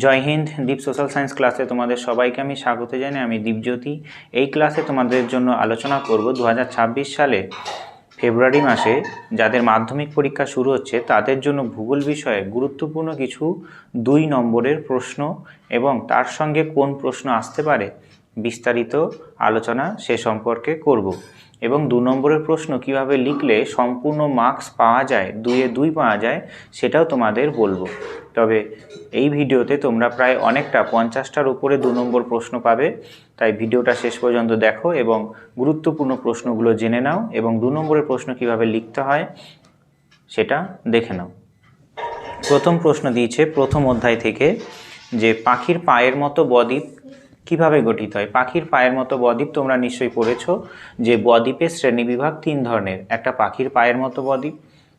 জয় হিন্দ। দীপ social science ক্লাসে তোমাদের সবাইকে আমি স্বাগত জানাই। আমি দীপজ্যোতি। এই ক্লাসে তোমাদের জন্য আলোচনা করব 2026 সালে ফেব্রুয়ারি মাসে যাদের মাধ্যমিক পরীক্ষা শুরু হচ্ছে তাদের জন্য ভূগোল বিষয়ে গুরুত্বপূর্ণ কিছু 2 নম্বরের প্রশ্ন এবং তার সঙ্গে কোন প্রশ্ন আসতে পারে বিস্তারিত আলোচনা সে সম্পর্কে করব। এবং 2 নম্বরের প্রশ্ন কিভাবে লিখলে সম্পূর্ণ মার্কস পাওয়া যায়, 2-এ 2 পাওয়া যায়, সেটাও তোমাদের বলবো। তবে এই ভিডিওতে তোমরা প্রায় অনেকটা 50টার উপরে 2 নম্বর প্রশ্ন পাবে, তাই ভিডিওটা শেষ পর্যন্ত দেখো এবং গুরুত্বপূর্ণ প্রশ্নগুলো জেনে নাও এবং 2 নম্বরের প্রশ্ন কিভাবে লিখতে হয় সেটা দেখে নাও। প্রথম প্রশ্ন দিয়েছে প্রথম অধ্যায় থেকে যে পাখির পায়ের মতো বদ্বীপ কিভাবে গঠিত হয়। পাখির পায়ের মতো বদ্বীপ তোমরা নিশ্চয়ই পড়েছো যে বদ্বীপের শ্রেণীবিভাগ 3 ধরনের। একটা পাখির পায়ের মতো বদ্বীপ,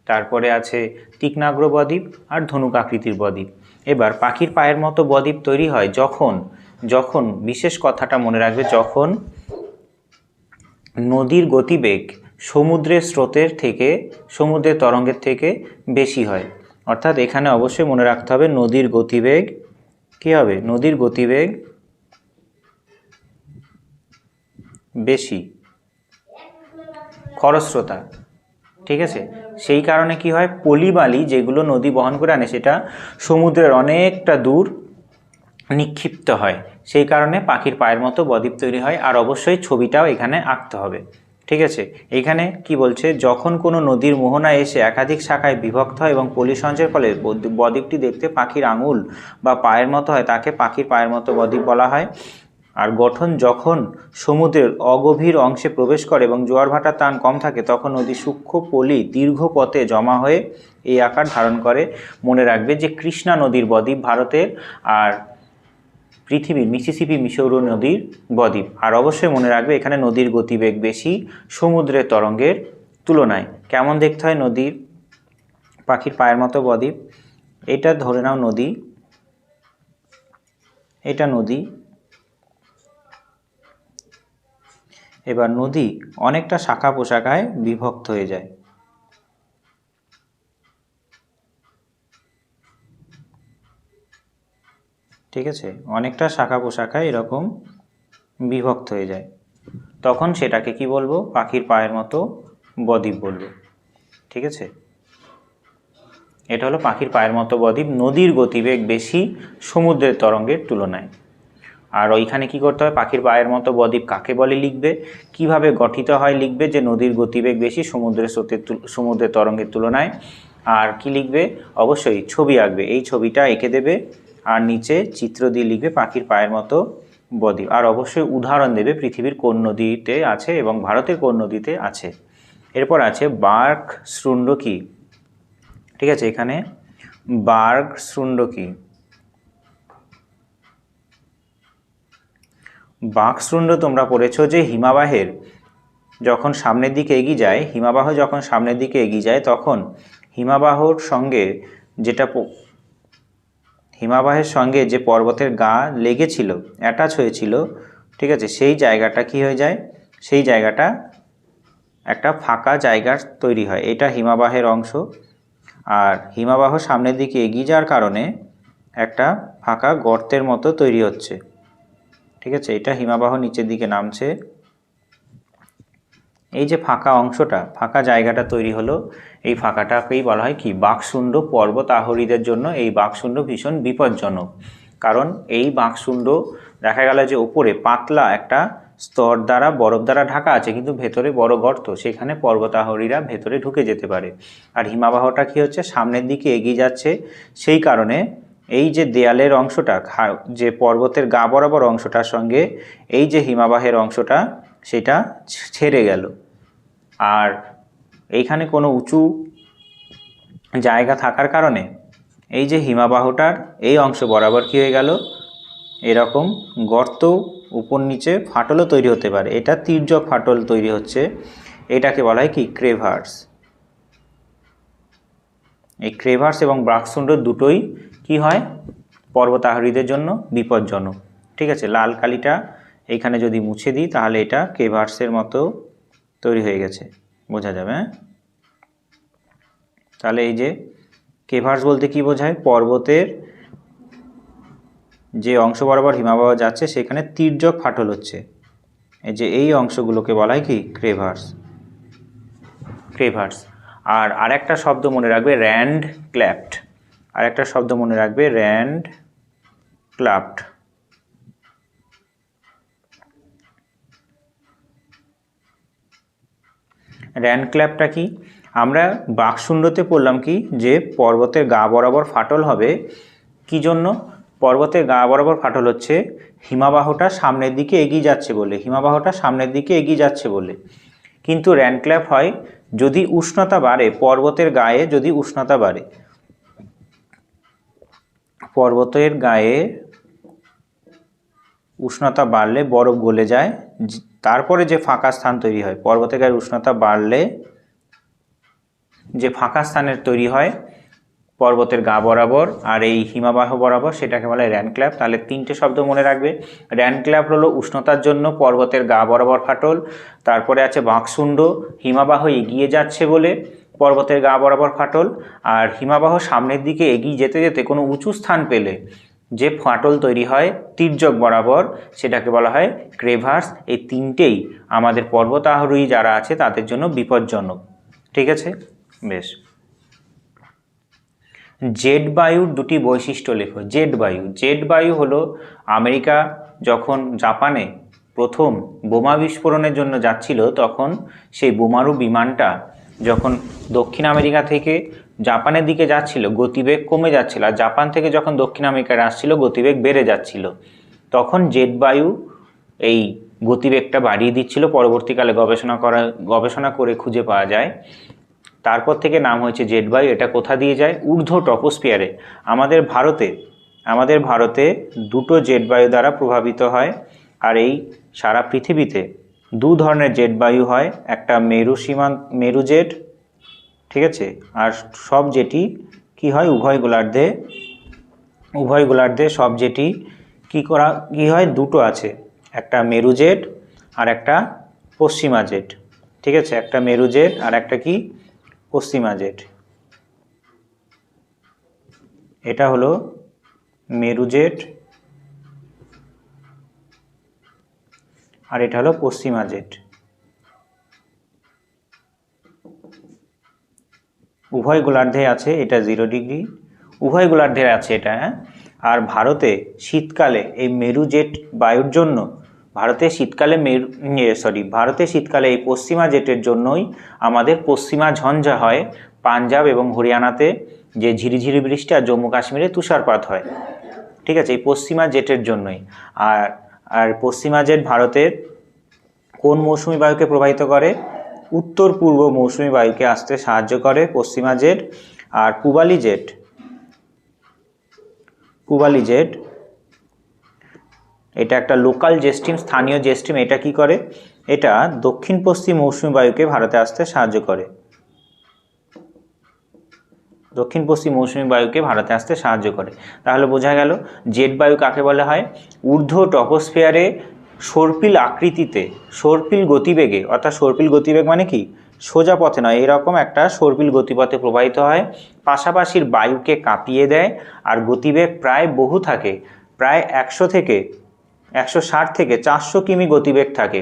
তারপরে আছে তীক্ষ্ণাগ্র বদ্বীপ আর ধনুক আকৃতির বদ্বীপ। এবার পাখির পায়ের মতো বদ্বীপ তৈরি হয় যখন বিশেষ কথাটা মনে রাখবে, যখন নদীর গতিবেগ সমুদ্রের স্রোতের থেকে, সমুদ্রের তরঙ্গের থেকে বেশি হয়। অর্থাৎ এখানে অবশ্যই মনে রাখতে হবে নদীর গতিবেগ কী হবে, নদীর গতিবেগ বেশি, খরস্রোতা, ঠিক আছে। সেই কারণে কি হয়, পলিবালি যেগুলো নদী বহন করে আনে সেটা সমুদ্রের অনেকটা দূর নিক্ষিপ্ত হয়, সেই কারণে পাখির পায়ের মতো বদ্বীপ তৈরি হয়। আর অবশ্যই ছবিটাও এখানে আঁকতে হবে, ঠিক আছে। এইখানে কি বলছে, যখন কোনো নদীর মোহনায় এসে একাধিক শাখায় বিভক্ত হয় এবং পলি সঞ্চয়ের ফলে বদ্বীপটি দেখতে পাখির আঙুল বা পায়ের মতো হয় তাকে পাখির পায়ের মতো বদ্বীপ বলা হয়। আর গঠন যখন সমুদ্রের অগভীর অংশে প্রবেশ করে এবং জোয়ার ভাটার টান কম থাকে তখন নদী সূক্ষ্ম পলি দীর্ঘ পথে জমা হয়ে এই আকার ধারণ করে। মনে রাখবে যে কৃষ্ণা নদীর বদ্বীপ ভারতের, আর পৃথিবীর মিসিসিপি মিসৌরি নদীর বদ্বীপ। আর অবশ্যই মনে রাখবে এখানে নদীর গতিবেগ বেশি সমুদ্রের তরঙ্গের তুলনায়। কেমন দেখতে হয় নদীর পাখির পায়ের মতো বদ্বীপ? এটা ধরে নাও নদী, এটা নদী। এবার নদী অনেকটা শাখা প্রশাখায় বিভক্ত হয়ে যায়, ঠিক আছে, অনেকটা শাখা প্রশাখায় এরকম বিভক্ত হয়ে যায়, তখন সেটাকে কি বলবো, পাখির পায়ের মতো বদ্বীপ বলবো, ঠিক আছে। এটা হলো পাখির পায়ের মতো বদ্বীপ, নদীর গতিবেগ বেশি সমুদ্রের তরঙ্গের তুলনায়। আর ওইখানে কি করতে হয়, পাখির পায়ের মতো বদ্বীপ কাকে বলে লিখবে, কিভাবে গঠিত হয় লিখবে যে নদীর গতিবেগ বেশি সমুদ্রের তরঙ্গের তুলনায়। আর কি লিখবে, অবশ্যই ছবি আঁকবে, এই ছবিটা এঁকে দেবে আর নিচে চিত্র দিয়ে লিখবে পাখির পায়ের মতো বদ্বীপ। আর অবশ্যই উদাহরণ দেবে পৃথিবীর কোন নদীতে আছে এবং ভারতের কোন নদীতে আছে। এরপর আছে বার্গ শ্রুণ্ড কি, ঠিক আছে। এখানে বার্গ শ্রুণ্ড কি, বাকশৃণ্ড তোমরা পড়েছো যে হিমাবাহের যখন সামনের দিকে এগিয়ে যায়, হিমাবাহ যখন সামনের দিকে এগিয়ে যায় তখন হিমাবাহের সঙ্গে যে পর্বতের গা লেগেছিল, অ্যাটাচ হয়েছিল, ঠিক আছে, সেই জায়গাটা কি হয়ে যায়, সেই জায়গাটা একটা ফাঁকা জায়গার তৈরি হয়, এটা হিমাবাহের অংশ। আর হিমাবাহ সামনের দিকে এগিয়ে যাওয়ার কারণে একটা ফাঁকা গর্তের মতো তৈরি হচ্ছে, ঠিক আছে, এটা হিমাবাহ নিচের দিকে নামছে। এই যে ফাঁকা অংশটা, ফাঁকা জায়গাটা তৈরি হলো, এই ফাঁকাটাকেই বলা হয় কি, বাকশৃণ্ড। পর্বত আরোহীদের জন্য এই বাকশৃণ্ড ভীষণ বিপজ্জনক, কারণ এই বাকশৃণ্ড দেখা গেল যে ওপরে পাতলা একটা স্তর দ্বারা বরফ দ্বারা ঢাকা আছে কিন্তু ভেতরে বড় গর্ত, সেখানে পর্বতারোহীরা ভেতরে ঢুকে যেতে পারে। আর হিমাবাহটা কি হচ্ছে, সামনের দিকে এগিয়ে যাচ্ছে, সেই কারণে এই যে দেয়ালের অংশটা, যে পর্বতের গা বরাবর অংশটার সঙ্গে এই যে হিমাবাহের অংশটা সেটা ছেড়ে গেল। আর এইখানে কোনো উঁচু জায়গা থাকার কারণে এই যে হিমাবাহটার এই অংশ বরাবর কী হয়ে গেল, এরকম গর্ত, উপর নিচে ফাটলও তৈরি হতে পারে, এটা তির্যক ফাটল তৈরি হচ্ছে, এটাকে বলা হয় কি, ক্রেভার্স। এই ক্রেভার্স এবং বাকশৃণ্ড দুটোই কি হয়, পর্বতারোহীদের জন্য বিপজ্জনক, ঠিক আছে। লাল কালিটা এইখানে যদি মুছে দিই তাহলে এটা ক্রেভার্সের মতো তৈরি হয়ে গেছে, বোঝা যাবে, হ্যাঁ। তাহলে এই যে ক্রেভার্স বলতে কি বোঝায়, পর্বতের যে অংশ বরাবর হিমবাহ যাচ্ছে সেখানে তির্যক ফাটল হচ্ছে, এই যে এই অংশগুলোকে বলা হয় কি ক্রেভার্স। ক্রেভার্স। আর আরেকটা শব্দ মনে রাখবে র্যান্ড ক্ল্যাফট, আরেকটা শব্দ মনে রাখবে র্যান্ড ক্ল্যাফট। র্যান্ড ক্ল্যাফটটা কি? আমরা বাকশূন্যতে পড়লাম কি যে পর্বতের গা বরাবর ফাটল হবে, কি জন্য? পর্বতের গা বরাবর ফাটল হচ্ছে হিমবাহটা সামনের দিকে এগিয়ে যাচ্ছে বলে, হিমবাহটা সামনের দিকে এগিয়ে যাচ্ছে বলে। কিন্তু র্যান্ড ক্ল্যাফট হয় যদি উষ্ণতা বাড়ে, পর্বতের গায়ে যদি উষ্ণতা বাড়ে, পর্বতের গায়ে উষ্ণতা বাড়লে বরফ গলে যায়, তারপরে যে ফাঁকা স্থান তৈরি হয়, পর্বতের গায়ে উষ্ণতা বাড়লে যে ফাঁকা স্থানের তৈরি হয় পর্বতের গা বরাবর আর এই হিমবাহ বরাবর, সেটাকে বলা হয় র্যান্ড ক্ল্যাফট। তাহলে তিনটে শব্দ মনে রাখবে। র্যান্ড ক্ল্যাফট হলো উষ্ণতার জন্য পর্বতের গা বরাবর ফাটল, তারপরে আছে বাকশুণ্ড, হিমবাহ এগিয়ে যাচ্ছে বলে পর্বতের গা বরাবর ফাটল, আর হিমবাহ সামনের দিকে এগিয়ে যেতে যেতে কোনো উঁচু স্থান পেলে যে ফাটল তৈরি হয় তির্যক বরাবর, সেটাকে বলা হয় ক্রেভার্স। এই তিনটেই আমাদের পর্বতারোহী যারা আছে তাদের জন্য বিপজ্জনক। ঠিক আছে, বেশ। জেট বায়ুর দুটি বৈশিষ্ট্য লেখো। জেট বায়ু, জেট বায়ু হলো আমেরিকা যখন জাপানে প্রথম বোমা বিস্ফোরণের জন্য যাচ্ছিল, তখন সেই বোমারু বিমানটা যখন দক্ষিণ আমেরিকা থেকে জাপানের দিকে যাচ্ছিল গতিবেগ কমে যাচ্ছিল, আর জাপান থেকে যখন দক্ষিণ আমেরিকায় আসছিল গতিবেগ বেড়ে যাচ্ছিল, তখন জেট বায়ু এই গতিবেগটা বাড়িয়ে দিচ্ছিল। পরবর্তীকালে গবেষণা করে খুঁজে পাওয়া যায়, তারপর থেকে নাম হয়েছে জেট বায়ু। এটা কোথা দিয়ে যায়? ঊর্ধ্ব ট্রপোস্ফিয়ারে। আমাদের ভারতে দুটো জেট বায়ু দ্বারা প্রভাবিত হয়, আর এই সারা পৃথিবীতে দু ধরনের জেট বায়ু হয়, একটা মেরু জেট, ঠিক আছে, আর সব জেটই কি হয় উভয় গোলার্ধে সব জেটই কি হয় দুটো আছে, একটা মেরু জেট আর একটা পশ্চিমা জেট। ঠিক আছে, একটা মেরু জেট আর একটা কি পশ্চিমা জেট। এটা হলো মেরু জেট আর এটা হলো পশ্চিমা জেট। উভয় গোলার্ধে আছে, এটা 0 ডিগ্রি, উভয় গোলার্ধে আছে এটা, হ্যাঁ। আর ভারতে শীতকালে এই মেরু জেট বায়ুর জন্য ভারতে শীতকালে এই পশ্চিমা জেটের জন্যই আমাদের পশ্চিমা ঝঞ্ঝা হয় পাঞ্জাব এবং হরিয়ানাতে, যে ঝিরিঝিরি বৃষ্টি, আর জম্মু কাশ্মীরে তুষারপাত হয়। ঠিক আছে, এই পশ্চিমা জেটের জন্যই। আর পশ্চিমা জেট ভারতের কোন মৌসুমি বায়ুকে প্রবাহিত করে? উত্তর পূর্ব মৌসুমি বায়ুকে আসতে সাহায্য করে পশ্চিমা জেট। আর পূবালি জেট এটা একটা লোকাল জেস্টিম, স্থানীয় জেস্টিম। এটা কি করে? এটা দক্ষিণ পশ্চিম মৌসুমি বায়ুকে ভারতে আসতে সাহায্য করে, দক্ষিণ পশ্চিম মৌসুমি বায়ুকে ভারতে আসতে সাহায্য করে। তাহলে বোঝা গেল জেট বায়ু কাকে বলা হয়? ঊর্ধ্ব ট্রপোস্ফিয়ারে সর্পিল আকৃতিতে, সর্পিল গতিবেগে, অর্থাৎ সর্পিল গতিবেগ মানে কি সোজা পথে নয়, এরকম একটা সর্পিল গতিপথে প্রবাহিত হয়, পাশাপাশির বায়ুকে কাঁপিয়ে দেয়, আর গতিবেগ প্রায় বহু থাকে, প্রায় 160 থেকে 400 কিমি গতিবেগ থাকে।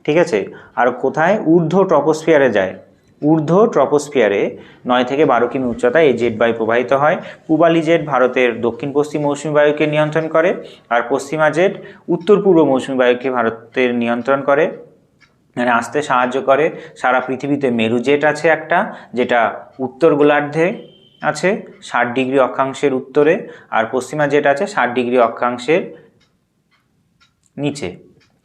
ঠিক আছে, আর কোথায়? ঊর্ধ্ব ট্রপোস্ফিয়ারে যায়, ঊর্ধ্ব ট্রপোস্ফিয়ারে 9 থেকে 12 কিমি উচ্চতায় এই জেট বায়ু প্রবাহিত হয়। পূবালি জেট ভারতের দক্ষিণ পশ্চিম মৌসুমি বায়ুকে নিয়ন্ত্রণ করে, আর পশ্চিমা জেট উত্তর পূর্ব মৌসুমি বায়ুকে ভারতের নিয়ন্ত্রণ করে, মানে আসতে সাহায্য করে। সারা পৃথিবীতে মেরু জেট আছে একটা, যেটা উত্তর গোলার্ধে আছে 60 ডিগ্রি অক্ষাংশের উত্তরে, আর পশ্চিমা জেট আছে 60 ডিগ্রি অক্ষাংশের নিচে।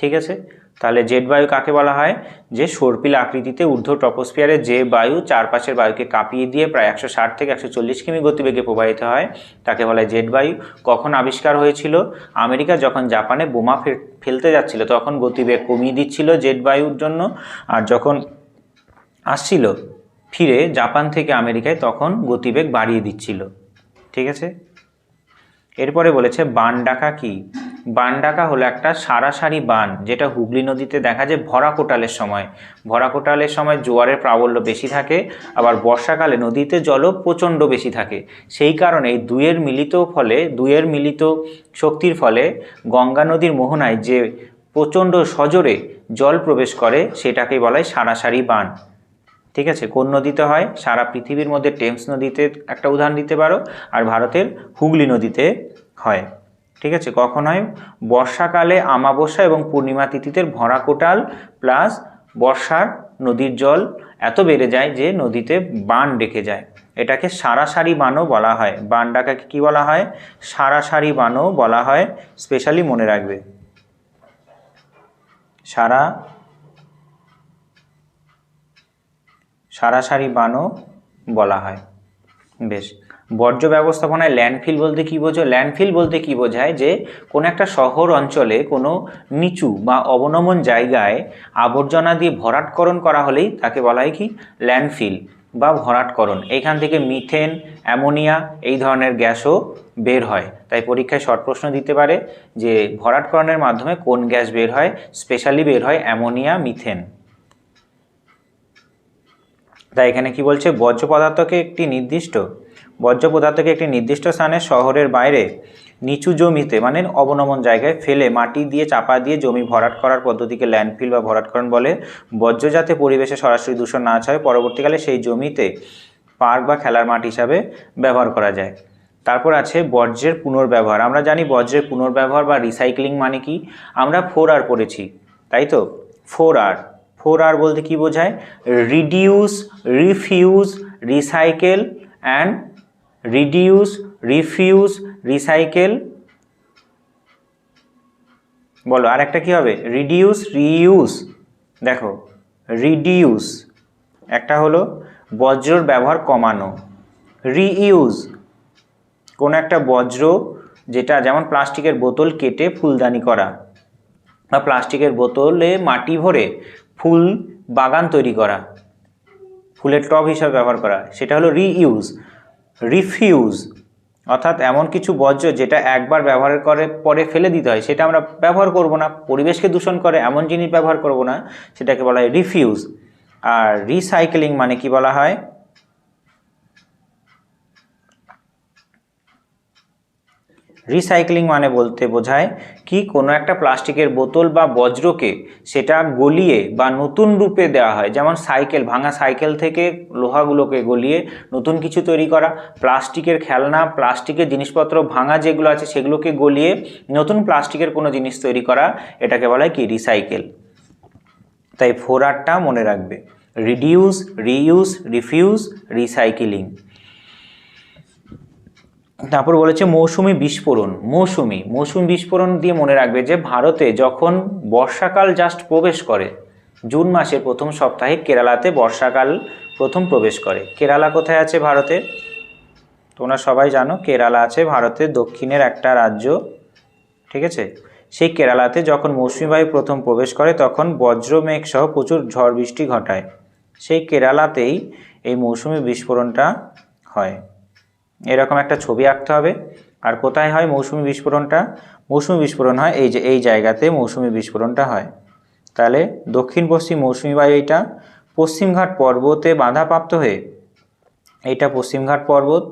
ঠিক আছে, তাহলে জেট বায়ু কাকে বলা হয়? যে সর্পিল আকৃতিতে ঊর্ধ্ব ট্রপোস্ফিয়ারে যে বায়ু চারপাশের বায়ুকে কাঁপিয়ে দিয়ে প্রায় 160 থেকে 140 কিমি গতিবেগে প্রবাহিত হয় তাকে বলা হয় জেট বায়ু। কখন আবিষ্কার হয়েছিল? আমেরিকা যখন জাপানে বোমা ফেলতে যাচ্ছিল তখন গতিবেগ কমিয়ে দিচ্ছিল জেট বায়ুর জন্য, আর যখন আসছিল ফিরে জাপান থেকে আমেরিকায় তখন গতিবেগ বাড়িয়ে দিচ্ছিল। ঠিক আছে, এরপরে বলেছে বান ডাকা কি? বানডাকা হলো একটা সারাসারি বান, যেটা হুগলি নদীতে দেখা যায় ভরা কোটালের সময়। ভরা কোটালের সময় জোয়ারের প্রাবল্য বেশি থাকে, আবার বর্ষাকালে নদীতে জলও প্রচণ্ড বেশি থাকে। সেই কারণে এই দুয়ের মিলিত শক্তির ফলে গঙ্গা নদীর মোহনায় যে প্রচণ্ড সজোরে জল প্রবেশ করে সেটাকেই বলা হয় সারাসারি বান। ঠিক আছে, কোন নদীতে হয়? সারা পৃথিবীর মধ্যে টেমস নদীতে একটা উদাহরণ দিতে পারো, আর ভারতের হুগলি নদীতে হয়। ঠিক আছে, কখন হয়? বর্ষাকালে আমাবস্যা এবং পূর্ণিমা তিথিতে ভরা কোটাল প্লাস বর্ষার নদীর জল এত বেড়ে যায় যে নদীতে বান ডেকে যায়। এটাকে সারাসারি বানও বলা হয়। বান ডাকাকে কী বলা হয়? সারাসারি বানও বলা হয়। স্পেশালি মনে রাখবে, সারাসারি বানও বলা হয়। বেশ, বর্জ্য ব্যবস্থাপনায় ল্যান্ডফিল বলতে কী বোঝো? ল্যান্ডফিল বলতে কী বোঝায় যে কোনো একটা শহর অঞ্চলে কোনো নিচু বা অবনমন জায়গায় আবর্জনা দিয়ে ভরাটকরণ করা হলেই তাকে বলা হয় কি? ল্যান্ডফিল বা ভরাটকরণ। এইখান থেকে মিথেন, অ্যামোনিয়া এই ধরনের গ্যাসও বের হয়। তাই পরীক্ষায় শর্ট প্রশ্ন দিতে পারে যে ভরাটকরণের মাধ্যমে কোন গ্যাস বের হয়? স্পেশালি বের হয় অ্যামোনিয়া, মিথেন। তাই এখানে কি বলছে? বর্জ্য পদার্থকে একটি নির্দিষ্ট স্থানে শহরের বাইরে নিচু জমিতে মানে অবনমন জায়গায় ফেলে মাটি দিয়ে চাপা দিয়ে জমি ভরাট করার পদ্ধতিকে ল্যান্ডফিল বা ভরাটকরণ বলে। বর্জ্য যাতে পরিবেশে সরাসরি দূষণ না হয়, পরবর্তীকালে সেই জমিতে পার্ক বা খেলার মাঠ হিসাবে ব্যবহার করা যায়। তারপর আছে বর্জ্যের পুনর্ব্যবহার। আমরা জানি বর্জ্যের পুনর্ব্যবহার বা রিসাইক্লিং মানে কি? আমরা 4R পড়েছি, তাই তো? 4R বলতে কি বোঝায়? Reduce, refuse, recycle and recycle. বলো আর একটা কি হবে? Reduce, reuse. দেখো, রিডিউস একটা হলো বজ্রর ব্যবহার কমানো। রিইউজ কোনো একটা বজ্র, যেটা যেমন প্লাস্টিকের বোতল কেটে ফুলদানি করা বা প্লাস্টিকের বোতলে মাটি ভরে ফুল বাগান তৈরি করা, ফুলের টব হিসাবে ব্যবহার করা, সেটা হলো রিইউজ। রিফিউজ অর্থাৎ এমন কিছু বর্জ্য যেটা একবার ব্যবহার করে পরে ফেলে দিতে হয়, সেটা আমরা ব্যবহার করব না, পরিবেশকে দূষণ করে এমন জিনিস ব্যবহার করব না, সেটাকে বলা হয় রিফিউজ। আর রিসাইক্লিং মানে কি বলা হয়? রিসাইক্লিং মানে বলতে বোঝায় কি? কোনো একটা প্লাস্টিকের বোতল বা বজ্রকে সেটা গলিয়ে বা নতুন রূপে দেওয়া হয়। যেমন সাইকেল, ভাঙা সাইকেল থেকে লোহাগুলোকে গলিয়ে নতুন কিছু তৈরি করা, প্লাস্টিকের খেলনা, প্লাস্টিকের জিনিসপত্র ভাঙা যেগুলো আছে সেগুলোকে গলিয়ে নতুন প্লাস্টিকের কোনো জিনিস তৈরি করা, এটাকে বলা হয় কি? রিসাইকেল। তাই 4Rটা মনে রাখবে, রিডিউস, রিইউজ, রিফিউজ, রিসাইক্লিং। তারপর বলেছে মৌসুমি বিস্ফোরণ। মৌসুমি বিস্ফোরণ দিয়ে মনে রাখবে যে ভারতে যখন বর্ষাকাল জাস্ট প্রবেশ করে, জুন মাসের প্রথম সপ্তাহে কেরালাতে বর্ষাকাল প্রথম প্রবেশ করে। কেরালা কোথায় আছে ভারতে? তোমরা সবাই জানো কেরালা আছে ভারতের দক্ষিণের একটা রাজ্য। ঠিক আছে, সেই কেরালাতে যখন মৌসুমি বায়ু প্রথম প্রবেশ করে তখন বজ্রমেঘ সহ প্রচুর ঝড় বৃষ্টি ঘটায়। সেই কেরালাতেই এই মৌসুমি বিস্ফোরণটা হয়। এরকম একটা ছবি আঁকতে হবে। আর কোথায় হয় মৌসুমি বিস্ফোরণটা? মৌসুমি বিস্ফোরণ হয় এই জায়গাতে মৌসুমি বিস্ফোরণটা হয়। তাহলে দক্ষিণ পশ্চিম মৌসুমি বায়ু এইটা পশ্চিমঘাট পর্বতে বাধাপ্রাপ্ত হয়ে, এইটা পশ্চিমঘাট পর্বত,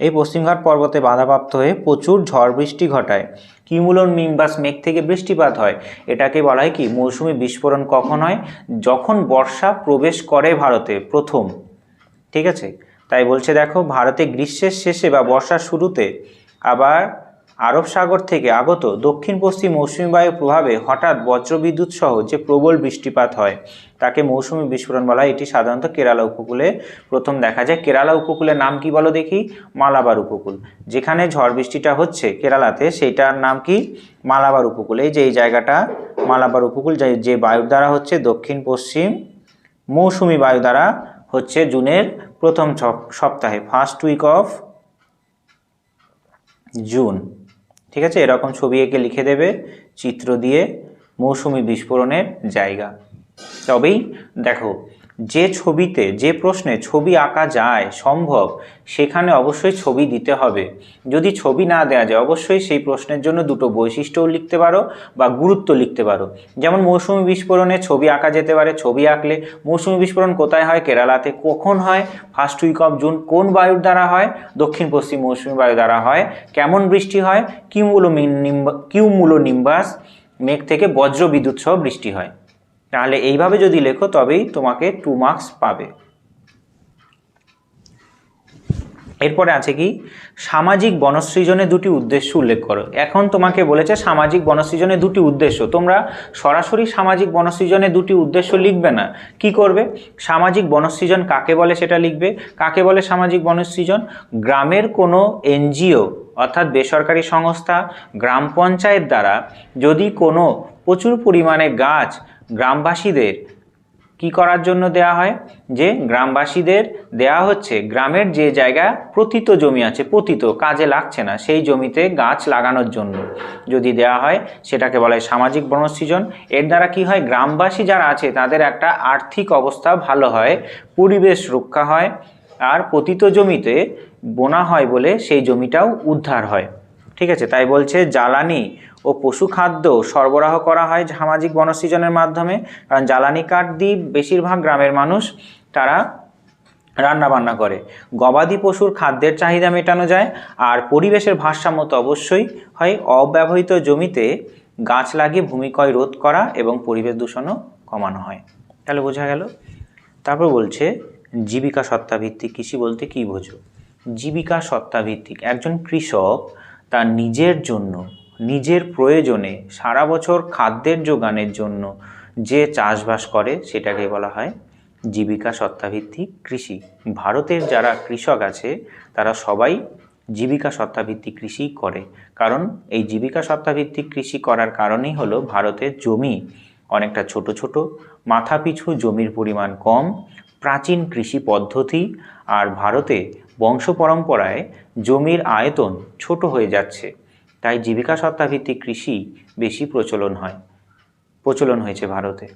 এই পশ্চিমঘাট পর্বতে বাধাপ্রাপ্ত হয়ে প্রচুর ঝড় বৃষ্টি ঘটায়। কিউমুলোনিম্বাস মেঘ থেকে বৃষ্টিপাত হয়। এটাকে বলা হয় কি? মৌসুমি বিস্ফোরণ। কখন হয়? যখন বর্ষা প্রবেশ করে ভারতে প্রথম। ঠিক আছে, তাই বলছে দেখো ভারতে গ্রীষ্মের শেষে বা বর্ষার শুরুতে আবার আরব সাগর থেকে আগত দক্ষিণ পশ্চিম মৌসুমি বায়ুর প্রভাবে হঠাৎ বজ্রবিদ্যুৎ সহ যে প্রবল বৃষ্টিপাত হয় তাকে মৌসুমি বিস্ফোরণ বলা হয়। এটি সাধারণত কেরালা উপকূলে প্রথম দেখা যায়। কেরালা উপকূলের নাম কি বলো দেখি? মালাবার উপকূল। যেখানে ঝড় বৃষ্টিটা হচ্ছে কেরালাতে সেইটার নাম কি? মালাবার উপকূল। এই যে এই জায়গাটা মালাবার উপকূল, যে বায়ুর দ্বারা হচ্ছে দক্ষিণ পশ্চিম মৌসুমি বায়ু দ্বারা হচ্ছে জুনের প্রথম সপ্তাহে, ফার্স্ট উইক অফ জুন। ঠিক আছে, এরকম ছবি এঁকে লিখে দেবে চিত্র দিয়ে মৌসুমি বিস্ফোরণের জায়গা। তবেই দেখো যে ছবিতে যে প্রশ্নে ছবি আঁকা যায় সম্ভব সেখানে অবশ্যই ছবি দিতে হবে। যদি ছবি না দেওয়া যায় অবশ্যই সেই প্রশ্নের জন্য দুটো বৈশিষ্ট্যও লিখতে পারো বা গুরুত্ব লিখতে পারো। যেমন মৌসুমী বিস্ফোরণে ছবি আঁকা যেতে পারে, ছবি আঁকলে মৌসুমী বিস্ফোরণ কোথায় হয়, কেরালাতে, কখন হয়, ফার্স্ট উইক অফ জুন, কোন বায়ুর দ্বারা হয়, দক্ষিণ পশ্চিম মৌসুমী বায়ু দ্বারা হয়, কেমন বৃষ্টি হয়, কিউমুলোনিম্বাস মেঘ থেকে বজ্র বিদ্যুৎ সহ বৃষ্টি হয়। তাহলে এইভাবে যদি লেখো তবেই তোমাকে 2 মার্কস পাবে। এরপরে আছে কি, সামাজিক বনসৃজনে দুটি উদ্দেশ্য উল্লেখ করো। এখন তোমাকে বলেছে সামাজিক বনসৃজনে দুটি উদ্দেশ্য, তোমরা সরাসরি সামাজিক বনসৃজনে দুটি উদ্দেশ্য লিখবে না, কি করবে, সামাজিক বনসৃজন কাকে বলে সেটা লিখবে। কাকে বলে সামাজিক বনসৃজন? গ্রামের কোনো এনজিও অর্থাৎ বেসরকারি সংস্থা, গ্রাম পঞ্চায়েত দ্বারা যদি কোনো প্রচুর পরিমাণে গাছ গ্রামবাসীদের কি করার জন্য দেয়া হয়, যে গ্রামবাসীদের দেয়া হচ্ছে গ্রামের যে জায়গা পতিত জমি আছে, পতিত কাজে লাগছে না, সেই জমিতে গাছ লাগানোর জন্য যদি দেয়া হয় সেটাকে বলা হয় সামাজিক বনসৃজন। এর দ্বারা কি হয়, গ্রামবাসী যারা আছে তাদের একটা আর্থিক অবস্থা ভালো হয়, পরিবেশ রক্ষা হয়, আর পতিত জমিতে বোনা হয় বলে সেই জমিটাও উদ্ধার হয়। ঠিক আছে, তাই বলছে জ্বালানি ও পশু খাদ্য সরবরাহ করা হয় সামাজিক বনসৃজনের মাধ্যমে, কারণ জ্বালানি কাঠ দিয়ে বেশিরভাগ গ্রামের মানুষ তারা রান্না বান্না করে। গবাদি পশুর খাদ্যের চাহিদা মেটানো যায়, আর পরিবেশের ভারসাম্য তো অবশ্যই হয়। অব্যবহৃত জমিতে গাছ লাগিয়ে ভূমিক্ষয় রোধ করা এবং পরিবেশ দূষণও কমানো হয়। তাহলে বোঝা গেল। তারপর বলছে জীবিকা সত্তাভিত্তিক কৃষি বলতে কী বোঝো? জীবিকা সত্তাভিত্তিক, একজন কৃষক তার নিজের জন্য, নিজের প্রয়োজনে, সারা বছর খাদ্যের যোগানের জন্য যে চাষবাস করে সেটাকে বলা হয় জীবিকা সত্তাভিত্তিক কৃষি। ভারতের যারা কৃষক আছে তারা সবাই জীবিকা সত্তাভিত্তিক কৃষি করে, কারণ এই জীবিকা সত্তাভিত্তিক কৃষি করার কারণেই হলো ভারতের জমি অনেকটা ছোট ছোট, মাথাপিছু জমির পরিমাণ কম, প্রাচীন কৃষি পদ্ধতি, আর ভারতে বংশ পরম্পরায় জমির আয়তন ছোট হয়ে যাচ্ছে, তাই জীবিকা সত্তাভিত্তিক কৃষি বেশি প্রচলন হয়েছে ভারতে।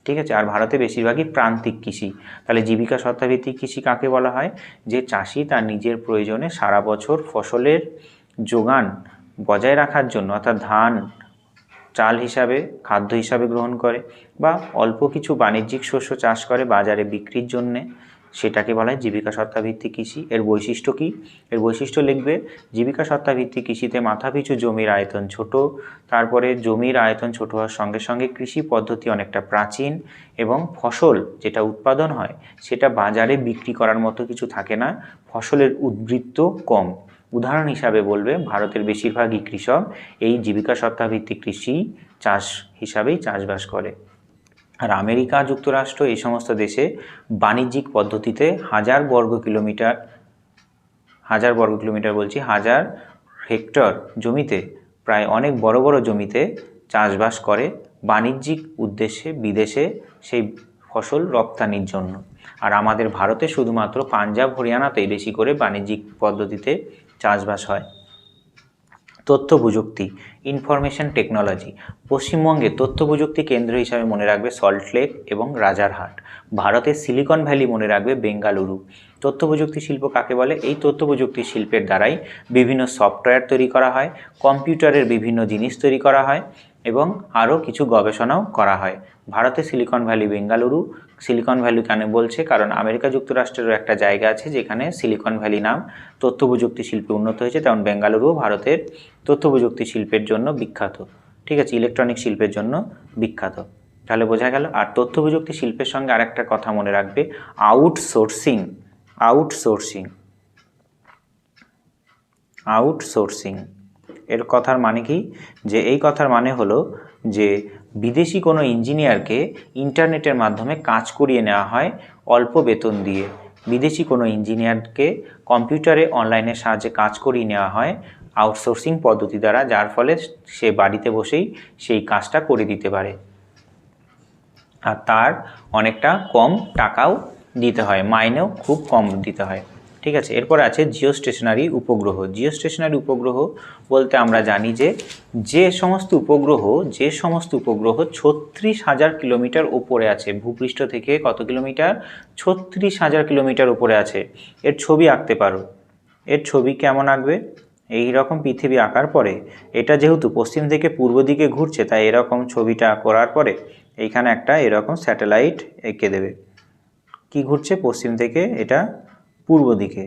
ঠিক আছে, আর ভারতে বেশিরভাগই প্রান্তিক কৃষি। তাহলে জীবিকা সত্তাভিত্তিক কৃষি কাকে বলা হয়? যে চাষি তার নিজের প্রয়োজনে সারা বছর ফসলের যোগান বজায় রাখার জন্য, অর্থাৎ ধান চাল হিসাবে, খাদ্য হিসাবে গ্রহণ করে, বা অল্প কিছু বাণিজ্যিক শস্য চাষ করে বাজারে বিক্রির জন্যে, সেটাকে বলা হয় জীবিকা সত্তাভিত্তিক কৃষি। এর বৈশিষ্ট্য কি? এর বৈশিষ্ট্য লিখবে, জীবিকা সত্তাভিত্তিক কৃষিতে মাথাপিছু জমির আয়তন ছোট, তারপরে জমির আয়তন ছোট হওয়ার সঙ্গে সঙ্গে কৃষি পদ্ধতি অনেকটা প্রাচীন, এবং ফসল যেটা উৎপাদন হয় সেটা বাজারে বিক্রি করার মতো কিছু থাকে না, ফসলের উদ্বৃত্ত কম। উদাহরণ হিসাবে বলবে ভারতের বেশিরভাগই কৃষক এই জীবিকা সত্তাভিত্তিক কৃষি চাষ হিসাবেই চাষবাস করে। আর আমেরিকা যুক্তরাষ্ট্র এই সমস্ত দেশে বাণিজ্যিক পদ্ধতিতে হাজার বর্গ কিলোমিটার হেক্টর জমিতে, প্রায় অনেক বড় বড় জমিতে চাষবাস করে বাণিজ্যিক উদ্দেশ্যে বিদেশে সেই ফসল রপ্তানির জন্য। আর আমাদের ভারতে শুধুমাত্র পাঞ্জাব হরিয়ানাতেই বেশি করে বাণিজ্যিক পদ্ধতিতে চাষবাস হয়। তথ্য প্রযুক্তি, ইনফরমেশন টেকনোলজি। পশ্চিমবঙ্গে তথ্য প্রযুক্তি কেন্দ্র হিসাবে মনে রাখবে সল্টলেক এবং রাজারহাট। ভারতের সিলিকন ভ্যালি মনে রাখবে বেঙ্গালুরু। তথ্য প্রযুক্তি শিল্প কাকে বলে? এই তথ্য প্রযুক্তি শিল্পের দ্বারাই বিভিন্ন সফটওয়্যার তৈরি করা হয়, কম্পিউটারের বিভিন্ন জিনিস তৈরি করা হয়, এবং আরও কিছু গবেষণাও করা হয়। ভারতে silicon valley Bengaluru. Silicon valley কেন বলছে? কারণ আমেরিকা যুক্তরাষ্ট্রেরও একটা জায়গা আছে যেখানে সিলিকন ভ্যালি নাম, তথ্য প্রযুক্তি শিল্পে উন্নত হয়েছে, তেমন বেঙ্গালুরুও ভারতের তথ্য প্রযুক্তি শিল্পের জন্য বিখ্যাত। ঠিক আছে, ইলেকট্রনিক শিল্পের জন্য বিখ্যাত। তাহলে বোঝা গেল। আর তথ্য প্রযুক্তি শিল্পের সঙ্গে আরেকটা কথা মনে রাখবে, আউটসোর্সিং। এর কথার মানে কি? যে এই কথার মানে হলো যে বিদেশি কোনো ইঞ্জিনিয়ারকে ইন্টারনেটের মাধ্যমে কাজ করিয়ে নেওয়া হয় অল্প বেতন দিয়ে। বিদেশি কোনো ইঞ্জিনিয়ারকে কম্পিউটারে অনলাইনের সাহায্যে কাজ করিয়ে নেওয়া হয় আউটসোর্সিং পদ্ধতি দ্বারা, যার ফলে সে বাড়িতে বসেই সেই কাজটা করে দিতে পারে, আর তার অনেকটা কম টাকাও দিতে হয়, মাইনেও খুব কম দিতে হয়। ঠিক আছে। এরপরে আছে জিও স্টেশনারি উপগ্রহ। জিও স্টেশনারি উপগ্রহ বলতে আমরা জানি যে সমস্ত উপগ্রহ 36,000 কিলোমিটার উপরে আছে, ভূপৃষ্ঠ থেকে কত কিলোমিটার, 36,000 কিলোমিটার উপরে আছে। এর ছবি আঁকতে পারো। এর ছবি কেমন আঁকবে, এই রকম পৃথিবী আঁকার পরে এটা যেহেতু পশ্চিম থেকে পূর্ব দিকে ঘুরছে, তাই এরকম ছবিটা করার পরে এইখানে একটা এরকম স্যাটেলাইট এঁকে দেবে। কি ঘুরছে, পশ্চিম থেকে এটা পূর্ব দিকে,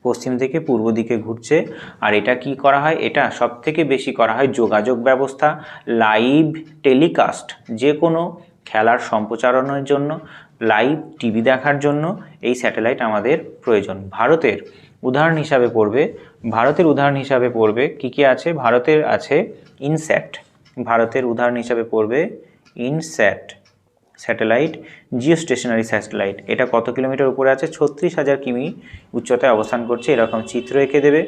পশ্চিম থেকে পূর্ব দিকে ঘুরছে। আর এটা কি করা হয়, এটা সব থেকে বেশি করা হয় যোগাযোগ ব্যবস্থা, লাইভ টেলিকাস্ট, যে কোনো খেলার সম্প্রচারণের জন্য, লাইভ টিভি দেখার জন্য এই স্যাটেলাইট আমাদের প্রয়োজন। ভারতের উদাহরণ হিসাবে পড়বে কি কি আছে, ভারতের আছে ইনস্যাট, ভারতের উদাহরণ হিসাবে পড়বে INSAT satellite, geostationary satellite. এটা কত কিলোমিটার উপরে আছে, 36,000 কিমি উচ্চতায় অবস্থান করছে। এরকম চিত্র এঁকে দেবে,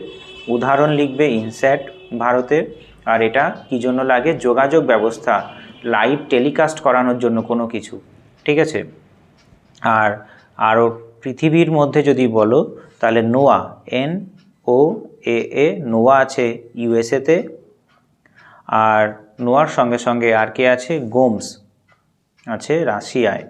উদাহরণ লিখবে ইনস্যাট ভারতের। আর এটা কি জন্য লাগে, যোগাযোগ ব্যবস্থা, লাইভ টেলিকাস্ট করানোর জন্য কোনো কিছু, ঠিক আছে। আর আরও পৃথিবীর মধ্যে যদি বলো তাহলে নোয়া, NOAA, নোয়া আছে USA-তে। আর নোয়ার সঙ্গে সঙ্গে আর কে আছে, গোমস আছে রাশিয়ায়।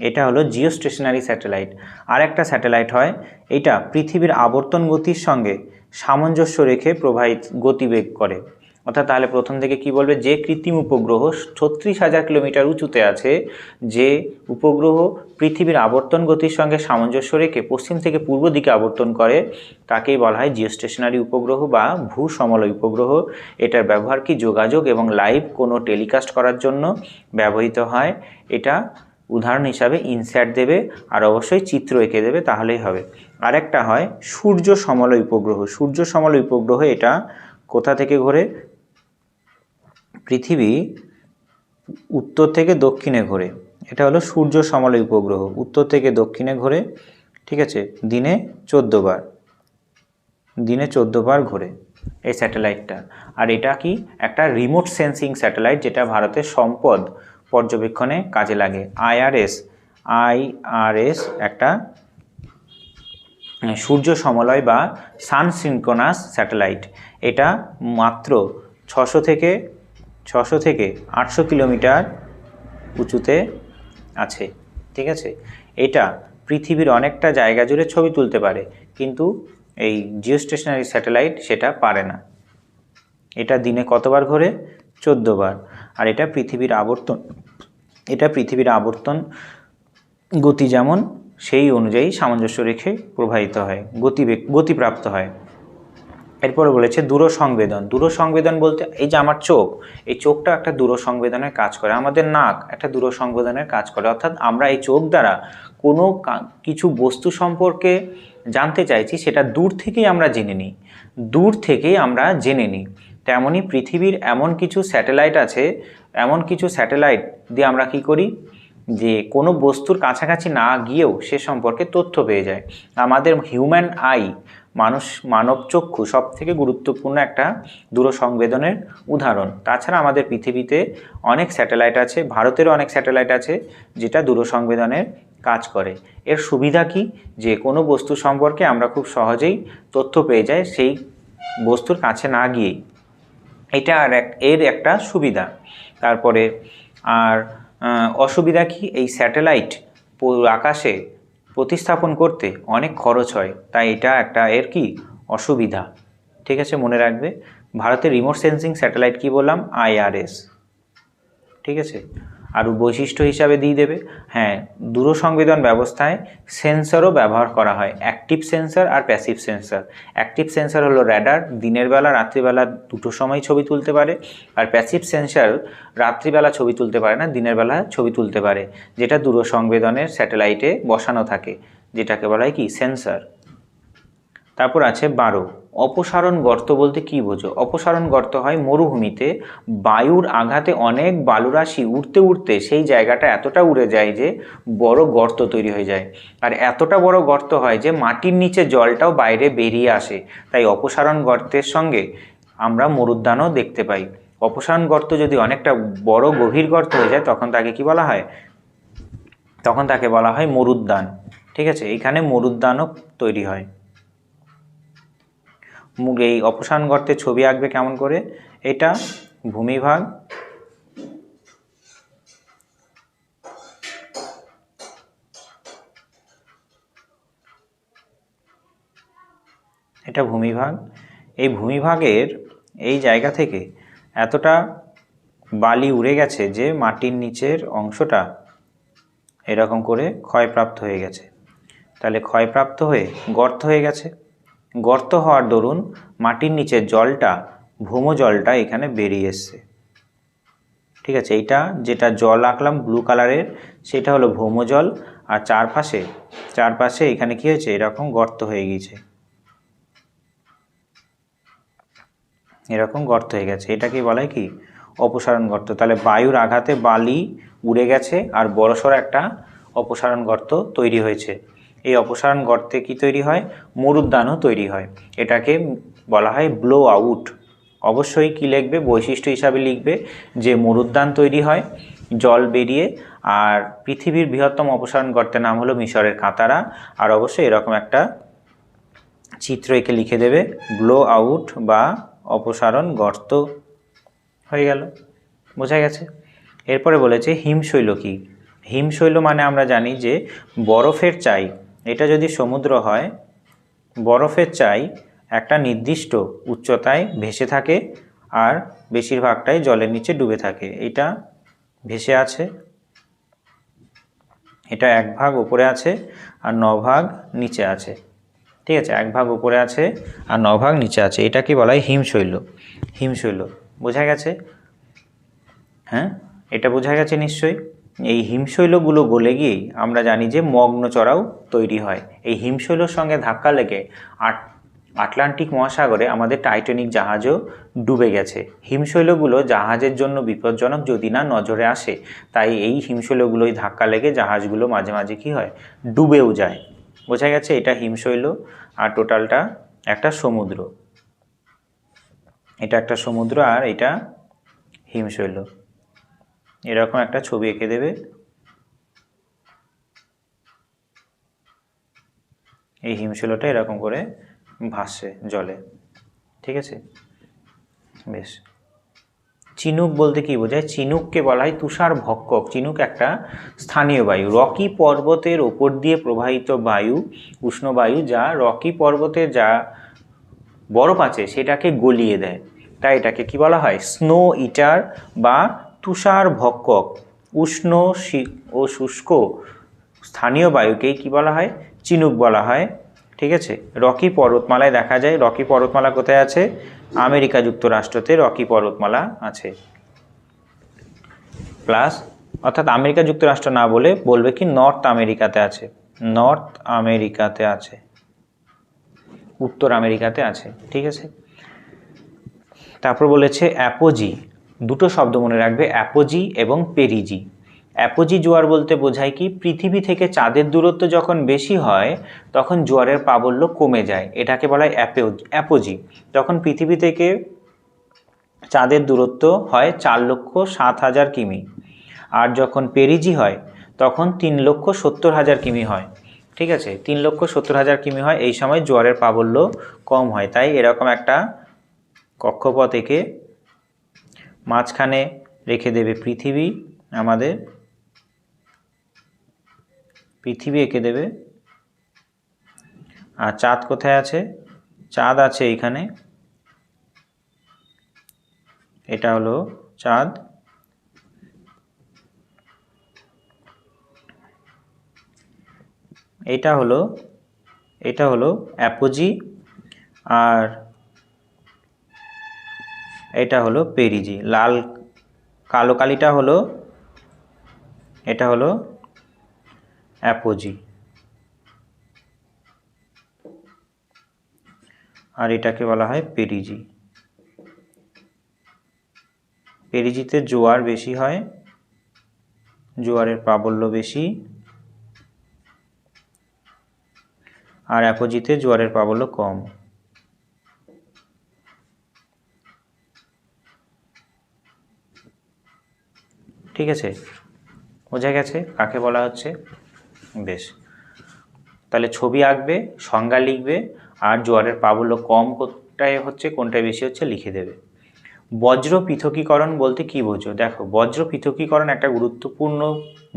এটা হলো জিও স্টেশনারি স্যাটেলাইট। আর একটা স্যাটেলাইট হয়, এটা পৃথিবীর আবর্তন গতির সঙ্গে সামঞ্জস্য রেখে প্রবাহিত গতিবেগ করে। অর্থাৎ তাহলে প্রথম থেকে কি বলবে, যে কৃত্রিম উপগ্রহ 36,000 কিলোমিটার উঁচুতে আছে, যে উপগ্রহ পৃথিবীর আবর্তন গতির সঙ্গে সামঞ্জস্য রেখে পশ্চিম থেকে পূর্ব দিকে আবর্তন করে, তাকেই বলা হয় জিও স্টেশনারি উপগ্রহ বা ভূ সমলয় উপগ্রহ। এটার ব্যবহার কি, যোগাযোগ এবং লাইভ কোনো টেলিকাস্ট করার জন্য ব্যবহৃত হয়। এটা উদাহরণ হিসাবে ইনস্যাট দেবে, আর অবশ্যই চিত্র এঁকে দেবে, তাহলেই হবে। আরেকটা হয় সূর্য সমলয় উপগ্রহ। সূর্য সমলয় উপগ্রহ এটা কোথা থেকে ঘোরে, পৃথিবী উত্তর থেকে দক্ষিণে ঘোরে। এটা হলো সূর্য সমলয় উপগ্রহ, উত্তর থেকে দক্ষিণে ঘোরে, ঠিক আছে। দিনে 14 বার ঘোরে এই স্যাটেলাইটটা। আর এটা কি, একটা রিমোট সেন্সিং স্যাটেলাইট, যেটা ভারতের সম্পদ পর্যবেক্ষণে কাজে লাগে। IRS একটা সূর্য সমলয় বা সান সিনক্রোনাস স্যাটেলাইট। এটা মাত্র 600 থেকে 800 কিলোমিটার উঁচুতে আছে, ঠিক আছে। এটা পৃথিবীর অনেকটা জায়গা জুড়ে ছবি তুলতে পারে, কিন্তু এই জিও স্টেশনারি স্যাটেলাইট সেটা পারে না। এটা দিনে কতবার ঘোরে, 14 বার। আর এটা পৃথিবীর আবর্তন গতি যেমন, সেই অনুযায়ী সামঞ্জস্য রেখে প্রবাহিত হয়, গতিপ্রাপ্ত হয়। এরপরে বলেছে দূরসংবেদন। দূরসংবেদন বলতে এই যে আমার চোখ, এই চোখটা একটা দূরসংবেদনের কাজ করে, আমাদের নাক একটা দূরসংবেদনের কাজ করে। অর্থাৎ আমরা এই চোখ দ্বারা কোনো কিছু বস্তু সম্পর্কে জানতে চাইছি, সেটা দূর থেকেই আমরা জেনে নিই। তেমনই পৃথিবীর এমন কিছু স্যাটেলাইট আছে, এমন কিছু স্যাটেলাইট দিয়ে আমরা কি করি, যে কোনো বস্তুর কাছাকাছি না গিয়েও সে সম্পর্কে তথ্য পেয়ে যায়। আমাদের হিউম্যান আই, মানব চক্ষু সব থেকে গুরুত্বপূর্ণ একটা দূরসংবেদনের উদাহরণ। তাছাড়া আমাদের পৃথিবীতে অনেক স্যাটেলাইট আছে, ভারতেরও অনেক স্যাটেলাইট আছে, যেটা দূরসংবেদনের কাজ করে। এর সুবিধা কি, যে কোনো বস্তু সম্পর্কে আমরা খুব সহজেই তথ্য পেয়ে যাই সেই বস্তুর কাছে না গিয়েই। এটা এর একটা সুবিধা। তারপরে আর অসুবিধা কি, এই স্যাটেলাইট আকাশে প্রতিস্থাপন করতে অনেক খরচ হয়, তাই এটা একটা এর কি অসুবিধা, ঠিক আছে, মনে রাখবে। ভারতের রিমোট সেন্সিং স্যাটেলাইট কি বললাম, IRS, ঠিক আছে। আর বৈশিষ্ট্য হিসাবে দিয়ে দেবে, হ্যাঁ, দূরসংবেদন ব্যবস্থায় সেন্সরও ব্যবহার করা হয়, অ্যাক্টিভ সেন্সর আর প্যাসিভ সেন্সর। অ্যাক্টিভ সেন্সর হলো র্যাডার, দিনের বেলা রাত্রিবেলা দুটো সময় ছবি তুলতে পারে। আর প্যাসিভ সেন্সর রাত্রিবেলা ছবি তুলতে পারে না, দিনের বেলা ছবি তুলতে পারে, যেটা দূরসংবেদনের স্যাটেলাইটে বসানো থাকে, যেটাকে বলা হয় কি সেন্সর। তারপর আছে 12, অপসারণ গর্ত বলতে কি বোঝো। অপসারণ গর্ত হয় মরুভূমিতে বায়ুর আঘাতে অনেক বালুরাশি উড়তে উড়তে সেই জায়গাটা এতটা উড়ে যায় যে বড় গর্ত তৈরি হয়ে যায়। আর এতটা বড় গর্ত হয় যে মাটির নিচে জলটাও বাইরে বেরিয়ে আসে। তাই অপসারণ গর্তের সঙ্গে আমরা মরুদ্যানও দেখতে পাই। অপসারণ গর্ত যদি অনেকটা বড় গভীর গর্ত হয়ে যায়, তখন তাকে কি বলা হয়, তখন তাকে বলা হয় মরুদ্যান। ঠিক আছে, এইখানে মরুদ্যানও তৈরি হয়। এই অপসারণ গর্তের ছবি আঁকবে কেমন করে, এটা ভূমিভাগ, এটা ভূমিভাগ। এই ভূমিভাগের এই জায়গা থেকে এতটা বালি উড়ে গেছে যে মাটির নিচের অংশটা এরকম করে ক্ষয়প্রাপ্ত হয়ে গেছে। তাহলে ক্ষয়প্রাপ্ত হয়ে গর্ত হয়ে গেছে। গর্ত হওয়ার দরুন মাটির নিচের জলটা, ভৌমজলটা এখানে বেরিয়ে এসছে। ঠিক আছে, এইটা যেটা জল আঁকলাম ব্লু কালারের, সেটা হলো ভৌমজল। আর চারপাশে এখানে কি হয়েছে, এরকম গর্ত হয়ে গিয়েছে, এরকম গর্ত হয়ে গেছে। এটাকে বলা হয় কি, অপসারণ গর্ত। তাহলে বায়ুর আঘাতে বালি উড়ে গেছে আর বড়সড় একটা অপসারণ গর্ত তৈরি হয়েছে। এই অপসারণ গর্তে কি তৈরি হয়, মরুদ্যানও তৈরি হয়। এটাকে বলা হয় ব্লো আউট। অবশ্যই কি লিখবে, বৈশিষ্ট্য হিসাবে লিখবে যে মরুদ্যান তৈরি হয় জল বেরিয়ে। আর পৃথিবীর বৃহত্তম অপসারণ গর্তের নাম হলো মিশরের কাতারা। আর অবশ্যই এরকম একটা চিত্র এঁকে লিখে দেবে, ব্লো আউট বা অপসারণ গর্ত। হয়ে গেল, বোঝা গেছে। এরপরে বলেছে হিমশৈল কি। হিমশৈল মানে আমরা জানি যে বরফের চাই, এটা যদি সমুদ্র হয়, বরফের চাই একটা নির্দিষ্ট উচ্চতায় ভেসে থাকে আর বেশিরভাগটাই জলের নিচে ডুবে থাকে। এটা ভেসে আছে, এটা 1 ভাগ উপরে আছে আর 9 ভাগ নিচে আছে। ঠিক আছে, 1 ভাগ উপরে আছে আর 9 ভাগ নিচে আছে। এটাকে বলা হয় হিমশৈল। হিমশৈল বোঝা গেছে? হ্যাঁ, এটা বোঝা গেছে নিশ্চয়ই। এই হিমশৈলগুলো গলে গিয়েই আমরা জানি যে মগ্নচড়াও তৈরি হয়। এই হিমশৈলের সঙ্গে ধাক্কা লেগে আটলান্টিক মহাসাগরে আমাদের টাইটানিক জাহাজও ডুবে গেছে। হিমশৈলগুলো জাহাজের জন্য বিপজ্জনক যদি না নজরে আসে, তাই এই হিমশৈলগুলোই ধাক্কা লেগে জাহাজগুলো মাঝে মাঝে কি হয়, ডুবেও যায়। বোঝা গেছে, এটা হিমশৈল আর টোটালটা একটা সমুদ্র। এটা একটা সমুদ্র আর এটা হিমশৈল। এরকম একটা ছবি এঁকে দেবে। এই হিমশৈলটা এরকম করে ভাসছে জলে। ঠিক আছে, বেশ। চিনুক বলতে কি বোঝায়, চিনুককে বলা হয় তুষার ভক্ষক। চিনুক একটা স্থানীয় বায়ু, রকি পর্বতের ওপর দিয়ে প্রবাহিত বায়ু, উষ্ণ বায়ু, যা রকি পর্বতে যা বরফ আছে সেটাকে গলিয়ে দেয়। তাই এটাকে কি বলা হয়, স্নো ইটার বা তুষার ভক্ষক। উষ্ণ ও শুষ্ক স্থানীয় বায়ুকেই কি বলা হয়, চিনুক বলা হয়। ঠিক আছে, রকি পর্বতমালায় দেখা যায়। রকি পর্বতমালা কোথায় আছে, আমেরিকা যুক্তরাষ্ট্রতে রকি পর্বতমালা আছে। প্লাস অর্থাৎ আমেরিকা যুক্তরাষ্ট্র না বলে বলবে কি নর্থ আমেরিকাতে আছে, নর্থ আমেরিকাতে আছে, উত্তর আমেরিকাতে আছে। ঠিক আছে, তারপর বলেছে অ্যাপোজি। দুটো শব্দ মনে রাখবে, অ্যাপোজি এবং পেরিজি। অ্যাপোজি জোয়ার বলতে বোঝায় কি, পৃথিবী থেকে চাঁদের দূরত্ব যখন বেশি হয় তখন জোয়ারের প্রাবল্য কমে যায়। এটাকে বলা হয় অ্যাপোজি। তখন পৃথিবী থেকে চাঁদের দূরত্ব হয় 4,07,000 কিমি। আর যখন পেরিজি হয় তখন 3,70,000 কিমি হয়। ঠিক আছে, 3,70,000 কিমি হয়। এই সময় জোয়ারের প্রাবল্য কম হয়। তাই এরকম একটা কক্ষপথ এঁকে মাঝখানে রেখে দেবে পৃথিবী, আমাদের পৃথিবী এঁকে দেবে। আর চাঁদ কোথায় আছে, চাঁদ আছে এইখানে, এটা হলো চাঁদ। এটা হলো অ্যাপোজি আর এটা হলো পেরিজি। লাল কালো কালিটা হলো, এটা হলো অ্যাপোজি আর এটাকে বলা হয় পেরিজি। পেরিজিতে জোয়ার বেশি হয়, জোয়ারের প্রাবল্য বেশি। আর অ্যাপোজিতে জোয়ারের প্রাবল্য কম। ঠিক আছে, বোঝা গেছে কাকে বলা হচ্ছে? বেশ, তাহলে ছবি আঁকবে, সংজ্ঞা লিখবে, আর জোয়ারের প্রাবল্য কম কোনটায় হচ্ছে কোনটায় বেশি হচ্ছে লিখে দেবে। বজ্র পৃথকীকরণ বলতে কি বোঝো? দেখো, বজ্র পৃথকীকরণ একটা গুরুত্বপূর্ণ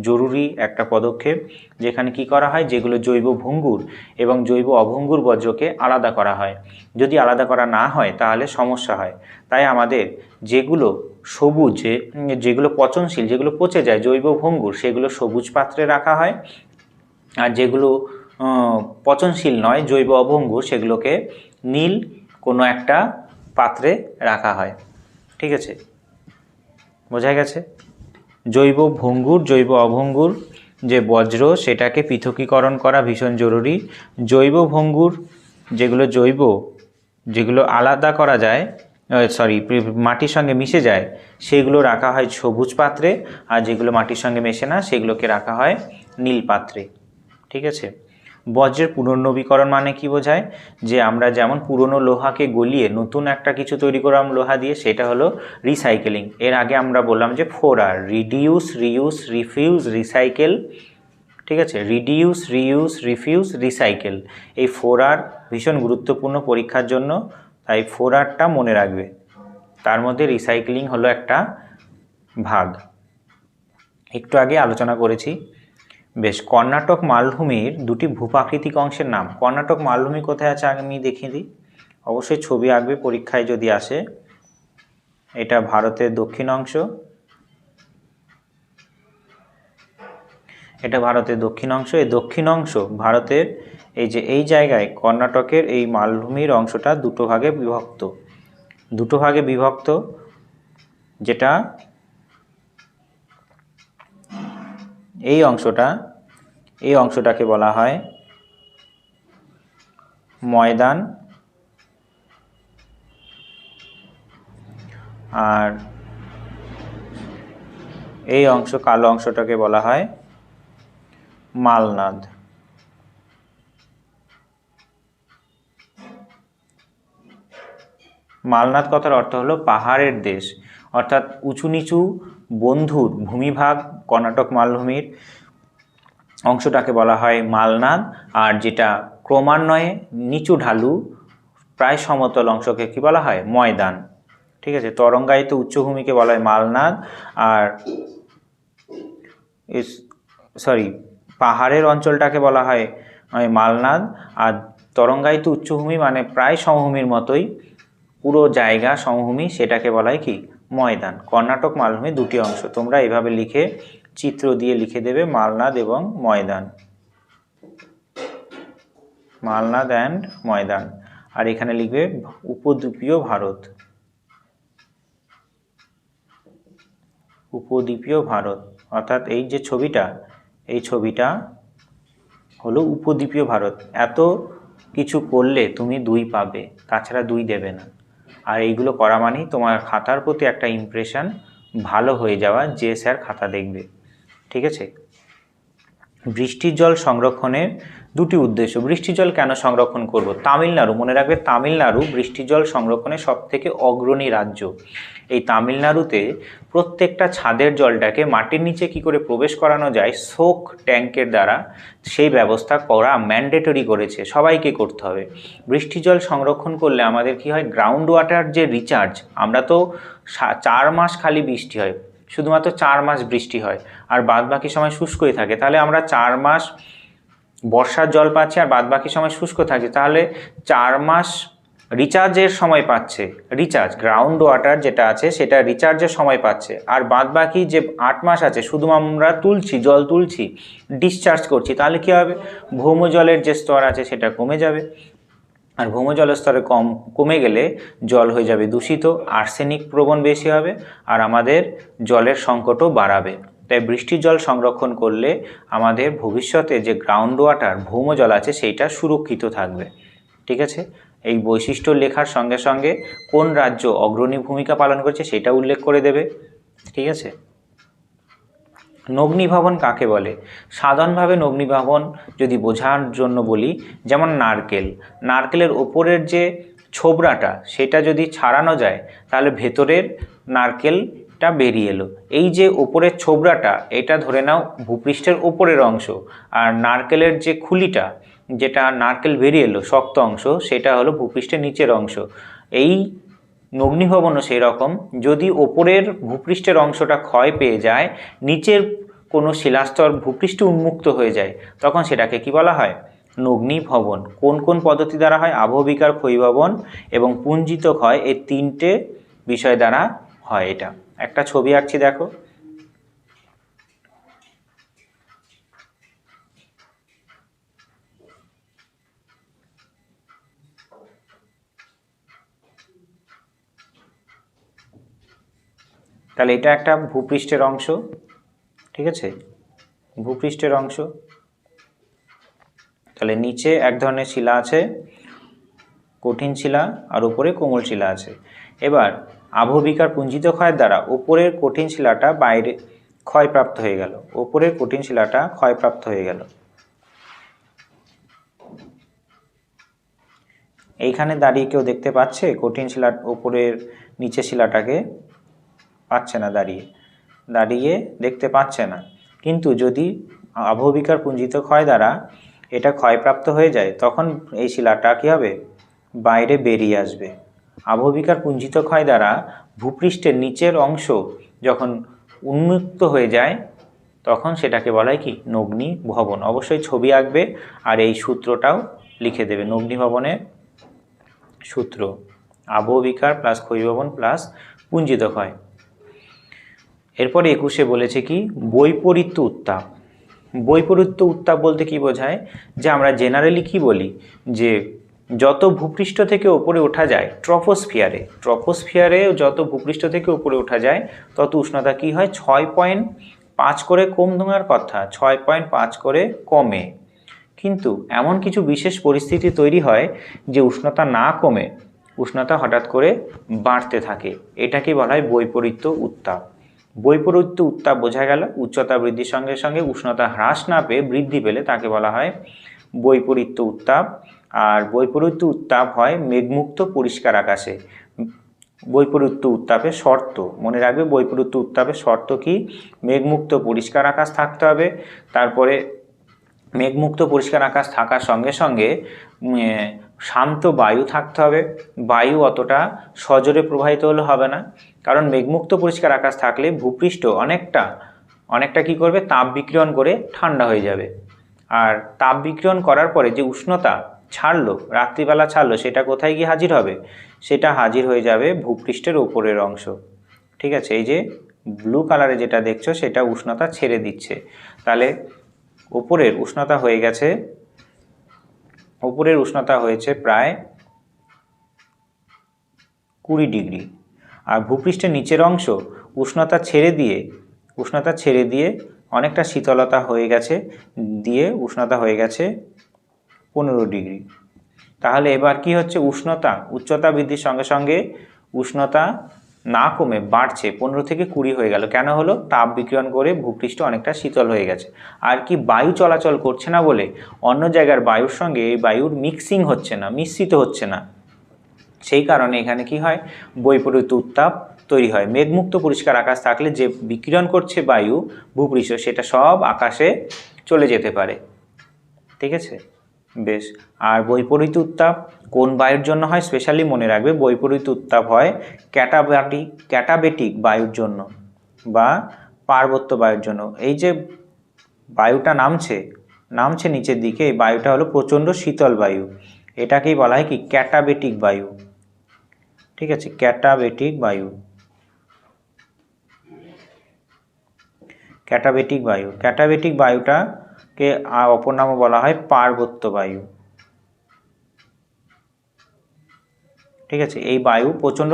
জরুরি একটা পদক্ষেপ, যেখানে কি করা হয়, যেগুলো জৈব ভঙ্গুর এবং জৈব অভঙ্গুর বজ্রকে আলাদা করা হয়। যদি আলাদা করা না হয় তাহলে সমস্যা হয়। তাই আমাদের যেগুলো সবুজ, যেগুলো পচনশীল, যেগুলো পচে যায় জৈব ভঙ্গুর, সেগুলো সবুজ পাত্রে রাখা হয়, আর যেগুলো পচনশীল নয় জৈব অভঙ্গুর, সেগুলোকে নীল কোনো একটা পাত্রে রাখা হয়। ঠিক আছে, বোঝা গেছে? জৈব ভঙ্গুর, জৈব অভঙ্গুর যে বজ্র, সেটাকে পৃথকীকরণ করা ভীষণ জরুরি। জৈব ভঙ্গুর যেগুলো আলাদা করা যায়, মাটির সঙ্গে মিশে যায়, সেগুলো রাখা হয় সবুজ পাত্রে, আর যেগুলো মাটির সঙ্গে মেশে না সেগুলোকে রাখা হয় নীল পাত্রে। ঠিক আছে, বজ্রের পুনর্নবীকরণ মানে কি বোঝায়? যে আমরা যেমন পুরনো লোহাকে গলিয়ে নতুন একটা কিছু তৈরি করলাম লোহা দিয়ে, সেটা হলো রিসাইকেলিং। এর আগে আমরা বললাম যে 4R: reduce, reuse, refuse, recycle. ঠিক আছে, রিডিউস, রিউজ, রিফিউজ, রিসাইকেল, এই 4R ভীষণ গুরুত্বপূর্ণ পরীক্ষার জন্য, তাই 4Rটা মনে রাখবে। তার মধ্যে রিসাইকেলিং হলো একটা ভাগ, একটু আগে আলোচনা করেছি। বেশ, কর্ণাটক মালভূমির দুটি ভূপ্রাকৃতিক অংশের নাম। কর্ণাটক মালভূমি কোথায় আছে আমি দেখিয়ে দিই, অবশ্যই ছবি আঁকবে পরীক্ষায় যদি আসে। এটা ভারতের দক্ষিণ অংশ, এটা ভারতের দক্ষিণ অংশ। এই দক্ষিণ অংশ ভারতের এই যে এই জায়গায় কর্ণাটকের এই মালভূমির অংশটা দুটো ভাগে বিভক্ত, যেটা এই অংশটাকে বলা হয় ময়দান, আর এই কালো অংশটাকে বলা হয় মালনাদ। মালনাদ কথার অর্থ হলো পাহাড়ের দেশ, অর্থাৎ উঁচু নিচু বন্ধুর ভূমিভাগ কর্ণাটক মালভূমির অংশটাকে বলা হয় মালনাদ, আর যেটা ক্রমান্বয়ে নিচু ঢালু প্রায় সমতল অংশকে কি বলা হয়? ময়দান। ঠিক আছে, তরঙ্গায়িত উচ্চভূমিকে বলা হয় মালনাদ, আর পাহাড়ের অঞ্চলটাকে বলা হয় মালনাদ, আর তরঙ্গায়িত উচ্চভূমি মানে প্রায় সমভূমির মতোই পুরো জায়গা সমভূমি, সেটাকে বলা হয় কি? ময়দান। কর্ণাটক মালভূমি দুটি অংশ, তোমরা এভাবে লিখে চিত্র দিয়ে লিখে দেবে মালনাদ এবং ময়দান, মালনাদ অ্যান্ড ময়দান। আর এখানে লিখবে উপদ্বীপীয় ভারত, উপদ্বীপীয় ভারত, অর্থাৎ এই যে ছবিটা, এই ছবিটা হলো উপদ্বীপীয় ভারত। এত কিছু করলে তুমি 2 পাবে, তাছাড়া 2 দেবে না। আর এইগুলো করা মানেই তোমার খাতার প্রতি একটা ইমপ্রেশন ভালো হয়ে যাওয়া, যে স্যার খাতা দেখবে। ঠিক আছে, বৃষ্টির জল সংরক্ষণের দুটি উদ্দেশ্য। বৃষ্টির জল কেন সংরক্ষণ করব? তামিলনাড়ু, মনে রাখবে তামিলনাড়ু বৃষ্টির জল সংরক্ষণের সবথেকে অগ্রণী রাজ্য। এই তামিলনাড়ুতে প্রত্যেকটা ছাদের জলটাকে মাটির নিচে কি করে প্রবেশ করানো যায় সোক ট্যাঙ্কের দ্বারা, সেই ব্যবস্থা করা ম্যান্ডেটরি করেছে, সবাইকে করতে হবে। বৃষ্টির জল সংরক্ষণ করলে আমাদের কি হয়? গ্রাউন্ড ওয়াটার যে রিচার্জ, আমরা তো 4 মাস খালি বৃষ্টি হয়, শুধুমাত্র 4 মাস বৃষ্টি হয়, আর বাদ বাকি সময় শুষ্কই থাকে। তাহলে আমরা 4 মাস বর্ষার জল পাচ্ছি আর বাদ বাকি সময় শুষ্ক থাকছে, তাহলে 4 মাস রিচার্জের সময় পাচ্ছে, রিচার্জ গ্রাউন্ড ওয়াটার যেটা আছে সেটা রিচার্জের সময় পাচ্ছে, আর বাদ বাকি যে 8 মাস আছে শুধু আমরা জল তুলছি, ডিসচার্জ করছি। তাহলে কী হবে? ভৌমজলের যে স্তর আছে সেটা কমে যাবে, আর ভৌমজলের স্তরে কমে গেলে জল হয়ে যাবে দূষিত, আর্সেনিক প্রবণ বেশি হবে, আর আমাদের জলের সংকটও বাড়াবে। তাই বৃষ্টির জল সংরক্ষণ করলে আমাদের ভবিষ্যতে যে গ্রাউন্ড ওয়াটার ভৌমজল আছে সেইটা সুরক্ষিত থাকবে। ঠিক আছে, এই বৈশিষ্ট্য লেখার সঙ্গে সঙ্গে কোন রাজ্য অগ্রণী ভূমিকা পালন করছে সেটা উল্লেখ করে দেবে। ঠিক আছে, নগ্নিভবন কাকে বলে? সাধারণভাবে নগ্নিভবন যদি বোঝার জন্য বলি, যেমন নারকেলের ওপরের যে ছোবড়াটা সেটা যদি ছাড়ানো যায় তাহলে ভেতরের নারকেল টা বেরিয়ে এলো। এই যে ওপরের ছোবড়াটা, এটা ধরে নাও ভূপৃষ্ঠের ওপরের অংশ, আর নারকেলের যে খুলিটা, যেটা নারকেল বেরিয়ে এলো শক্ত অংশ, সেটা হলো ভূপৃষ্ঠের নিচের অংশ। এই অগ্নিভবনও সেই রকম, যদি ওপরের ভূপৃষ্ঠের অংশটা ক্ষয় পেয়ে যায়, নিচের কোনো শিলাস্তর ভূপৃষ্ঠে উন্মুক্ত হয়ে যায়, তখন সেটাকে কি বলা হয়? অগ্নিভবন। কোন কোন পদ্ধতি দ্বারা হয়? আবহবিকার, ক্ষয়ীভবন এবং পুঞ্জিত ক্ষয়, এই তিনটে বিষয় দ্বারা হয়। এটা একটা ছবি আঁকছি, দেখো। তাহলে এটা একটা ভূপৃষ্ঠের অংশ, ঠিক আছে, ভূপৃষ্ঠের অংশ। তাহলে নিচে এক ধরনের শিলা আছে, কঠিন শিলা, আর উপরে কোমল শিলা আছে। এবার আবহবিকার পুঞ্জিত ক্ষয়ের দ্বারা উপরের কঠিন শিলাটা বাইরে ক্ষয়প্রাপ্ত হয়ে গেল, উপরের কঠিন শিলাটা ক্ষয়প্রাপ্ত হয়ে গেল। এইখানে দাঁড়িয়ে কেউ দেখতে পাচ্ছে কঠিন শিলার উপরের নিচে শিলাটাকে? পাচ্ছে না, দাঁড়িয়ে দেখতে পাচ্ছে না। কিন্তু যদি আবহবিকার পুঞ্জিত ক্ষয় দ্বারা এটা ক্ষয়প্রাপ্ত হয়ে যায়, তখন এই শিলাটা কী হবে? বাইরে বেরিয়ে আসবে। আবহবিকার পুঞ্জিত ক্ষয় দ্বারা ভূপৃষ্ঠের নিচের অংশ যখন উন্মুক্ত হয়ে যায়, তখন সেটাকে বলা হয় কি? অগ্নিভবন। অবশ্যই ছবি আঁকবে আর এই সূত্রটাও লিখে দেবে। অগ্নিভবনের সূত্র আবহবিকার প্লাস ক্ষয়ীভবন প্লাস পুঞ্জিত ক্ষয়। এরপরে 21 বলেছে কি? বৈপরীত্য উত্তাপ। বৈপরীত্য উত্তাপ বলতে কি বোঝায়? যে আমরা জেনারেলি কি বলি, যে যত ভূপৃষ্ঠ থেকে উপরে ওঠা যায় ট্রপোস্ফিয়ারে যত ভূপৃষ্ঠ থেকে উপরে ওঠা যায়, তত উষ্ণতা কি হয়? 6.5 করে কমার কথা, 6.5 করে কমে। কিন্তু এমন কিছু বিশেষ পরিস্থিতি তৈরি হয় যে উষ্ণতা না কমে, উষ্ণতা হঠাৎ করে বাড়তে থাকে। এটাকে বলা হয় বৈপরীত্য উত্তাপ। বৈপরীত্য উত্তাপ বোঝা গেল, উচ্চতা বৃদ্ধির সঙ্গে সঙ্গে উষ্ণতা হ্রাস না পেয়ে বৃদ্ধি পেলে তাকে বলা হয় বৈপরীত্য উত্তাপ। আর বৈপরীত্য উত্তাপ হয় মেঘমুক্ত পরিষ্কার আকাশে। বৈপরীত্য উত্তাপের শর্ত মনে রাখবে। বৈপরীত্য উত্তাপের শর্ত কি? মেঘমুক্ত পরিষ্কার আকাশ থাকতে হবে, তারপরে মেঘমুক্ত পরিষ্কার আকাশ থাকার সঙ্গে সঙ্গে শান্ত বায়ু থাকতে হবে। বায়ু অতটা সজোরে প্রবাহিত হলে হবে না, কারণ মেঘমুক্ত পরিষ্কার আকাশ থাকলে ভূপৃষ্ঠ অনেকটা কি করবে? তাপ বিকিরণ করে ঠান্ডা হয়ে যাবে। আর তাপ বিকিরণ করার পরে যে উষ্ণতা ছাড়লো, রাত্রিবেলা ছাড়লো, সেটা কোথায় গিয়ে হাজির হবে? সেটা হাজির হয়ে যাবে ভূপৃষ্ঠের উপরের অংশ। ঠিক আছে, এই যে ব্লু কালারে যেটা দেখছো, সেটা উষ্ণতা ছেড়ে দিচ্ছে। তাহলে উপরের উষ্ণতা হয়ে গেছে, উপরের উষ্ণতা হয়েছে প্রায় 20 ডিগ্রি। আর ভূপৃষ্ঠের নিচের অংশ উষ্ণতা ছেড়ে দিয়ে অনেকটা শীতলতা হয়ে গেছে, দিয়ে উষ্ণতা হয়ে গেছে 15 ডিগ্রি। তাহলে এবার কি হচ্ছে? উচ্চতা বৃদ্ধির সঙ্গে সঙ্গে উষ্ণতা না কমে বাড়ছে, 15 থেকে 20 হয়ে গেল। কেন হলো? তাপ বিকিরণ করে ভূপৃষ্ঠ অনেকটা শীতল হয়ে গেছে। আর কি? বায়ু চলাচল করছে না বলে অন্য জায়গার বায়ুর সঙ্গে এই বায়ুর মিক্সিং হচ্ছে না, মিশ্রিত হচ্ছে না। সেই কারণে এখানে কি হয়? বৈপরীত্য উত্তাপ তৈরি হয়। মেঘমুক্ত পরিষ্কার আকাশ থাকলে যে বিকিরণ করছে বায়ু ভূপৃষ্ঠ, সেটা সব আকাশে চলে যেতে পারে। ঠিক আছে, বেশ। আর বৈপরীত্য উত্তাপ কোন বায়ুর জন্য হয়? স্পেশালি মনে রাখবে, বৈপরীত্য উত্তাপ হয় ক্যাটাবেটিক বায়ুর জন্য বা পার্বত্য বায়ুর জন্য। এই যে বায়ুটা নামছে নিচের দিকে, এই বায়ুটা হলো প্রচণ্ড শীতল বায়ু। এটাকেই বলা হয় কি? ক্যাটাবেটিক বায়ু। ঠিক আছে, ক্যাটাবেটিক বায়ু। ক্যাটাবেটিক বায়ুটাকে অপর নামও বলা হয় পার্বত্য বায়ু। ঠিক আছে, এই বায়ু প্রচণ্ড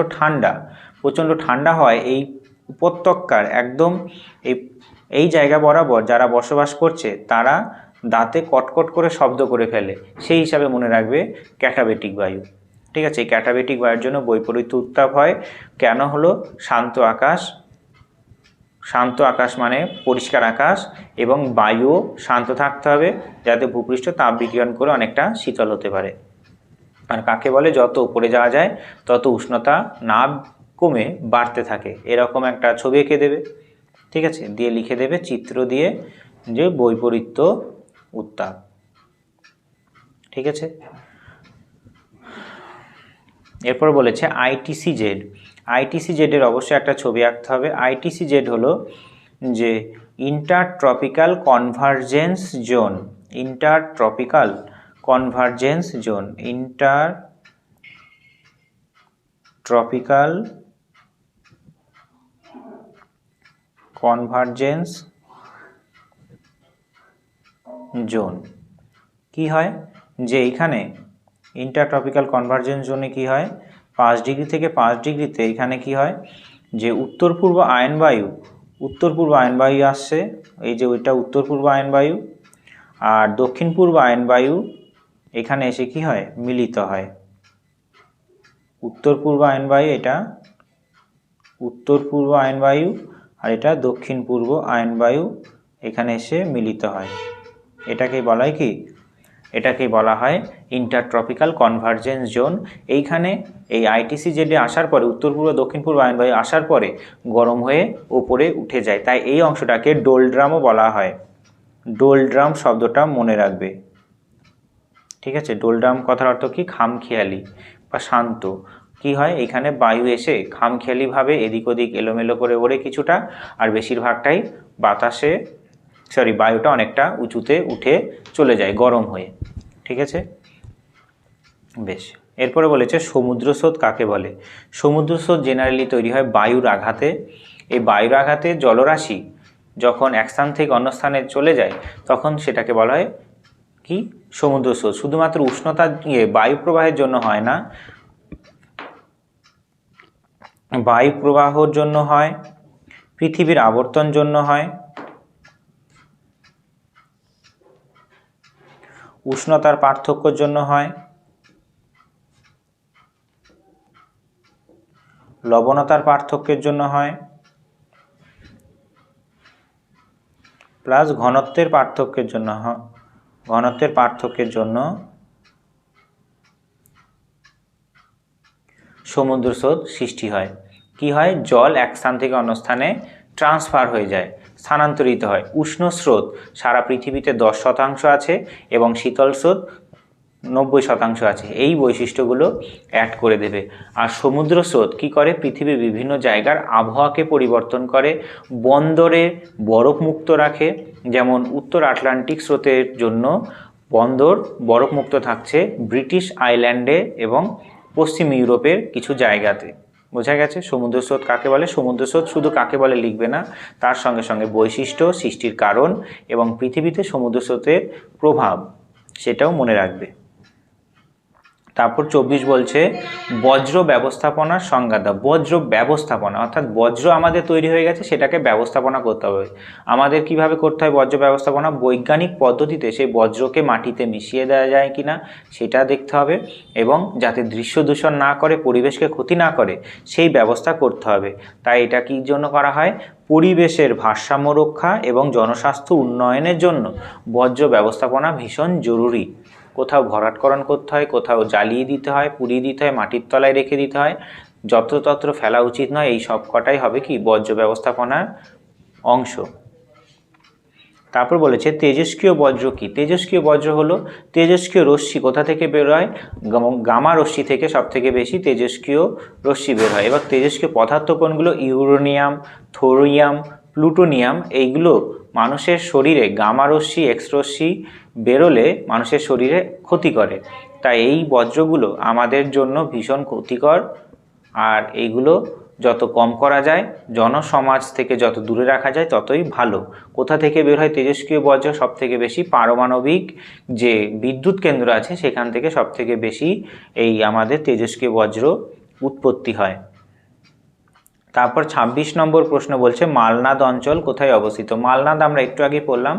ঠান্ডা হয়। এই উপত্যকার একদম এই জায়গা বরাবর যারা বসবাস করছে, তারা দাঁতে কটকট করে শব্দ করে ফেলে। সেই হিসাবে মনে রাখবে ক্যাটাবেটিক বায়ু। ঠিক আছে, এই ক্যাটাবেটিক বায়ুর জন্য বৈপরীত্য উত্তাপ হয়। কেন হলো? শান্ত আকাশ মানে পরিষ্কার আকাশ, এবং বায়ুও শান্ত থাকতে হবে, যাতে ভূপৃষ্ঠ তাপ বিকিরণ করে অনেকটা শীতল হতে পারে। আর কাকে বলে? যত উপরে যাওয়া যায় তত উষ্ণতা না কমে বাড়তে থাকে, এরকম একটা ছবি এঁকে দেবে, ঠিক আছে, দিয়ে লিখে দেবে চিত্র দিয়ে যে বৈপরীত্য উত্তাপ, ঠিক আছে। এরপর বলেছে আইটিসিজেড। আইটিসিজেডের অবশ্যই একটা ছবি আঁকতে হবে। আইটিসিজেড হলো যে intertropical convergence zone, intertropical convergence zone, intertropical convergence zone. কি হয় যে এইখানে ইন্টারট্রপিক্যাল কনভারজেন্স জোনে কি হয়, 5 ডিগ্রি থেকে 5 ডিগ্রিতে এখানে কি হয় যে উত্তর পূর্ব আয়নবায়ু আসছে, এই যে ওইটা উত্তর পূর্ব আয়নবায়ু, আর দক্ষিণ পূর্ব আয়নবায়ু এখানে এসে কি হয়, মিলিত হয়। উত্তর পূর্ব আয়নবায়ু, এটা উত্তর পূর্ব আয়নবায়ু আর এটা দক্ষিণ পূর্ব আয়নবায়ু এখানে এসে মিলিত হয়। এটাকেই বলা হয় কি, এটাকেই বলা হয় ইন্টারট্রপিক্যাল কনভারজেন্স জোন। এইখানে এই আইটিসিজেডে আসার পরে উত্তর পূর্ব দক্ষিণ পূর্ব আয়নবায়ু আসার পরে গরম হয়ে ওপরে উঠে যায়, তাই এই অংশটাকে ডোলড্রামও বলা হয়। ডোলড্রাম শব্দটা মনে রাখবে, ঠিক আছে। ডোলড্রাম কথার অর্থ কি, খামখেয়ালি বা শান্ত। কি হয়, এখানে বায়ু এসে খামখেয়ালিভাবে এদিক ওদিক এলোমেলো করে ওড়ে কিছুটা, আর বেশিরভাগটাই বাতাসে বায়ুটা অনেকটা উঁচুতে উঠে চলে যায় গরম হয়ে, ঠিক আছে। বেশ, এরপরে বলেছে সমুদ্র স্রোত কাকে বলে। সমুদ্র স্রোত জেনারেলি তৈরি হয় বায়ুর আঘাতে। এই বায়ুর আঘাতে জলরাশি যখন এক স্থান থেকে অন্য স্থানে চলে যায় তখন সেটাকে বলা হয় কি, সমুদ্র স্রোত। শুধুমাত্র উষ্ণতা বায়ু প্রবাহের জন্য হয় না, বায়ু প্রবাহর জন্য হয়, পৃথিবীর আবর্তন জন্য হয়, উষ্ণতার পার্থক্যের জন্য হয়, লবণতার পার্থক্যের জন্য হয়, প্লাস ঘনত্বের পার্থক্যের জন্য হয়। ঘনত্বের পার্থক্যের জন্য সমুদ্র স্রোত সৃষ্টি হয়। কি হয়, জল এক স্থান থেকে অন্য স্থানে ট্রান্সফার হয়ে যায়, স্থানান্তরিত হয়। উষ্ণ স্রোত সারা পৃথিবীতে 10% আছে এবং শীতল স্রোত 90% আছে। এই বৈশিষ্ট্যগুলো অ্যাড করে দেবে। আর সমুদ্র স্রোত কী করে, পৃথিবীর বিভিন্ন জায়গার আবহাওয়াকে পরিবর্তন করে, বন্দরে বরফ মুক্ত রাখে। যেমন উত্তর আটলান্টিক স্রোতের জন্য বন্দর বরফ মুক্ত থাকছে ব্রিটিশ আইল্যান্ডে এবং পশ্চিম ইউরোপের কিছু জায়গাতে। বোঝা গেছে সমুদ্র স্রোত কাকে বলে। সমুদ্র স্রোত শুধু কাকে বলে লিখবে না, তার সঙ্গে সঙ্গে বৈশিষ্ট্য, সৃষ্টির কারণ এবং পৃথিবীতে সমুদ্র স্রোতের প্রভাব সেটাও মনে রাখবে। তারপর 24 বলছে বজ্র ব্যবস্থাপনার সংজ্ঞা দাও। বজ্র ব্যবস্থাপনা অর্থাৎ বজ্র আমাদের তৈরি হয়ে গেছে, সেটাকে ব্যবস্থাপনা করতে হবে। আমাদের কিভাবে করতে হয় বজ্র ব্যবস্থাপনা, বৈজ্ঞানিক পদ্ধতিতে সেই বজ্রকে মাটিতে মিশিয়ে দেওয়া যায় কিনা সেটা দেখতে হবে, এবং যাতে দৃশ্য দূষণ না করে, পরিবেশকে ক্ষতি না করে সেই ব্যবস্থা করতে হবে। তাই এটা কী জন্য করা হয়, পরিবেশের ভারসাম্য রক্ষা এবং জনস্বাস্থ্য উন্নয়নের জন্য বজ্র ব্যবস্থাপনা ভীষণ জরুরি। কোথাও ভরাটকরণ করতে হয়, কোথাও জ্বালিয়ে দিতে হয়, পুড়িয়ে দিতে হয়, মাটির তলায় রেখে দিতে হয়, যত্রতত্র ফেলা উচিত নয়। এই সব কটাই হবে কি বজ্র ব্যবস্থাপনার অংশ। তারপর বলেছে তেজস্ক্রিয় বজ্র কি। তেজস্ক্রিয় বজ্র হলো তেজস্ক্রিয় রশ্মি কোথা থেকে বের হয়, গামা রশ্মি থেকে সবথেকে বেশি তেজস্ক্রিয় রশ্মি বের হয়। এবার তেজস্ক্রিয় পদার্থ কোনগুলো, ইউরেনিয়াম, থোরিয়াম, প্লুটোনিয়াম। এইগুলো মানুষের শরীরে গামা রশ্মি, এক্স রশ্মি বেরোলে মানুষের শরীরে ক্ষতি করে, তাই এই বজ্রগুলো আমাদের জন্য ভীষণ ক্ষতিকর। আর এইগুলো যত কম করা যায়, জনসমাজ থেকে যত দূরে রাখা যায় ততই ভালো। কোথা থেকে বের হয় তেজস্ক্রিয় বজ্র, সব থেকে বেশি পারমাণবিক যে বিদ্যুৎ কেন্দ্র আছে সেখান থেকে সব থেকে বেশি এই আমাদের তেজস্ক্রিয় বজ্র উৎপত্তি হয়। তারপর 26 নম্বর প্রশ্ন বলছে মালনাদ অঞ্চল কোথায় অবস্থিত। মালনাদ আমরা একটু আগে পড়লাম।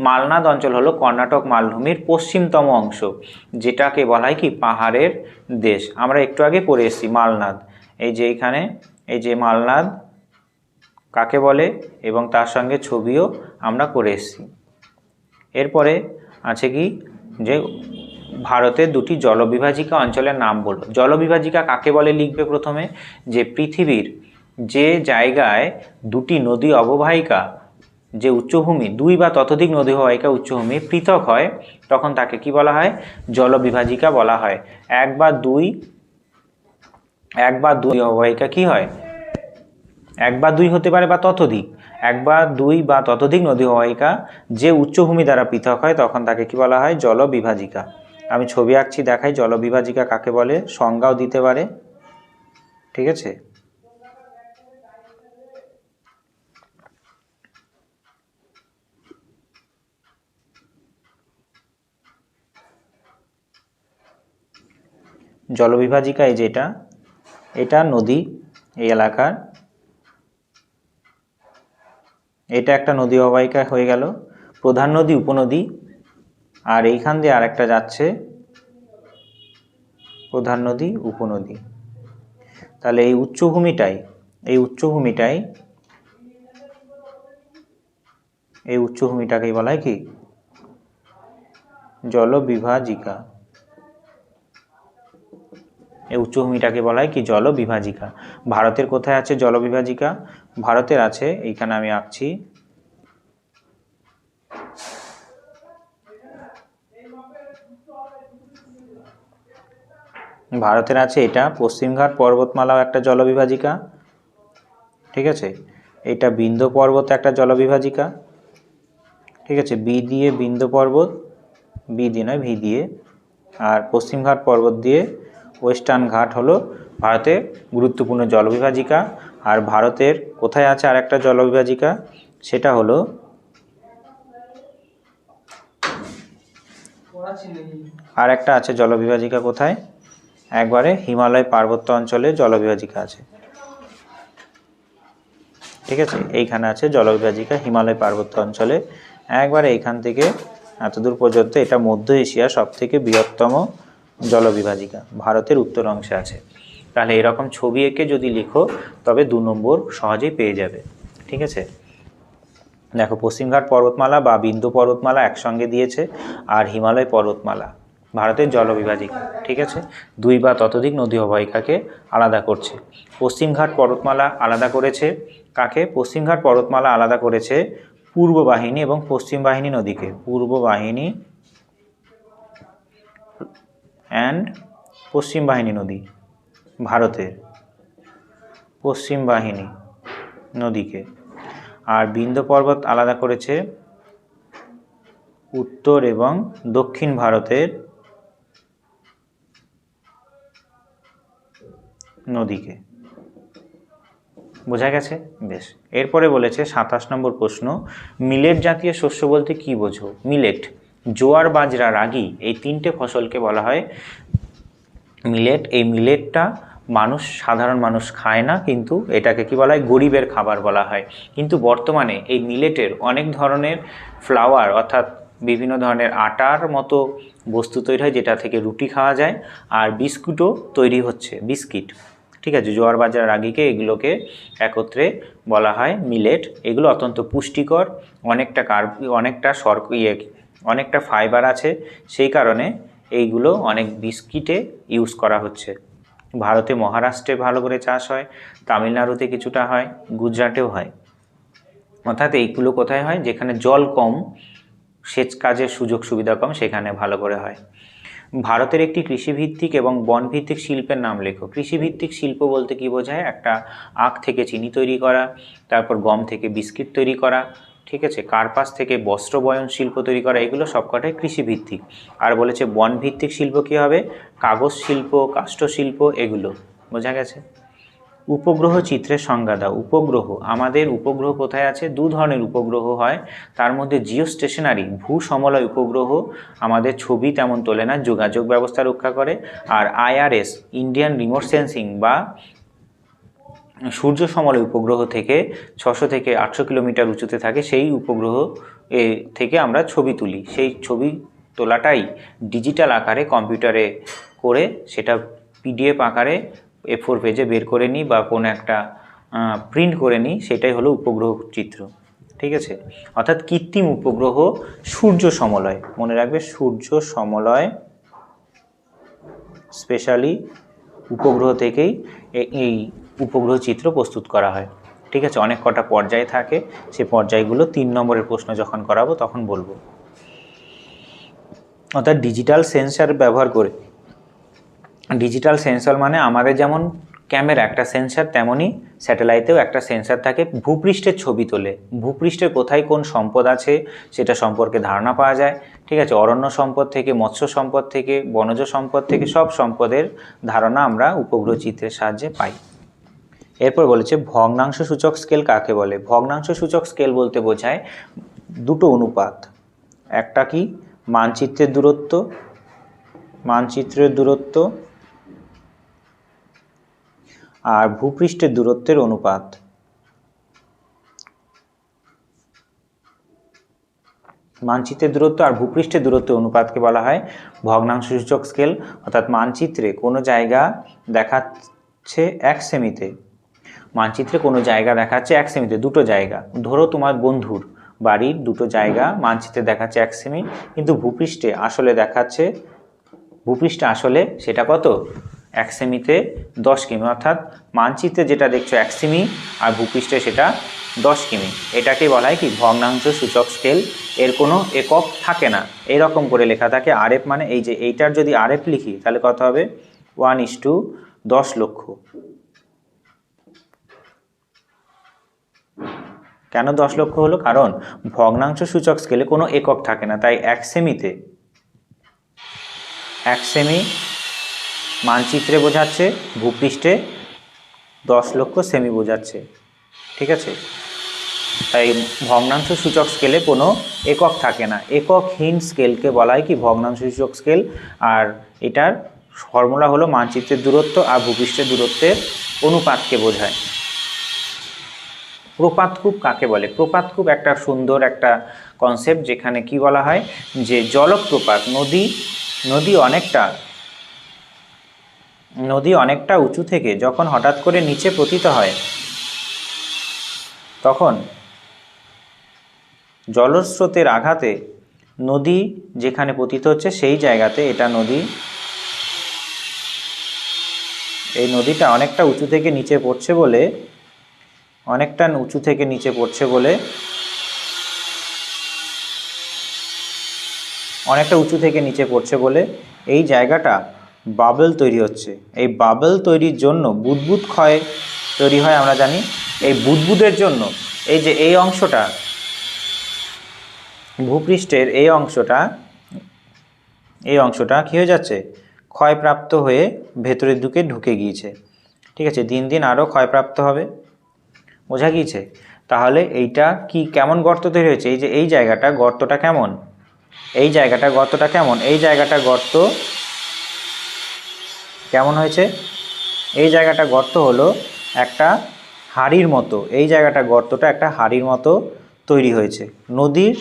মালনাদ অঞ্চল হলো কর্ণাটক মালভূমির পশ্চিমতম অংশ, যেটাকে বলা হয় কি পাহাড়ের দেশ। আমরা একটু আগে পড়ে এসেছি মালনাদ, এই যে এখানে এই যে মালনাদ কাকে বলে এবং তার সঙ্গে ছবিও আমরা করে এসেছি। এরপরে আছে কি যে ভারতের দুটি জলবিভাজিকা অঞ্চলের নাম বলো। জলবিভাজিকা কাকে বলে লিখবে প্রথমে, যে পৃথিবীর যে জায়গায় দুটি নদী অববাহিকা, যে উচ্চভূমি, দুই বা ততোধিক নদী অববাহিকা উচ্চভূমি পৃথক হয়, তখন তাকে কি বলা হয়, জলবিভাজিকা বলা হয়। এক বা দুই অববাহিকা কি হয়, এক বা দুই হতে পারে বা ততোধিক, এক বা দুই বা ততোধিক নদী অববাহিকা যে উচ্চভূমি দ্বারা পৃথক হয়, তখন তাকে কি বলা হয়, জলবিভাজিকা। আমি ছবি আঁকছি, দেখাই জলবিভাজিকা কাকে বলে, সংজ্ঞাও দিতে পারে। ঠিক আছে, জলবিভাজিকা এই যেটা, এটা নদী, এই এলাকার এটা একটা নদী অববাহিকা হয়ে গেল, প্রধান নদী, উপনদী, আর এইখান দিয়ে আরেকটা যাচ্ছে প্রধান নদী, উপনদী। তাহলে এই উচ্চভূমিটাকেই বলা হয় কি, জলবিভাজিকা। এই উচ্চভূমিটাকে বলা হয় কি, জলবিভাজিকা। ভারতের কোথায় আছে জলবিভাজিকা, ভারতের আছে, এইখানে আমি আঁকছি, ভারতের আছে এটা পশ্চিমঘাট পর্বতমালাও একটা জলবিভাজিকা। ঠিক আছে, এটা বিন্ধ্য পর্বত একটা জলবিভাজিকা। ঠিক আছে, বি দিয়ে বিন্ধ্য পর্বত, বি দিয়ে নয় ভি দিয়ে, আর পশ্চিমঘাট পর্বত দিয়ে ওয়েস্টার্ন ঘাট হলো ভারতের গুরুত্বপূর্ণ জলবিভাজিকা। আর ভারতের কোথায় আছে আর একটা জলবিভাজিকা, সেটা হলো আর একটা আছে জলবিভাজিকা কোথায়, একবারে হিমালয় পার্বত্য অঞ্চলে জলবিভাজিকা আছে। ঠিক আছে, এইখানে আছে জলবিভাজিকা হিমালয় পার্বত্য অঞ্চলে, একবারে এইখান থেকে এতদূর পর্যন্ত, এটা মধ্য এশিয়ার সবথেকে বৃহত্তম জলবিভাজিকা, ভারতের উত্তর অংশে আছে। তাহলে এরকম ছবি এঁকে যদি লিখো তবে 2 নম্বর সহজেই পেয়ে যাবে। ঠিক আছে, দেখো পশ্চিমঘাট পর্বতমালা বা বিন্ধ্য পর্বতমালা একসঙ্গে দিয়েছে, আর হিমালয় পর্বতমালা ভারতের জলবিভাজিকা। ঠিক আছে, দুই বা ততোধিক নদী অববাহিকাকে আলাদা করছে। পশ্চিমঘাট পর্বতমালা আলাদা করেছে কাকে, পশ্চিমঘাট পর্বতমালা আলাদা করেছে পূর্ব বাহিনী এবং পশ্চিম বাহিনী নদীকে, পূর্ব বাহিনী অ্যান্ড পশ্চিম বাহিনী নদী, ভারতের পশ্চিম বাহিনী নদীকে। আর বিন্ধ্য পর্বত আলাদা করেছে উত্তর এবং দক্ষিণ ভারতের নদীকে। বোঝা গেছে? বেশ, এরপরে বলেছে 27 নম্বর প্রশ্ন, মিলেট জাতীয় শস্য বলতে কি বোঝো? মিলেট, জোয়ার, বাজরা, রাগি, এই 3টে ফসলকে বলা হয় মিলেট। এই মিলেটটা সাধারণ মানুষ খায় না, কিন্তু এটাকে কি বলা হয়, গরিবের খাবার বলা হয়। কিন্তু বর্তমানে এই মিলেটের অনেক ধরনের ফ্লাওয়ার, অর্থাৎ বিভিন্ন ধরনের আটার মতো বস্তু তৈরি হয়, যেটা থেকে রুটি খাওয়া যায়, আর বিস্কুটও তৈরি হচ্ছে, বিস্কিট। ঠিক আছে, জোয়ার, বাজরা, রাগিকে এগুলোকে একত্রে বলা হয় মিলেট। এগুলো অত্যন্ত পুষ্টিকর, অনেকটা ফাইবার আছে, সেই কারণে এইগুলো অনেক বিস্কিটে ইউজ করা হচ্ছে। ভারতে মহারাষ্ট্রে ভালো করে চাষ হয়, তামিলনাড়ুতে কিছুটা হয়, গুজরাটেও হয়। অর্থাৎ এইগুলো কোথায় হয়, যেখানে জল কম, সেচ কাজের সুযোগ সুবিধা কম, সেখানে ভালো করে হয়। ভারতের একটি কৃষিভিত্তিক এবং বনভিত্তিক শিল্পের নাম লেখো। কৃষিভিত্তিক শিল্প বলতে কি বোঝায়, একটা আখ থেকে চিনি তৈরি করা, তারপর গম থেকে বিস্কিট তৈরি করা, ঠিক আছে, কার্পাস থেকে বস্ত্র বয়ন শিল্প তৈরি করা, এগুলো সবকটাই কৃষিভিত্তিক। আর বলেছে বনভিত্তিক শিল্প কী হবে, কাগজ শিল্প, কাষ্ঠ শিল্প, এগুলো। বোঝা গেছে? উপগ্রহ চিত্রের সংজ্ঞা দাও। উপগ্রহ, আমাদের উপগ্রহ কোথায় আছে, 2 ধরনের উপগ্রহ হয়, তার মধ্যে জিও স্টেশনারি ভূ সমলয় উপগ্রহ আমাদের ছবি তেমন তোলে না, যোগাযোগ ব্যবস্থা রক্ষা করে। আর IRS ইন্ডিয়ান রিমোট সেন্সিং বা সূর্য সমলয় উপগ্রহ থেকে 600 থেকে 800 কিলোমিটার উঁচুতে থাকে, সেই উপগ্রহ থেকে আমরা ছবি তুলি। সেই ছবি তোলাটাই ডিজিটাল আকারে কম্পিউটারে করে সেটা PDF আকারে A4 পেজে বের করে নিই বা কোনো একটা প্রিন্ট করে নিই, সেটাই হলো উপগ্রহ চিত্র। ঠিক আছে, অর্থাৎ কৃত্রিম উপগ্রহ সূর্য সমলয়, মনে রাখবে সূর্য সমলয় স্পেশালি উপগ্রহ থেকেই এই উপগ্রহ চিত্র প্রস্তুত করা হয়। ঠিক আছে, অনেক কটা পর্যায় থাকে, সেই পর্যায়গুলো 3 নম্বরের প্রশ্ন যখন করাবো তখন বলবো। অর্থাৎ ডিজিটাল সেন্সর ব্যবহার করে, ডিজিটাল সেন্সর মানে আমাদের যেমন ক্যামেরা একটা সেন্সর, তেমনই স্যাটেলাইটেও একটা সেন্সর থাকে, ভূপৃষ্ঠের ছবি তোলে, ভূপৃষ্ঠের কোথায় কোন সম্পদ আছে সেটা সম্পর্কে ধারণা পাওয়া যায়। ঠিক আছে, অরণ্য সম্পদ থেকে, মৎস্য সম্পদ থেকে, বনজ সম্পদ থেকে, সব সম্পদের ধারণা আমরা উপগ্রহ চিত্রের সাহায্যে পাই। এরপর বলেছে ভগ্নাংশ সূচক স্কেল কাকে বলে। ভগ্নাংশ সূচক স্কেল বলতে বোঝায় দুটো অনুপাত, একটা কি মানচিত্রের দূরত্ব, আর ভূপৃষ্ঠের দূরত্বের অনুপাত। মানচিত্রের দূরত্ব আর ভূপৃষ্ঠের দূরত্বের অনুপাতকে বলা হয় ভগ্নাংশ সূচক স্কেল। অর্থাৎ মানচিত্রে কোনো জায়গা দেখাচ্ছে 1 সেমিতে, মানচিত্রে কোনো জায়গা দেখাচ্ছে 1 সেমিতে, দুটো জায়গা, ধরো তোমার বন্ধুর বাড়ির দুটো জায়গা মানচিত্রে দেখাচ্ছে 1 সেমি, কিন্তু ভূপৃষ্ঠে আসলে সেটা কত, 1 সেমিতে 10 কিমি। অর্থাৎ মানচিত্রে যেটা দেখছো 1 সেমি আর ভূপৃষ্ঠে সেটা 10 কিমি। এটাকে বলা হয় কি ভগ্নাংশ সূচক স্কেল। এর কোনো একক থাকে না, এরকম করে লেখা থাকে। আরএফ মানে এই যে এইটার যদি আরএফ লিখি তাহলে কত হবে, 1:10 লক্ষ। কেন 10 লক্ষ হলো, কারণ ভগ্নাংশ সূচক স্কেলে কোনো একক থাকে না, তাই 1 সেমি মানচিত্রে বোঝাচ্ছে, ভূপৃষ্ঠে 10 লক্ষ সেমি বোঝাচ্ছে। ঠিক আছে, তাই ভগ্নাংশ সূচক স্কেলে কোনো একক থাকে না, এককহীন স্কেলকে বলা হয় কি ভগ্নাংশ সূচক স্কেল। আর এটার ফর্মুলা হলো মানচিত্রের দূরত্ব আর ভূপৃষ্ঠের দূরত্বের অনুপাতকে বোঝায়। প্রপাতকূপ কাকে বলে। প্রপাতকূপ একটা সুন্দর একটা কনসেপ্ট, যেখানে কি বলা হয় যে জলপ্রপাত, নদী অনেকটা উঁচু থেকে যখন হঠাৎ করে নিচে পতিত হয়, তখন জলস্রোতের আঘাতে নদী যেখানে পতিত হচ্ছে সেই জায়গাতে, এটা নদী, এই নদীটা অনেকটা উঁচু থেকে নিচে পড়ছে বলে, এই জায়গাটা বাবল তৈরি হচ্ছে। এই বাবল তৈরির জন্য বুদবুদ ক্ষয় তৈরি হয়, আমরা জানি। এই বুদবুদের জন্য এই যে এই অংশটা, ভূপৃষ্ঠের এই অংশটা কী হয়ে যাচ্ছে, ক্ষয়প্রাপ্ত হয়ে ভেতরের দিকে ঢুকে গিয়েছে। ঠিক আছে, দিন দিন আরও ক্ষয়প্রাপ্ত হবে, বোঝা গিয়েছে। তাহলে এইটা কি কেমন গর্ত তৈরি হয়েছে, এই যে এই জায়গাটা গর্তটা কেমন, এই জায়গাটা গর্ত কেমন হয়েছে, এই জায়গাটা গর্ত হলো একটা হাড়ির মতো, এই জায়গাটা গর্তটা একটা হাড়ির মতো তৈরি হয়েছে নদীর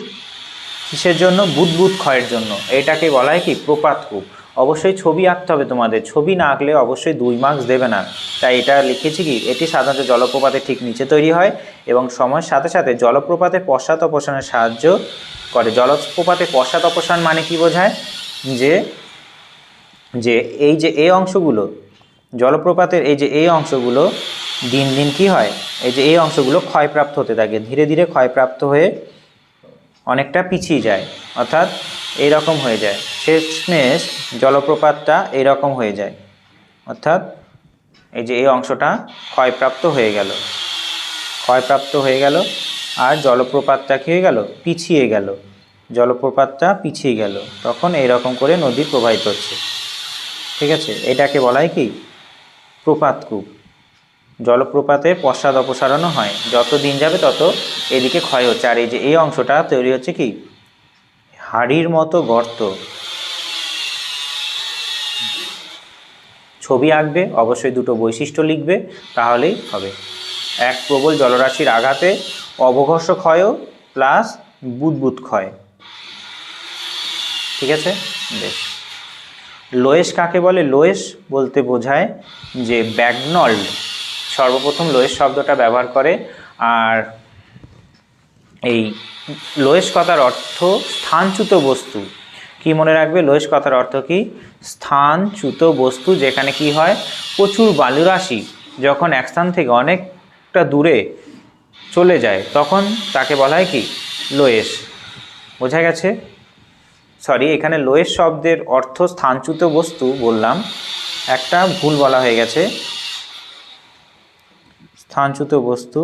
কিসের জন্য, বুদবুদ ক্ষয়ের জন্য। এটাকে বলা হয় কি প্রপাতকূপ। অবশ্যই ছবি আঁকতে হবে তোমাদের, ছবি না আঁকলে অবশ্যই 2 মার্কস দেবে না। তাই এটা লিখেছি কি, এটি সাধারণত জলপ্রপাতের ঠিক নিচে তৈরি হয় এবং সময়ের সাথে সাথে জলপ্রপাতের পশ্চাৎ অপসারণে সাহায্য করে। জলপ্রপাতের পশ্চাৎ অপসারণ মানে কি বোঝায়, যে এই যে এই অংশগুলো, জলপ্রপাতের এই যে এই অংশগুলো দিন দিন কি হয়, এই যে এই অংশগুলো ক্ষয়প্রাপ্ত হতে থাকে, ধীরে ধীরে ক্ষয়প্রাপ্ত হয়ে অনেকটা পিছিয়ে যায়, অর্থাৎ এইরকম হয়ে যায়, শেষমেশ জলপ্রপাতটা এইরকম হয়ে যায়। অর্থাৎ এই যে এই অংশটা ক্ষয়প্রাপ্ত হয়ে গেল আর জলপ্রপাতটা কী হয়ে গেল, পিছিয়ে গেল, তখন এইরকম করে নদী প্রবাহিত হচ্ছে। ঠিক আছে, এটাকে বলা হয় কি প্রপাতকূপ। জলপ্রপাতের পশ্চাৎ অপসারণও হয়, যত দিন যাবে তত এদিকে ক্ষয় হচ্ছে। আর এই যে এই অংশটা তৈরি হচ্ছে কি হাড়ির মতো গর্ত। ছবি আঁকবে অবশ্যই 2টো বৈশিষ্ট্য লিখবে, তাহলেই হবে। এক, প্রবল জলরাশির আঘাতে অবঘর্ষ ক্ষয়ও প্লাস বুদবুদ ক্ষয়। ঠিক আছে, বেশ। লোয়েস কাকে বলে। লোয়েস বলতে বোঝায় যে ব্যাগনল্ড, সর্বপ্রথম লোয়েস শব্দটা ব্যবহার করে। আর এই লোয়েস কথার অর্থ স্থানচ্যুত বস্তু, কি মনে রাখবে? লোয়েস কথার অর্থ কি? স্থানচ্যুত বস্তু, যেখানে কি হয় প্রচুর বালুরাশি যখন এক স্থান থেকে অনেকটা দূরে চলে যায় তখন তাকে বলা হয় কি? লোয়েস। বোঝা গেছে? সরি, এখানে লোয়েস শব্দের অর্থ স্থানচ্যুত বস্তু বললাম, একটা ভুল বলা হয়ে গেছে, স্থানচ্যুত বস্তু।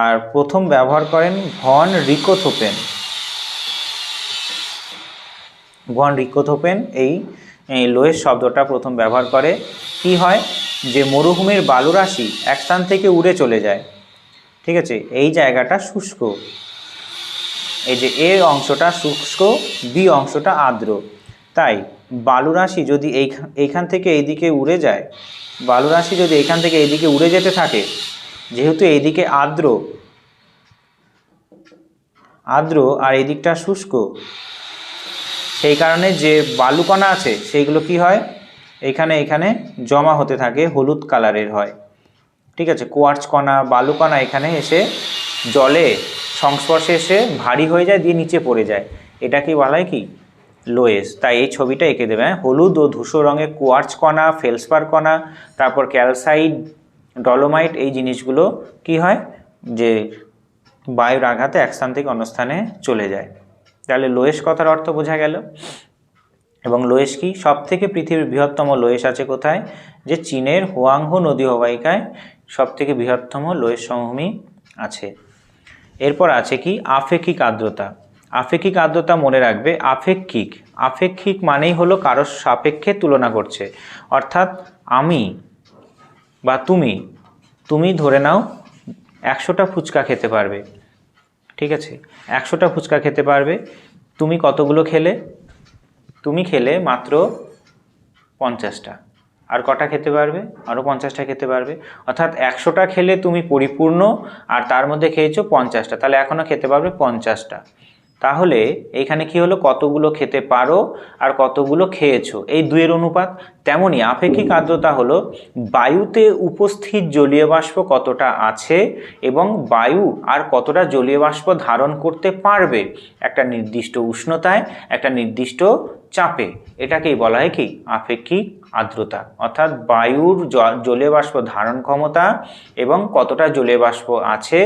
আর প্রথম ব্যবহার করেন ভন রিকোথোপেন। ভন রিকোথোপেন এই লোয়েস শব্দটা প্রথম ব্যবহার করে। কি হয়? যে মরুভূমির বালুরাশি এক স্থান থেকে উড়ে চলে যায়, ঠিক আছে, এই জায়গাটা শুষ্ক, এই যে এ অংশটা শুষ্ক, বি অংশটা আর্দ্র, তাই বালুরাশি যদি এইখান থেকে এইদিকে উড়ে যায়, বালুরাশি যদি এইখান থেকে এইদিকে উড়ে যেতে থাকে, যেহেতু এইদিকে আর্দ্র আর এই দিকটা শুষ্ক, সেই কারণে যে বালুকণা আছে সেইগুলো কি হয় এখানে জমা হতে থাকে, হলুদ কালারের হয়, ঠিক আছে। কোয়ার্টজ কণা, বালুকণা এখানে এসে জলে সংস্পর্শে এসে ভারী হয়ে যায়, দিয়ে নিচে পড়ে যায়, এটাকে বলা হয় কি? লোয়েস। তাই এই ছবিটা এঁকে দেবে। হলুদ ও ধূসর রঙের কোয়ার্টজ কণা, ফেলসপার কণা, তারপর ক্যালসাইট, ডলোমাইট, এই জিনিসগুলো কি হয়? যে বায়ুর আঘাতে এক স্থান থেকে অন্য স্থানে চলে যায়। তাহলে লোয়েস কথার অর্থ বোঝা গেল। এবং লোয়েস কি? সব থেকে পৃথিবীর বৃহত্তম লোয়েস আছে কোথায়? যে চীনের হুয়াংহো নদী অববাহিকায় সব থেকে বৃহত্তম লোয়েস সমভূমি আছে। এরপর আছে কি? আপেক্ষিক আর্দ্রতা। আপেক্ষিক আর্দ্রতা মনে রাখবে, আপেক্ষিক মানেই হলো কারোর সাপেক্ষে তুলনা করছে। অর্থাৎ আমি বা তুমি ধরে নাও 100টা ফুচকা খেতে পারবে, ঠিক আছে, 100টা ফুচকা খেতে পারবে। তুমি কতগুলো খেলে? তুমি খেলে মাত্র 50টা। আর কটা খেতে পারবে? আরও 50টা খেতে পারবে। অর্থাৎ 100টা খেলে তুমি পরিপূর্ণ, আর তার মধ্যে খেয়েছো 50টা, তাহলে এখনও খেতে পারবে 50টা। তাহলে এইখানে কি হলো? কতগুলো খেতে পারো আর কতগুলো খেয়েছো, এই দুইয়ের অনুপাত। তেমনি আপেক্ষিক আর্দ্রতা হলো বায়ুতে উপস্থিত জলীয় বাষ্প কতটা আছে এবং বায়ু আর কতটা জলীয় বাষ্প ধারণ করতে পারবে একটা নির্দিষ্ট উষ্ণতায়, একটা নির্দিষ্ট চাপে, এটাকেই বলা হয় কি? আপেক্ষিক আর্দ্রতা। অর্থাৎ বায়ুর জলীয় বাষ্প ধারণ ক্ষমতা এবং কতটা জলীয় বাষ্প আছে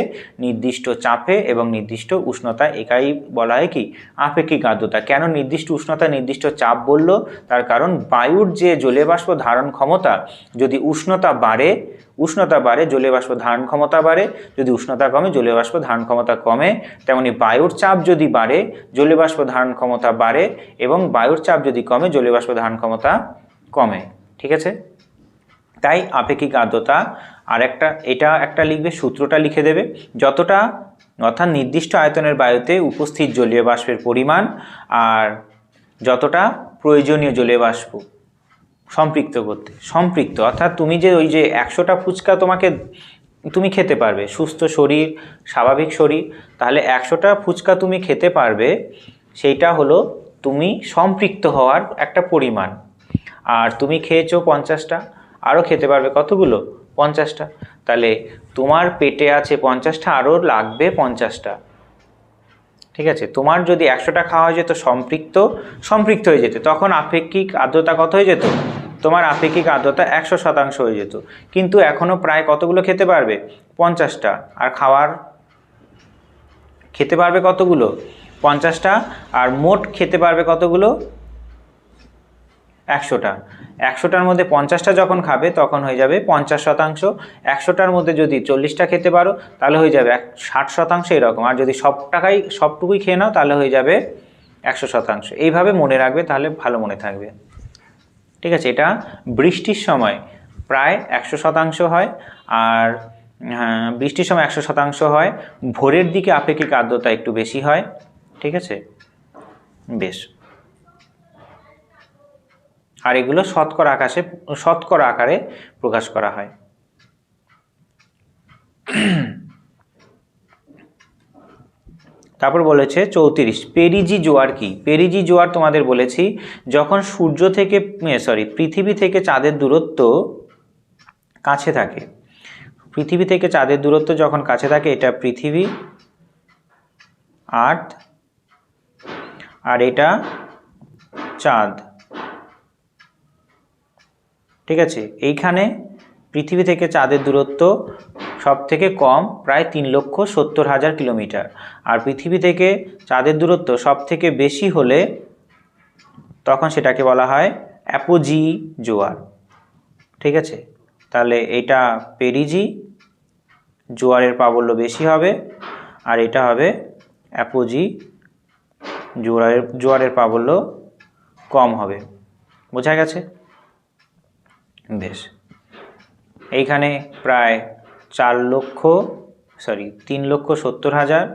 নির্দিষ্ট চাপে এবং নির্দিষ্ট উষ্ণতায়, এটাই বলা হয় কি? আপেক্ষিক আর্দ্রতা। কেন নির্দিষ্ট উষ্ণতা নির্দিষ্ট চাপ বললো? তার কারণ বায়ুর যে জলীয় বাষ্প ধারণ ক্ষমতা, যদি উষ্ণতা বাড়ে জলীয় বাষ্প ধারণ ক্ষমতা বাড়ে, যদি উষ্ণতা কমে জলীয় বাষ্প ধারণ ক্ষমতা কমে। তেমনি বায়ুর চাপ যদি বাড়ে জলীয় বাষ্প ধারণ ক্ষমতা বাড়ে, এবং বায়ুর চাপ যদি কমে জলীয় বাষ্প ধারণ ক্ষমতা কমে, ঠিক আছে। তাই আপেক্ষিক আর্দ্রতা এটা একটা লিখবে, সূত্রটা লিখে দেবে। যতটা, অর্থাৎ নির্দিষ্ট আয়তনের বায়ুতে উপস্থিত জলীয় বাষ্পের পরিমাণ আর যতটা প্রয়োজনীয় জলীয় বাষ্প সম্পৃক্ত, অর্থাৎ তুমি যে ওই যে 100টা ফুচকা তুমি খেতে পারবে, সুস্থ শরীর, স্বাভাবিক শরীর, তাহলে 100টা ফুচকা তুমি খেতে পারবে, সেইটা হলো তুমি সম্পৃক্ত হওয়ার একটা পরিমাণ। আর তুমি খেয়েছো 50টা, আরও খেতে পারবে কতগুলো? 50টা। তাহলে তোমার পেটে আছে 50টা, আরও লাগবে 50টা, ঠিক আছে। তোমার যদি 100টা খাওয়া হয়ে যেত সম্পৃক্ত হয়ে যেত, তখন আপেক্ষিক আর্দ্রতা কত হয়ে যেত? তোমার আপেক্ষিক আর্দ্রতা 100% হয়ে যেত। কিন্তু এখনও প্রায় কতগুলো খেতে পারবে? 50টা। আর খেতে পারবে কতগুলো? 50টা। আর মোট খেতে পারবে কতগুলো? 100টা। 100টার মধ্যে 50টা যখন খাবে তখন হয়ে যাবে 50%। 100টার মধ্যে যদি 40টা খেতে পারো তাহলে হয়ে যাবে 60%, এরকম। আর যদি সবটুকুই খেয়ে নাও তাহলে হয়ে যাবে 100%। এইভাবে মনে রাখবে, তাহলে ভালো মনে থাকবে, ঠিক আছে। এটা বৃষ্টির সময় প্রায় 100% হয়, আর বৃষ্টির সময় 100% হয়। ভোরের দিকে আপেক্ষিক আর্দ্রতা একটু বেশি হয়, ঠিক আছে, বেশ। আর এগুলো শতকরা আকারে প্রকাশ করা হয়। তারপর বলেছে 34 পেরিজি জোয়ার কি? পেরিজি জোয়ার তোমাদের বলেছি, যখন পৃথিবী থেকে চাঁদের দূরত্ব কাছে থাকে, পৃথিবী থেকে চাঁদের দূরত্ব যখন কাছে থাকে, এটা পৃথিবী, আর্থ, আর এটা চাঁদ, ঠিক আছে। এইখানে পৃথিবী থেকে চাঁদের দূরত্ব সব থেকে কম, প্রায় 3,70,000 কিলোমিটার। আর পৃথিবী থেকে চাঁদের দূরত্ব সব থেকে বেশি হলে তখন সেটাকে বলা হয় অ্যাপোজি জোয়ার, ঠিক আছে। তাহলে এটা পেরিজি, জোয়ারের প্রাবল্য বেশি হবে, আর এটা হবে অ্যাপোজি, জোয়ারের প্রাবল্য কম হবে। বোঝা গেছে? বেশ, এইখানে প্রায় 3,70,000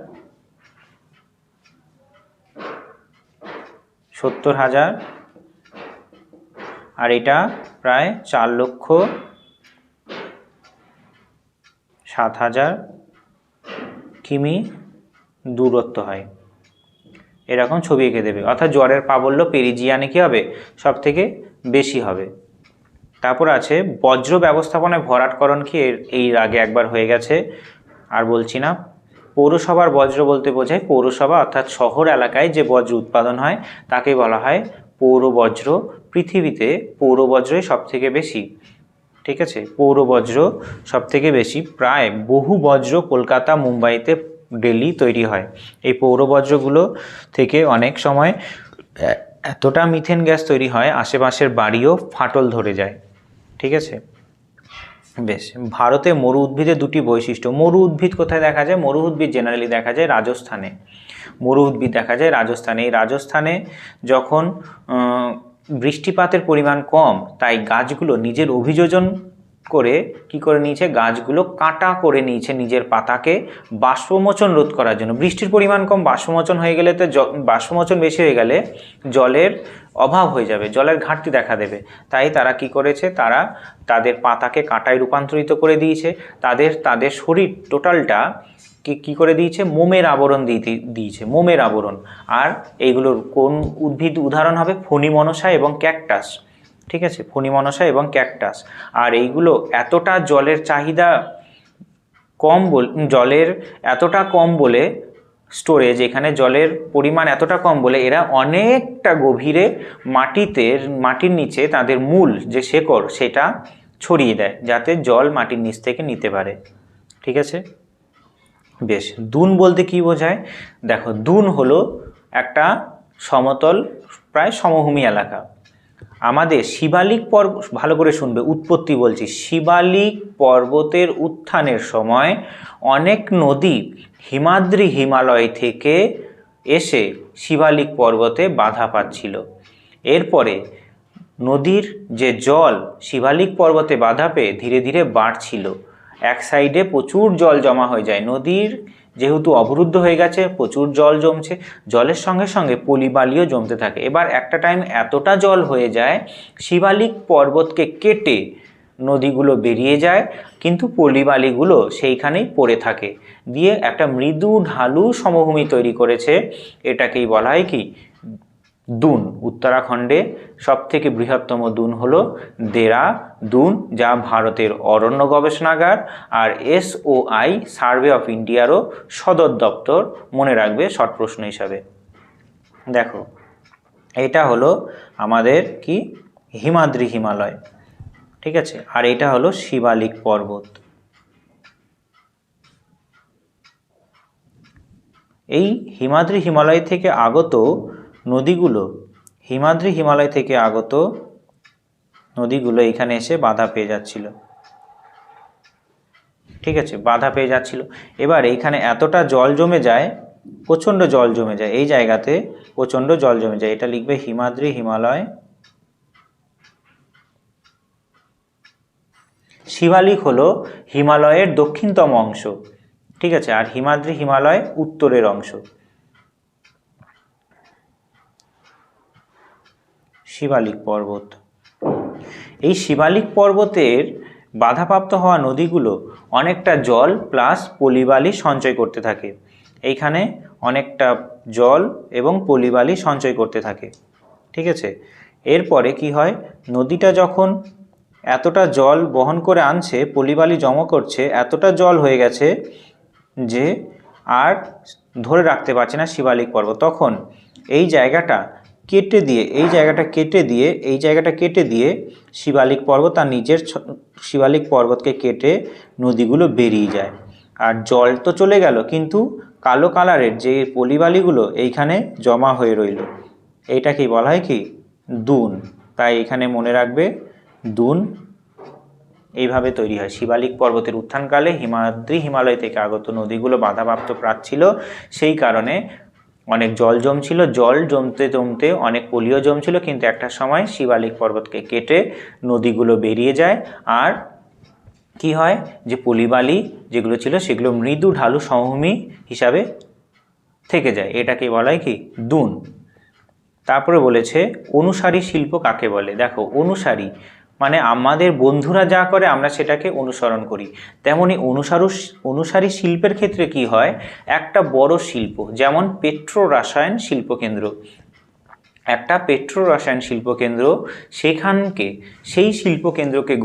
আর এটা প্রায় 4,07,000 কিমি দূরত্ব হয়। এরকম ছবি এঁকে দেবে, অর্থাৎ জোয়ারের প্রাবল্য পেরিজিয়ানে কী হবে, সব থেকে বেশি হবে। তারপর আছে বজ্র ব্যবস্থাপনায় ভরাটকরণ কি, এর আগে একবার হয়ে গেছে, আর বলছি না। পৌরসভার বজ্র বলতে বোঝায় পৌরসভা অর্থাৎ শহর এলাকায় যে বজ্র উৎপাদন হয় তাকে বলা হয় পৌর বজ্র। পৃথিবীতে পৌর বজ্রই সব থেকে বেশি, ঠিক আছে। পৌর বজ্র সব থেকে বেশি, প্রায় বহু বজ্র কলকাতা মুম্বাইতে ডেলি তৈরি হয়। এই পৌর বজ্রগুলো থেকে অনেক সময় এতটা মিথেন গ্যাস তৈরি হয় আশেপাশের বাড়িও ফাটল ধরে যায়, ঠিক আছে। বেশ, ভারতে মরু উদ্ভিদের দুটি বৈশিষ্ট্য। মরু উদ্ভিদ কোথায় দেখা যায়? মরু উদ্ভিদ জেনারেলি দেখা যায় রাজস্থানে। মরু উদ্ভিদ দেখা যায় রাজস্থানে। এই রাজস্থানে যখন বৃষ্টিপাতের পরিমাণ কম, তাই গাছগুলো নিজের অভিযোজন করে কি করে নিয়েছে, গাছগুলো কাটা করে নিয়েছে নিজের পাতাকে বাষ্পমোচন রোধ করার জন্য। বৃষ্টির পরিমাণ কম, বাষ্পমোচন হয়ে গেলে তো বাষ্পমোচন বেশি হয়ে গেলে জলের অভাব হয়ে যাবে, জলের ঘাটতি দেখা দেবে। তাই তারা কি করেছে, তারা তাদের পাতাকে কাঁটায় রূপান্তরিত করে দিয়েছে। তাদের শরীর টোটালটা কি করে দিয়েছে, মোমের আবরণ দিয়েছে, মোমের আবরণ। আর এইগুলোর কোন উদ্ভিদ উদাহরণ হবে? ফণিমনসা এবং ক্যাকটাস, ঠিক আছে, ফণিমনসা এবং ক্যাকটাস। আর এইগুলো এতটা জলের চাহিদা কম, জলের এতটা কম বলে, স্টোরেজ, এখানে জলের পরিমাণ এতটা কম বলে এরা অনেকটা গভীরে মাটির নিচে তাদের মূল যে শেকড় সেটা ছড়িয়ে দেয়, যাতে জল মাটির নিচ থেকে নিতে পারে, ঠিক আছে। বেশ, দুন বলতে কি বোঝায়? দেখো, দুন হলো একটা সমতল প্রায় সমভূমি এলাকা। আমাদের শিবালিক পর্বত, ভালো করে শুনবে, উৎপত্তি বলছি, শিবালিক পর্বতের উত্থানের সময় অনেক নদী হিমাদ্রি হিমালয় থেকে এসে শিবালিক পর্বতে বাধা পাচ্ছিল। এরপরে নদীর যে জল শিবালিক পর্বতে বাধা পেয়ে ধীরে ধীরে বাড়ছিল। এক সাইডে প্রচুর জল জমা হয়ে যায়, নদীর যেহেতু অবরুদ্ধ হয়ে গেছে, প্রচুর জল জমছে, জলের সঙ্গে সঙ্গে পলিবালিও জমতে থাকে। এবার একটা টাইম এতটা জল হয়ে যায়, শিবালিক পর্বতকে কেটে নদীগুলো বেরিয়ে যায়, কিন্তু পলিবালিগুলো সেইখানেই পড়ে থাকে, দিয়ে একটা মৃদু ঢালু সমভূমি তৈরি করেছে। এটাকেই বলা হয় কি, দুন। উত্তরাখণ্ডে সবথেকে বৃহত্তম দুন হলো দেরাদুন, যা ভারতের অরণ্য গবেষণাগার আর SOI সার্ভে অফ ইন্ডিয়ারও সদর দপ্তর, মনে রাখবে শর্ট প্রশ্ন হিসাবে। দেখো, এটা হলো আমাদের কি, হিমাদ্রি হিমালয়, ঠিক আছে। আর এটা হলো শিবালিক পর্বত। এই হিমাদ্রি হিমালয় থেকে আগত নদীগুলো, হিমাদ্রি হিমালয় থেকে আগত নদীগুলো এখানে এসে বাধা পেয়ে যাচ্ছিল, ঠিক আছে, বাধা পেয়ে যাচ্ছিল। এবার এইখানে এতটা জল জমে যায়, প্রচণ্ড জল জমে যায়, এই জায়গাতে প্রচণ্ড জল জমে যায়। এটা লিখবে হিমাদ্রি হিমালয়। শিবালিক হলো হিমালয়ের দক্ষিণতম অংশ, ঠিক আছে, আর হিমাদ্রি হিমালয় উত্তরের অংশ। শিবালিক পর্বত, এই শিবালিক পর্বতের বাধাপ্রাপ্ত হওয়া নদীগুলো অনেকটা জল প্লাস পলিবালি সঞ্চয় করতে থাকে। এইখানে অনেকটা জল এবং পলিবালি সঞ্চয় করতে থাকে, ঠিক আছে। এরপরে কি হয়, নদীটা যখন এতটা জল বহন করে আনছে, পলিবালি জমা করছে, এতটা জল হয়ে গেছে যে আর ধরে রাখতে পারছে না শিবালিক পর্বত, তখন এই জায়গাটা কেটে দিয়ে এই জায়গাটা কেটে দিয়ে শিবালিক পর্বত আর নিজের শিবালিক পর্বতকে কেটে নদীগুলো বেরিয়ে যায়। আর জল তো চলে গেল, কিন্তু কালো কালারের যে পলিবালিগুলো এইখানে জমা হয়ে রইল, এইটাকেই বলা হয় কি? দুন। তাই এখানে মনে রাখবে দুন এইভাবে তৈরি হয়। শিবালিক পর্বতের উত্থানকালে হিমালয় থেকে আগত নদীগুলো বাধাপ্রাপ্ত ছিল, সেই কারণে অনেক জল জমছিল, জল জমতে জমতে অনেক পলিও জমছিল, কিন্তু একটা সময় শিবালিক পর্বতকে কেটে নদীগুলো বেরিয়ে যায়। আর কি হয়, যে পলিবালি যেগুলো ছিল সেগুলো মৃদু ঢালু সমভূমি হিসাবে থেকে যায়, এটাকে বলা হয় কি? দুন। তারপরে বলেছে অনুসারী শিল্প কাকে বলে। দেখো, অনুসারী মানে আমাদের বন্ধুরা যা করে আমরা সেটাকে অনুসরণ করি। তেমনি অনুসারী শিল্পের ক্ষেত্রে কি হয়, একটা বড় শিল্প যেমন পেট্রো রসায়ন শিল্পকেন্দ্র, একটা পেট্রো রসায়ন শিল্পকেন্দ্র, সেই শিল্পকেন্দ্রকে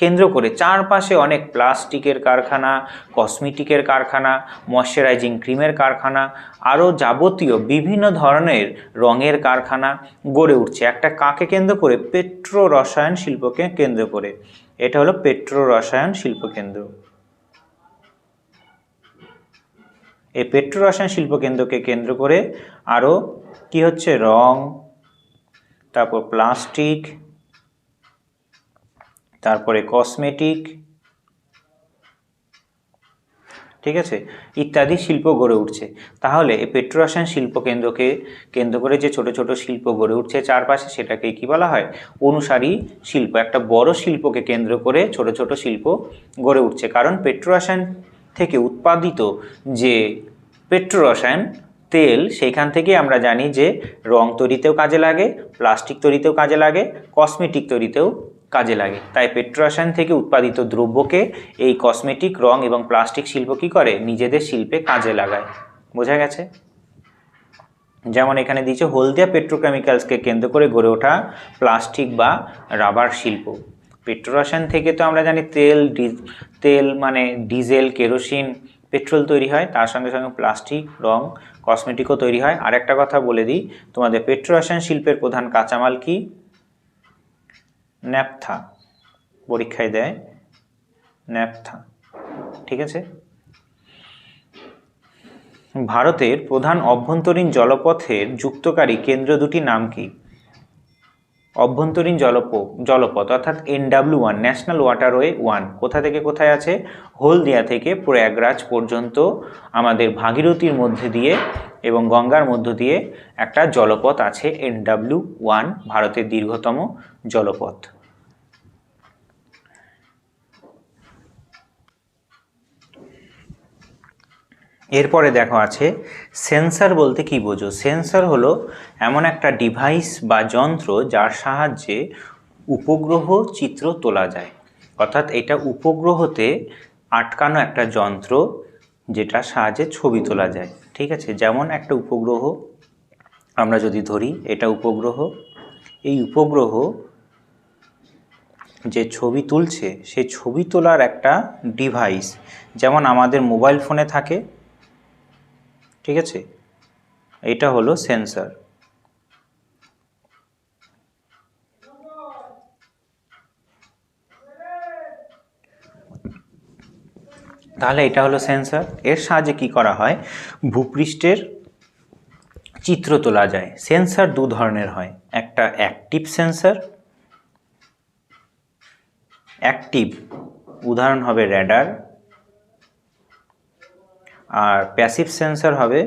কেন্দ্র করে চারপাশে অনেক প্লাস্টিকের কারখানা, কসমেটিকের কারখানা, ময়শ্চারাইজিং ক্রিমের কারখানা, আরও যাবতীয় বিভিন্ন ধরনের রঙের কারখানা গড়ে উঠছে। একটা কাকে কেন্দ্র করে? পেট্রো রসায়ন শিল্পকে কেন্দ্র করে। এটা হলো পেট্রো রসায়ন শিল্পকেন্দ্র। এই পেট্রো রসায়ন শিল্পকেন্দ্রকে কেন্দ্র করে আরও কি হচ্ছে? রং, তারপর প্লাস্টিক, তারপরে কসমেটিক, ঠিক আছে, ইত্যাদি শিল্প গড়ে উঠছে। তাহলে এই পেট্রো রসায়ন শিল্পকেন্দ্রকে কেন্দ্র করে যে ছোট ছোট শিল্প গড়ে উঠছে চারপাশে, সেটাকে কি বলা হয়? অনুসারী শিল্প। একটা বড় শিল্পকে কেন্দ্র করে ছোট ছোট শিল্প গড়ে উঠছে, কারণ পেট্রো রসায়ন থেকে উৎপাদিত যে পেট্রো রসায়ন তেল, সেইখান থেকে আমরা জানি যে রং তৈরিতেও কাজে লাগে, প্লাস্টিক তৈরিতেও কাজে লাগে, কসমেটিক তৈরিতেও কাজে লাগে। তাই পেট্রো রসায়ন থেকে উৎপাদিত দ্রব্যকে এই কসমেটিক, রং এবং প্লাস্টিক শিল্প কি করে? নিজেদের শিল্পে কাজে লাগায়। বোঝা গেছে? যেমন এখানে দিয়েছে হলদিয়া পেট্রোকেমিক্যালসকে কেন্দ্র করে গড়ে ওঠা প্লাস্টিক বা রাবার শিল্প। পেট্রো রসায়ন থেকে তো আমরা জানি তেল মানে ডিজেল, কেরোসিন, পেট্রোল তৈরি হয়, তার সঙ্গে সঙ্গে প্লাস্টিক, রং, কসমেটিকও তৈরি হয়। আর একটা কথা বলে দিই তোমাদের, পেট্রো রসায়ন শিল্পের প্রধান কাঁচামাল কি? ন্যাপথা। পরীক্ষায় দেয় ন্যাপথা, ঠিক আছে। ভারতের প্রধান অভ্যন্তরীণ জলপথের যুক্তকারী কেন্দ্র দুটি নাম কি? অভ্যন্তরীণ জলপথ অর্থাৎ NW1, ন্যাশনাল ওয়াটারওয়ে 1, কোথা থেকে কোথায় আছে? হলদিয়া থেকে প্রয়াগরাজ পর্যন্ত আমাদের ভাগীরথীর মধ্যে দিয়ে এবং গঙ্গার মধ্য দিয়ে একটা জলপথ আছে, NW1, ভারতের দীর্ঘতম জলপথ। এরপরে দেখো আছে সেন্সর বলতে কি বোঝো। সেন্সর হলো এমন একটা ডিভাইস বা যন্ত্র যার সাহায্যে উপগ্রহ চিত্র তোলা যায়, অর্থাৎ এটা উপগ্রহতে আটকানো একটা যন্ত্র যেটার সাহায্যে ছবি তোলা যায়, ঠিক আছে। যেমন একটা উপগ্রহ আমরা যদি ধরি, এটা উপগ্রহ, এই উপগ্রহ যে ছবি তুলছে সেই ছবি তোলার একটা ডিভাইস, যেমন আমাদের মোবাইল ফোনে থাকে, ঠিক আছে। এটা হলো সেন্সর। তাহলে এটা হলো সেন্সর। এর সাহায্যে কি করা হয়? ভূপৃষ্ঠের চিত্র তোলা যায়। সেন্সর দু ধরনের হয়, একটা অ্যাক্টিভ সেন্সর, অ্যাক্টিভ উদাহরণ হবে র্যাডার, আর প্যাসিভ সেন্সর হবে,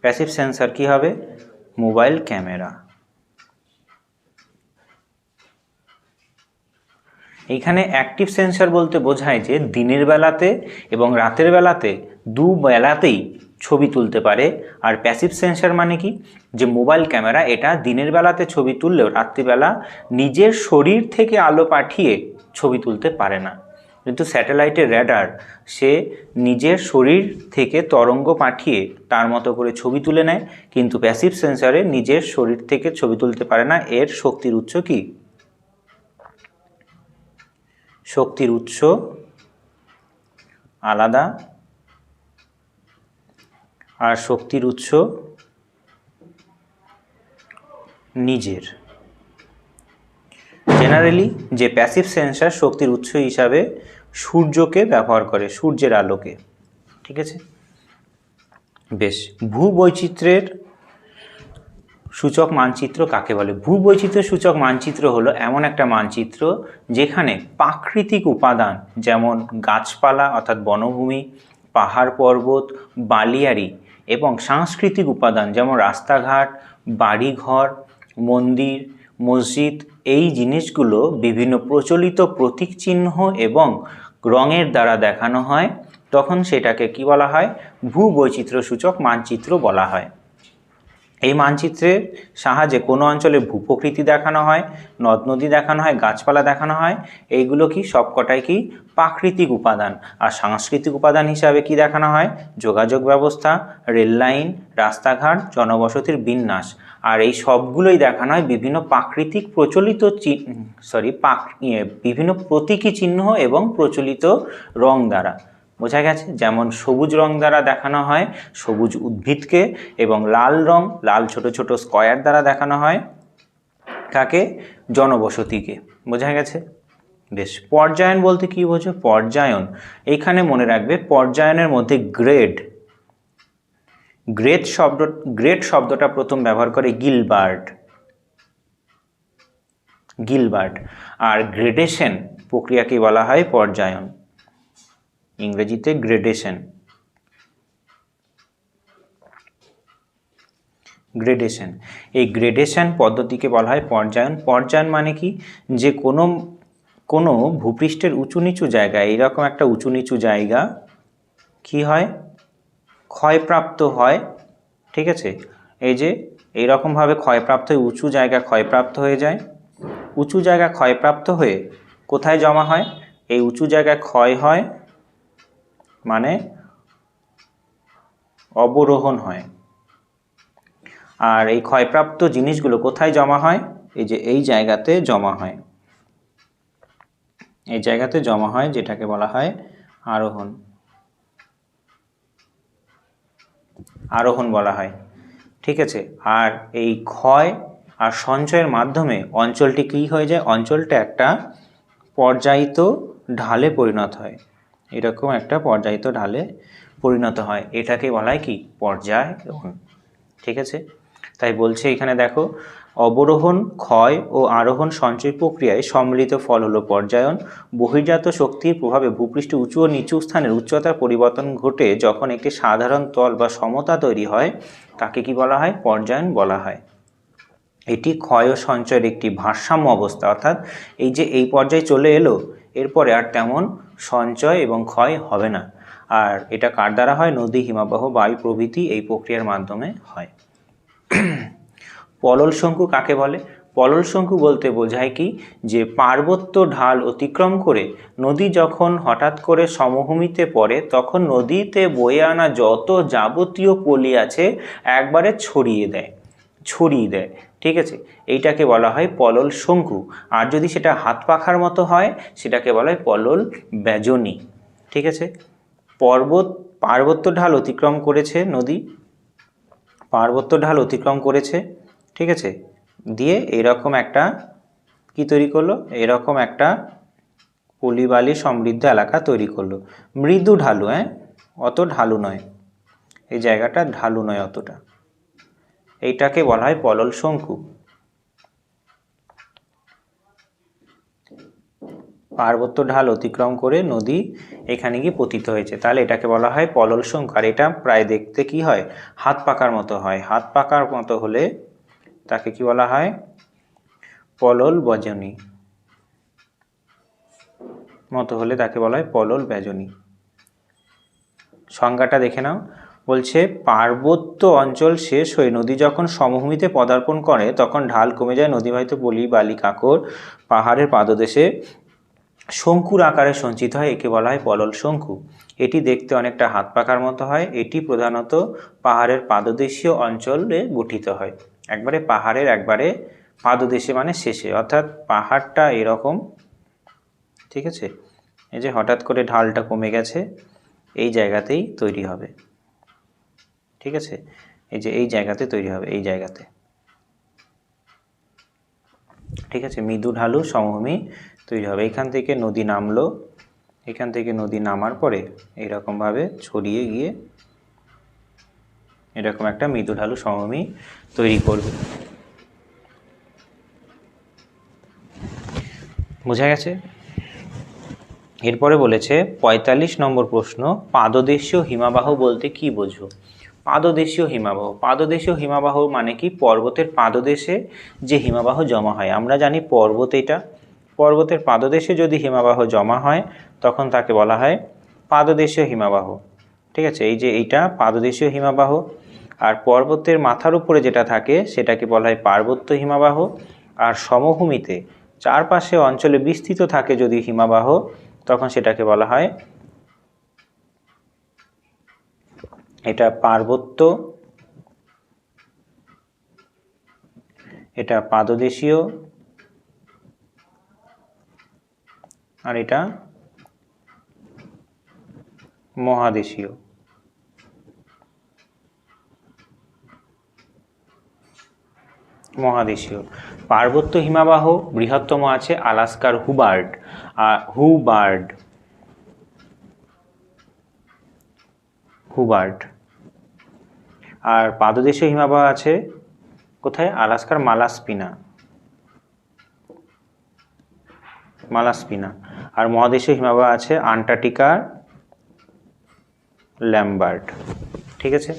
প্যাসিভ সেন্সর কি হবে? Mobile camera. এইখানে অ্যাক্টিভ সেন্সর বলতে বোঝায় যে দিনের বেলাতে এবং রাতের বেলাতে দু বেলাতেই ছবি তুলতে পারে। আর প্যাসিভ সেন্সর মানে কি? যে মোবাইল ক্যামেরা এটা দিনের বেলাতে ছবি তুললেও রাত্রিবেলা নিজের শরীর থেকে আলো পাঠিয়ে ছবি তুলতে পারে না। কিন্তু স্যাটেলাইটের র্যাডার সে নিজের শরীর থেকে তরঙ্গ পাঠিয়ে তার মতো করে ছবি তুলে নেয়, কিন্তু প্যাসিভ সেন্সরে নিজের শরীর থেকে ছবি তুলতে পারে না। এর শক্তির উৎস কি? শক্তির উৎস আলাদা, আর শক্তির উৎস নিজের। জেনারেলি যে প্যাসিভ সেন্সার শক্তির উৎস হিসাবে সূর্যকে ব্যবহার করে, সূর্যের আলোকে। ঠিক আছে, বেশ। ভূবৈচিত্র্যের সূচক মানচিত্র কাকে বলে? ভূবৈচিত্র্য সূচক মানচিত্র হলো এমন একটা মানচিত্র যেখানে প্রাকৃতিক উপাদান যেমন গাছপালা অর্থাৎ বনভূমি, পাহাড় পর্বত, বালিয়াড়ি এবং সাংস্কৃতিক উপাদান যেমন রাস্তাঘাট, বাড়িঘর, মন্দির, মসজিদ, এই জিনিসগুলো বিভিন্ন প্রচলিত প্রতীক চিহ্ন এবং রঙের দ্বারা দেখানো হয়, তখন সেটাকে কি বলা হয়? ভূবৈচিত্র্য সূচক মানচিত্র বলা হয়। এই মানচিত্রের সাহায্যে কোনো অঞ্চলের ভূপ্রকৃতি দেখানো হয়, নদ নদী দেখানো হয়, গাছপালা দেখানো হয়। এইগুলো কি সবকটাই কি প্রাকৃতিক উপাদান। আর সাংস্কৃতিক উপাদান হিসাবে কি দেখানো হয়? যোগাযোগ ব্যবস্থা, রেল লাইন, রাস্তাঘাট, জনবসতির বিন্যাস। আর এই সবগুলোই দেখানো হয় বিভিন্ন প্রাকৃতিক প্রচলিত বিভিন্ন প্রতীকী চিহ্ন এবং প্রচলিত রং দ্বারা। বোঝা গেছে? যেমন সবুজ রং দ্বারা দেখানো হয় সবুজ উদ্ভিদকে, এবং লাল রং, লাল ছোট ছোট স্কয়ার দ্বারা দেখানো হয় কাকে? জনবসতিকে। বোঝা গেছে? বেশ। পর্যায়ন বলতে কি বোঝো? পর্যায়ন, এইখানে মনে রাখবে পর্যায়নের মধ্যে গ্রেড শব্দটা প্রথম ব্যবহার করে গিলবার্ট। আর গ্রেডেশন প্রক্রিয়াকে বলা হয় পর্যায়ন, ইংরেজিতে গ্রেডেশন। এই গ্রেডেশন পদ্ধতিকে বলা হয় পর্যায়ন। পর্যায়ন মানে কি? যে কোনো ভূপৃষ্ঠের উঁচু নিচু জায়গায়, এইরকম একটা উঁচু নিচু জায়গা কি হয়? ক্ষয়প্রাপ্ত হয়। ঠিক আছে, এই যে এইরকমভাবে ক্ষয়প্রাপ্ত হয়ে উঁচু জায়গা ক্ষয়প্রাপ্ত হয়ে যায়। উঁচু জায়গা ক্ষয়প্রাপ্ত হয়ে কোথায় জমা হয়? এই উঁচু জায়গায় ক্ষয় হয় মানে অবরোহণ হয়। আর এই ক্ষয়প্রাপ্ত জিনিসগুলো কোথায় জমা হয়? এই যে এই জায়গাতে জমা হয়, এই জায়গাতে জমা হয়, যেটাকে বলা হয় আরোহণ বলা হয়। ঠিক আছে, আর এই ক্ষয় আর সঞ্চয়ের মাধ্যমে অঞ্চলটি কী হয়ে যায়? অঞ্চলটা একটা পর্যায়িত ঢালে পরিণত হয়, এরকম একটা পর্যায়িত ঢালে পরিণত হয়। এটাকে বলা হয় কি? পর্যায়ন। ঠিক আছে, তাই বলছে এখানে দেখো, অবরোহণ, ক্ষয় ও আরোহণ সঞ্চয় প্রক্রিয়ায় সম্মিলিত ফল হলো পর্যায়ন। বহির্জাত শক্তির প্রভাবে ভূপৃষ্ঠে উঁচু ও নিচু স্থানের উচ্চতার পরিবর্তন ঘটে যখন একটি সাধারণ তল বা সমতা তৈরি হয়, তাকে কি বলা হয়? পর্যায়ন বলা হয়। এটি ক্ষয় ও সঞ্চয়ের একটি ভারসাম্য অবস্থা, অর্থাৎ এই যে এই পর্যায়ে চলে এলো, এরপরে আর তেমন সঞ্চয় এবং ক্ষয় হবে না। আর এটা কার দ্বারা হয়? নদী, হিমবাহ, বায়ু প্রভৃতি এই প্রক্রিয়ার মাধ্যমে হয়। পলল শঙ্কু কাকে বলে? পলল শঙ্কু বলতে বোঝায় কি? যে পার্বত্য ঢাল অতিক্রম করে নদী যখন হঠাৎ করে সমভূমিতে পড়ে, তখন নদীতে বয়ে আনা যত যাবতীয় পলি আছে একবারে ছড়িয়ে দেয়। ঠিক আছে, এইটাকে বলা হয় পলল শঙ্কু। আর যদি সেটা হাত পাখার মতো হয়, সেটাকে বলা হয় পলল বেজনী। ঠিক আছে, পার্বত্য ঢাল অতিক্রম করেছে নদী, ঠিক আছে, দিয়ে এরকম একটা কি তৈরি করলো? এরকম একটা পলিবালি সমৃদ্ধ এলাকা তৈরি করলো। মৃদু ঢালু, অত ঢালু নয়, এই জায়গাটা ঢালু নয় অতটা, এইটাকে বলা হয় পলল শঙ্কু। পার্বত্য ঢাল অতিক্রম করে নদী এখানে গিয়ে পতিত হয়েছে, তাহলে এটাকে বলা হয় পলল শঙ্কু। আর এটা প্রায় দেখতে কি হয়? হাত পাকার মতো হয়। হাত পাকার মতো হলে তাকে কি বলা হয়? পলল বেজনী মতো হলে তাকে বলা হয় পলল বেজনী। সংজ্ঞাটা দেখে নাও। বলছে পার্বত্য অঞ্চল শেষ হয়ে নদী যখন সমভূমিতে পদার্পণ করে, তখন ঢাল কমে যায়, নদীবাহিত পলি, বালি, কাঁকর পাহাড়ের পাদদেশে শঙ্কুর আকারে সঞ্চিত হয়, একে বলা হয় পলল শঙ্কু। এটি দেখতে অনেকটা হাত পাকার মতো হয়। এটি প্রধানত পাহাড়ের পাদদেশীয় অঞ্চলে গঠিত হয়। একবারে পাহাড়ের একবারে পাদদেশে মানে শেষে, অর্থাৎ পাহাড়টা এরকম, ঠিক আছে, এই যে হঠাৎ করে ঢালটা কমে গেছে, এই জায়গাতেই তৈরি হবে। ঠিক আছে, এই যে এই জায়গাতে তৈরি হবে, এই জায়গাতে। ঠিক আছে, মৃদু ঢালু সমভূমি তৈরি হবে। এখান থেকে নদী নামলো, এখান থেকে নদী নামার পরে এইরকমভাবে ছড়িয়ে গিয়ে এরকম একটা মৃদু ঢালু সমভূমি তৈরি করবে। বোঝা গেছে? এরপরে বলেছে ৪৫ নম্বর প্রশ্ন, পাদদেশীয় হিমাবাহ বলতে কি বোঝো? পাদদেশীয় হিমাবাহ, পাদদেশীয় হিমাবাহ মানে কি? পর্বতের পাদদেশে যে হিমাবাহ জমা হয়। আমরা জানি পর্বত, এটা পর্বতের পাদদেশে যদি হিমাবাহ জমা হয় তখন তাকে বলা হয় পাদদেশীয় হিমাবাহ। ঠিক আছে, এই যে এইটা পাদদেশীয় হিমাবাহ। আর পর্বতের মাথার উপরে যেটা থাকে সেটাকে বলা হয় পার্বত্য হিমাবাহ। আর সমভূমিতে চারপাশে অঞ্চলে বিস্তৃত থাকে যদি হিমাবাহ, তখন সেটাকে বলা হয় এটা পার্বত্য, এটা পাদদেশীয়, আর এটা মহাদেশীয়। মহাদেশীয়। পার্বত্য হিমাবাহ বৃহত্তম আছে আলাস্কার হুবার্ড, হুবার্ড। আর পাদদেশীয় হিমাবাহ আছে কোথায়? আলাস্কার মালাস্পিনা। আর মহাদেশীয় হিমাবাহ আছে আন্টার্কটিকার ল্যাম্বার্ট। ঠিক আছে,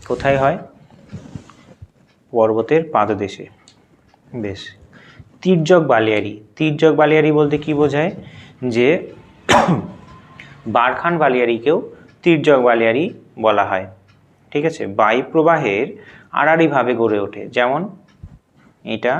কোথায় হয়? পর্বতের পাদদেশে। বেশ। তির্যক বালিয়াড়ি, তির্যক বালিয়াড়ি বলতে কি বোঝায়? যে বারখান বালিয়াড়িকেও তির্যক বালিয়াড়ি বলা হয়। ঠিক আছে, বায়ু প্রবাহের আড়াআড়িভাবে গড়ে ওঠে, যেমন এটা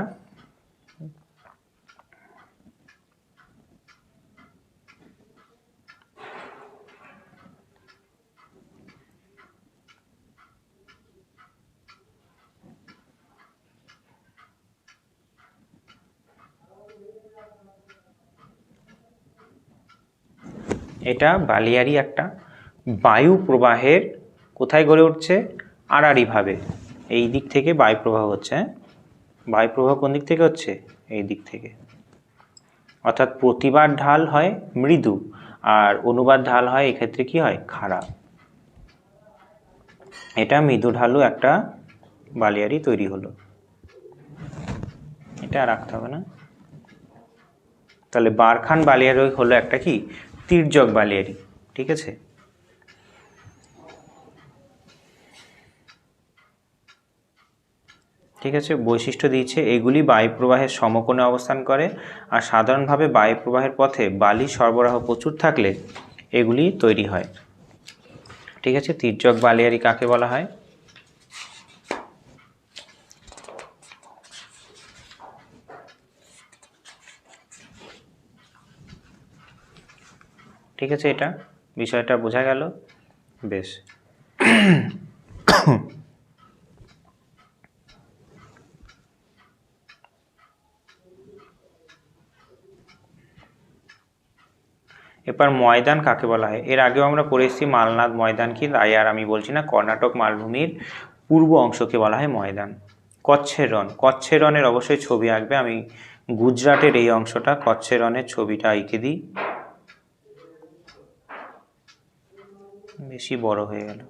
এটা বালিয়াড়ি একটা বায়ু প্রবাহের কোথায় গড়ে উঠছে? আড়াআড়িভাবে। এই দিক থেকে বায়ু প্রবাহ হচ্ছে, বায়ু প্রবাহ কোন দিক থেকে হচ্ছে? এই দিক থেকে। অর্থাৎ প্রতিবার ঢাল হয় মৃদু আর অনুবার ঢাল হয় এক্ষেত্রে কি হয়? খাড়া। এটা মৃদু ঢালু একটা বালিয়াড়ি তৈরি হলো। এটা রাখতে হবে না। তাহলে বারখান বালিয়াড়ি হলো একটা কি? তির্যক বালিয়াড়ি। ঠিক আছে, ঠিক আছে। বৈশিষ্ট্য দিয়েছে, এগুলি বায়ু প্রবাহের সমকোণে অবস্থান করে আর সাধারণভাবে বায়ু প্রবাহের পথে বালি সরবরাহ প্রচুর থাকলে এগুলি তৈরি হয়। ঠিক আছে, তির্যক বালিয়াড়ি কাকে বলা হয়? ঠিক আছে, এটা বিষয়টা বোঝা গেল। বেশ। এবার ময়দান কাকে বলা হয়? এর আগেও আমরা পড়ে এসেছি মালনাদ ময়দান কি, তাই আর আমি বলছি না। কর্ণাটক মালভূমির পূর্ব অংশকে বলা হয় ময়দান। কচ্ছের রণ, কচ্ছের রণের অবশ্যই ছবি আঁকবে। আমি গুজরাটের এই অংশটা কচ্ছের রণের ছবিটা এঁকে দিই। বেশি বড় হয়ে গেল।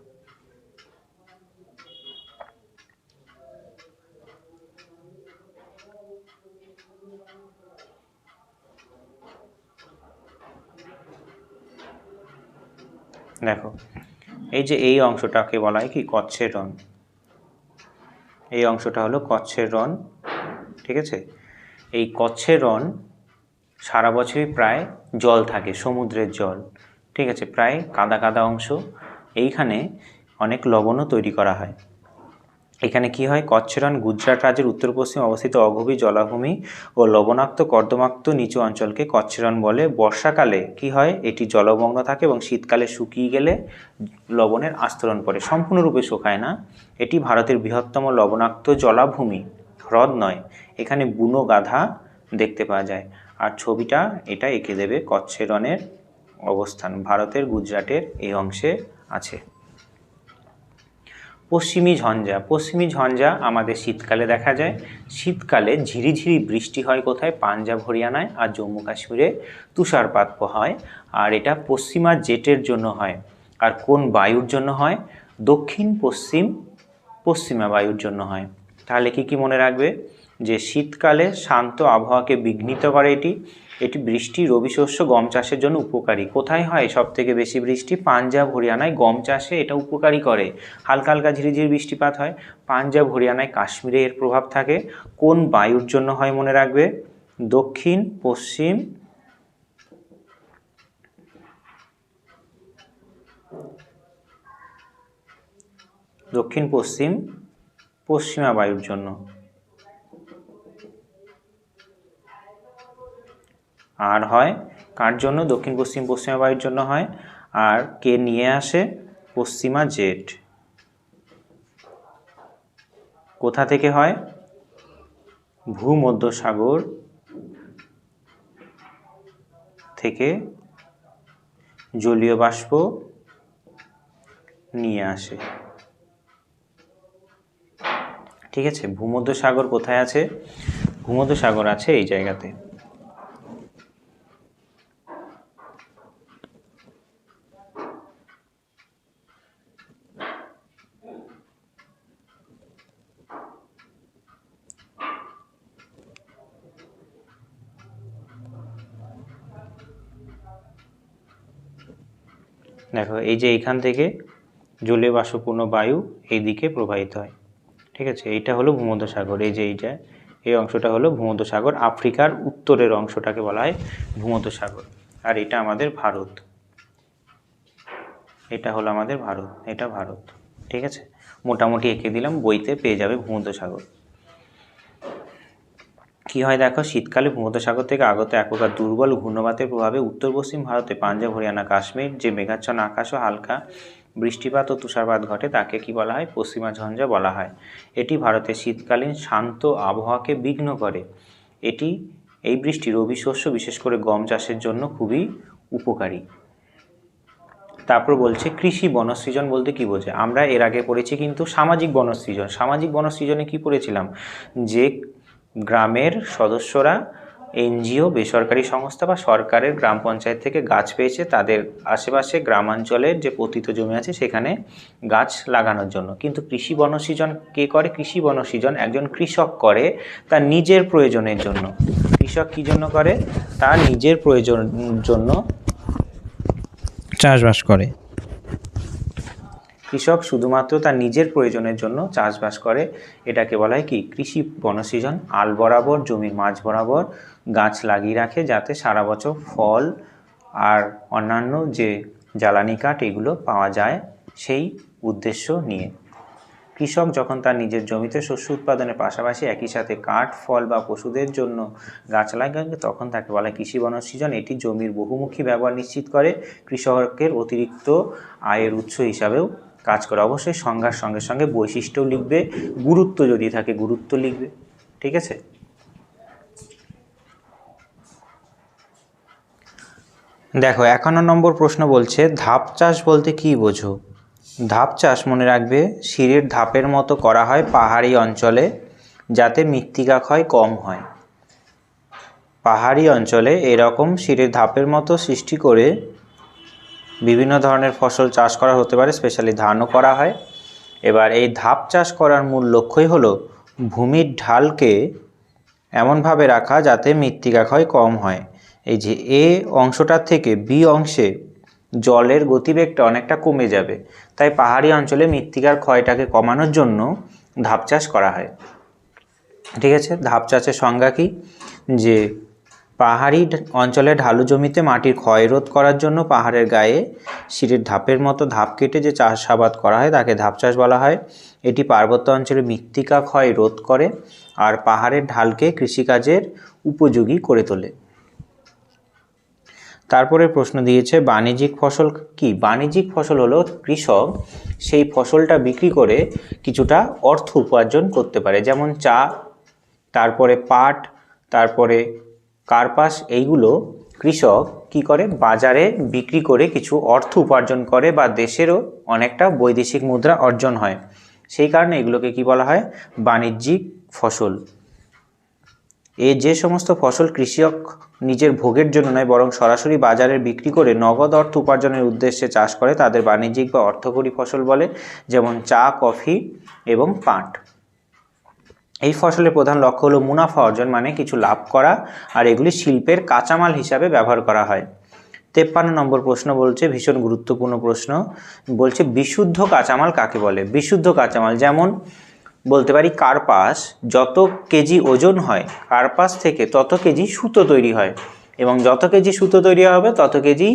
দেখো, এই যে এই অংশটাকে বলা হয় কি? কচ্ছের রণ। এই অংশটা হলো কচ্ছের রণ। ঠিক আছে, এই কচ্ছের রণ সারা বছরই প্রায় জল থাকে, সমুদ্রের জল। ঠিক আছে, প্রায় কাদা কাদা অংশ। এইখানে অনেক লবণও তৈরি করা হয়। এখানে কি হয়? কচ্ছের রণ গুজরাট রাজ্যের উত্তর পশ্চিমে অবস্থিত অগভীর জলাভূমি ও লবণাক্ত কর্দমাক্ত নিচু অঞ্চলকে কচ্ছের রণ বলে। বর্ষাকালে কি হয়? এটি জলমগ্ন থাকে এবং শীতকালে শুকিয়ে গেলে লবণের আস্তরণ পড়ে। সম্পূর্ণরূপে শুকায় না। এটি ভারতের বৃহত্তম লবণাক্ত জলাভূমি, হ্রদ নয়। এখানে বুনো গাধা দেখতে পাওয়া যায়। আর ছবিটা এটা এঁকে দেবে। কচ্ছের রণের অবস্থান ভারতের গুজরাটের এই অংশে আছে। পশ্চিমী ঝঞ্ঝা আমাদের শীতকালে দেখা যায়। শীতকালে ঝিরিঝিরি বৃষ্টি হয় কোথায়? পাঞ্জাব হরিয়ানায় আর জম্মু কাশ্মীরে তুষারপাত হয়। আর এটা পশ্চিমা জেটের জন্য হয়। আর কোন বায়ুর জন্য হয়? দক্ষিণ পশ্চিমা বায়ুর জন্য হয়। তাহলে কি মনে রাখবে? যে শীতকালে শান্ত আবহাওয়াকে বিঘ্নিত করে এটি বৃষ্টি রবি শস্য গম চাষের জন্য উপকারী। কোথায় হয় সব থেকে বেশি বৃষ্টি? পাঞ্জাব হরিয়ানায় গম চাষে এটা উপকারী করে। হালকা হালকা ঝিরিঝিরি বৃষ্টিপাত হয়। পাঞ্জাব হরিয়ানায় কাশ্মীরে এর প্রভাব থাকে। কোন বায়ুর জন্য হয় মনে রাখবে? দক্ষিণ পশ্চিমা বায়ুর জন্য। আর হয় কার জন্য? দক্ষিণ পশ্চিমা বায়ুর জন্য হয়। আর কে নিয়ে আসে? পশ্চিমা জেট। কোথা থেকে হয়? ভূমধ্যসাগর থেকে জলীয় বাষ্প নিয়ে আসে। ঠিক আছে, ভূমধ্যসাগর কোথায় আছে? ভূমধ্যসাগর আছে এই জায়গাতে। দেখো এই যে এইখান থেকে জলীয় বাষ্পপূর্ণ বায়ু এই দিকে প্রবাহিত হয়। ঠিক আছে, এইটা হলো ভূমধ্যসাগর। এই যে এই অংশটা হলো ভূমধ্যসাগর। আফ্রিকার উত্তরের অংশটাকে বলা হয় ভূমধ্যসাগর। আর এটা আমাদের ভারত। এটা হলো আমাদের ভারত, এটা ভারত। ঠিক আছে, মোটামুটি এঁকে দিলাম, বইতে পেয়ে যাবে ভূমধ্যসাগর। কি হয় দেখো, শীতকালে ভূমধ্যসাগর থেকে আগত এক প্রকার দুর্বল ঘূর্ণবাতের প্রভাবে উত্তর পশ্চিম ভারতে পাঞ্জাব হরিয়ানা কাশ্মীর যে মেঘাচ্ছন্ন আকাশ ও হালকা বৃষ্টিপাত ও তুষারপাত ঘটে তাকে কি বলা হয়? পশ্চিমা ঝঞ্ঝা বলা হয়। এটি ভারতের শীতকালীন শান্ত আবহাওয়াকে বিঘ্ন করে। এই বৃষ্টি রবি শস্য বিশেষ করে গম চাষের জন্য খুবই উপকারী। তারপর বলছে কৃষি বনসৃজন বলতে কি বোঝে? আমরা এর আগে পড়েছি কিন্তু সামাজিক বনসৃজন। সামাজিক বনসৃজনে কি পড়েছিলাম? যে গ্রামের সদস্যরা এনজিও, বেসরকারি সংস্থা বা সরকারের গ্রাম পঞ্চায়েত থেকে গাছ পেয়েছে, তাদের আশেপাশে গ্রামাঞ্চলের যে পতিত জমি আছে সেখানে গাছ লাগানোর জন্য। কিন্তু কৃষি বনসৃজন কে করে? কৃষি বনসৃজন একজন কৃষক করে তার নিজের প্রয়োজনের জন্য। কৃষক কী জন্য করে? তার নিজের প্রয়োজনের জন্য চাষবাস করে। কৃষক শুধুমাত্র তার নিজের প্রয়োজনের জন্য চাষবাস করে। এটাকে বলা হয় কি? কৃষি বনসৃজন। আল বরাবর জমির মাঝ বরাবর গাছ লাগিয়ে রাখে যাতে সারা বছর ফল আর অন্যান্য যে জ্বালানি কাঠ এগুলো পাওয়া যায়, সেই উদ্দেশ্য নিয়ে। কৃষক যখন তার নিজের জমিতে শস্য উৎপাদনের পাশাপাশি একই সাথে কাঠ, ফল বা পশুদের জন্য গাছ লাগাবে তখন তাকে বলা হয় কৃষি বনসৃজন। এটি জমির বহুমুখী ব্যবহার নিশ্চিত করে, কৃষকের অতিরিক্ত আয়ের উৎস হিসাবেও কাজ করে। অবশ্যই সংজ্ঞার সঙ্গে সঙ্গে বৈশিষ্ট্যও লিখবে, গুরুত্ব যদি থাকে গুরুত্ব লিখবে। ঠিক আছে, দেখো 51 নম্বর প্রশ্ন বলছে ধাপ চাষ বলতে কি বোঝো? ধাপ চাষ মনে রাখবে সিঁড়ির ধাপের মতো করা হয় পাহাড়ি অঞ্চলে যাতে মৃত্তিকা ক্ষয় কম হয়। পাহাড়ি অঞ্চলে এরকম সিঁড়ির ধাপের মতো সৃষ্টি করে বিভিন্ন ধরনের ফসল চাষ করা হতে পারে, স্পেশালি ধানও করা হয়। এবার এই ধাপ চাষ করার মূল লক্ষ্যই হলো ভূমির ঢালকে এমনভাবে রাখা যাতে মৃত্তিকা ক্ষয় কম হয়। এই যে এ অংশটার থেকে বি অংশে জলের গতিবেগটা অনেকটা কমে যাবে, তাই পাহাড়ি অঞ্চলে মৃত্তিকার ক্ষয়টাকে কমানোর জন্য ধাপ চাষ করা হয়। ঠিক আছে, ধাপ চাষের সংজ্ঞা কি? যে পাহাড়ি অঞ্চলে ঢালু জমিতে মাটির ক্ষয় রোধ করার জন্য পাহাড়ের গায়ে সিঁড়ির ধাপের মতো ধাপ কেটে যে চাষাবাদ করা হয় তাকে ধাপ চাষ বলা হয়। এটি পার্বত্য অঞ্চলে মৃত্তিকা ক্ষয় রোধ করে আর পাহাড়ের ঢালকে কৃষিকাজের উপযোগী করে তোলে। তারপরে প্রশ্ন দিয়েছে বাণিজ্যিক ফসল কি? বাণিজ্যিক ফসল হলো কৃষক সেই ফসলটা বিক্রি করে কিছুটা অর্থ উপার্জন করতে পারে, যেমন চা, তারপরে পাট, তারপরে কার্পাস। এইগুলো কৃষক কি করে? বাজারে বিক্রি করে কিছু অর্থ উপার্জন করে বা দেশেরও অনেকটা বৈদেশিক মুদ্রা অর্জন হয়। সেই কারণে এগুলোকে কি বলা হয়, বাণিজ্যিক ফসল। এই যে সমস্ত ফসল কৃষক নিজের ভোগের জন্য নয় বরং সরাসরি বাজারে বিক্রি করে নগদ অর্থ উপার্জনের উদ্দেশ্যে চাষ করে তাদের বাণিজ্যিক বা অর্থকরী ফসল বলে, যেমন চা, কফি এবং পাট। এই ফসলের প্রধান লক্ষ্য হলো মুনাফা অর্জন, মানে কিছু লাভ করা, আর এগুলি শিল্পের কাঁচামাল হিসাবে ব্যবহার করা হয়। 53 নম্বর প্রশ্ন বলছে, ভীষণ গুরুত্বপূর্ণ প্রশ্ন, বলছে বিশুদ্ধ কাঁচামাল কাকে বলে। বিশুদ্ধ কাঁচামাল যেমন বলতে পারি কার্পাস, যত কেজি ওজন হয় কার্পাস থেকে তত কেজি সুতো তৈরি হয়, এবং যত কেজি সুতো তৈরি হবে তত কেজি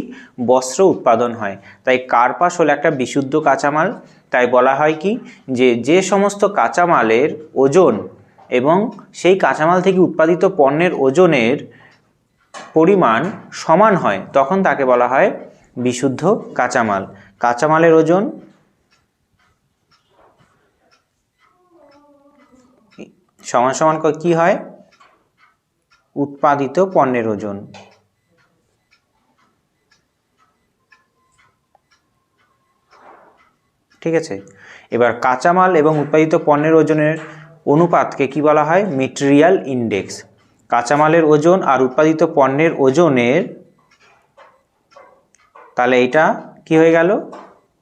বস্ত্র উৎপাদন হয়। তাই কার্পাস হলো একটা বিশুদ্ধ কাঁচামাল। তাই বলা হয় কি, যে সমস্ত কাঁচামালের ওজন এবং সেই কাঁচামাল থেকে উৎপাদিত পণ্যের ওজনের পরিমাণ সমান হয় তখন তাকে বলা হয় বিশুদ্ধ কাঁচামাল। কাঁচামালের ওজন সমান সমান কি হয়, উৎপাদিত পণ্যের ওজন। ঠিক আছে, এবার কাঁচামাল এবং উৎপাদিত পণ্যের ওজনের অনুপাতকে কি বলা হয়, মেটেরিয়াল ইন্ডেক্স। কাঁচামালের ওজন আর উৎপাদিত পণ্যের ওজনের, তাহলে এটা কি হয়ে গেল,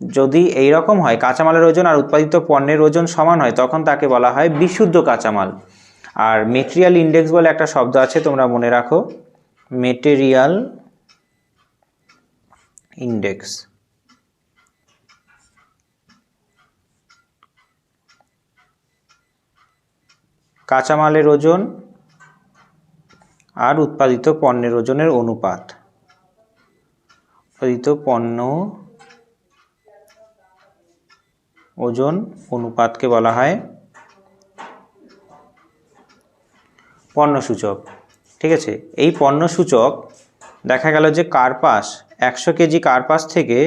যদি এই রকম হয় কাঁচামালের ওজন আর উৎপাদিত পণ্যের ওজন সমান হয় তখন তাকে বলা হয় বিশুদ্ধ কাঁচামাল। আর মেটেরিয়াল ইন্ডেক্স বলে একটা শব্দ আছে, তোমরা মনে রাখো, মেটেরিয়াল ইন্ডেক্স। কাঁচামালের ওজন আর উৎপাদিত পণ্যের ওজনের অনুপাত, উৎপাদিত পণ্য ওজন অনুপাতকে বলা হয় পণ্যসূচক। ঠিক আছে, এই পণ্যসূচক দেখা গেল যে কার্পাস 100 কেজি কার্পাস থেকে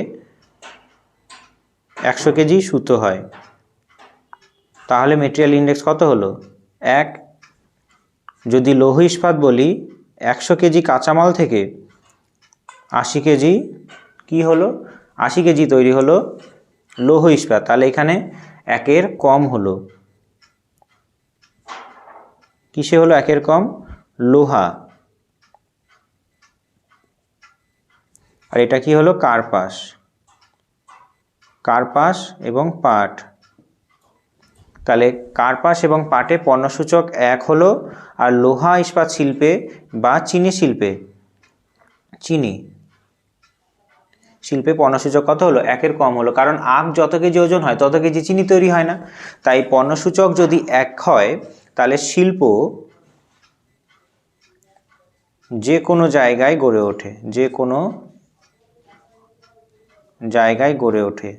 100 কেজি সুতো হয়, তাহলে মেটেরিয়াল ইন্ডেক্স কত হলো, 1। যদি লৌহ ইস্পাত বলি 100 কেজি কাঁচামাল থেকে 80 কেজি কি হলো, 80 কেজি তৈরি হলো লৌহ ইস্পাত, তাহলে এখানে 1-এর কম হলো। কিসে হলো 1-এর কম, লোহা। আর এটা কি হলো, কার্পাস। কার্পাস এবং পাট, তাহলে কার্পাস এবং পাটে পণ্যসূচক 1 হলো, আর লোহা ইস্পাত শিল্পে বা চিনি শিল্পে, চিনি শিল্পে পণ্যসূচক কত হলো, 1-এর কম হলো, কারণ আখ যত কেজি ওজন হয় তত কেজি চিনি তৈরি হয় না। তাই পণ্যসূচক যদি 1 হয় তাহলে শিল্প যে কোনো জায়গায় গড়ে ওঠে, যে কোনো জায়গায় গড়ে ওঠে।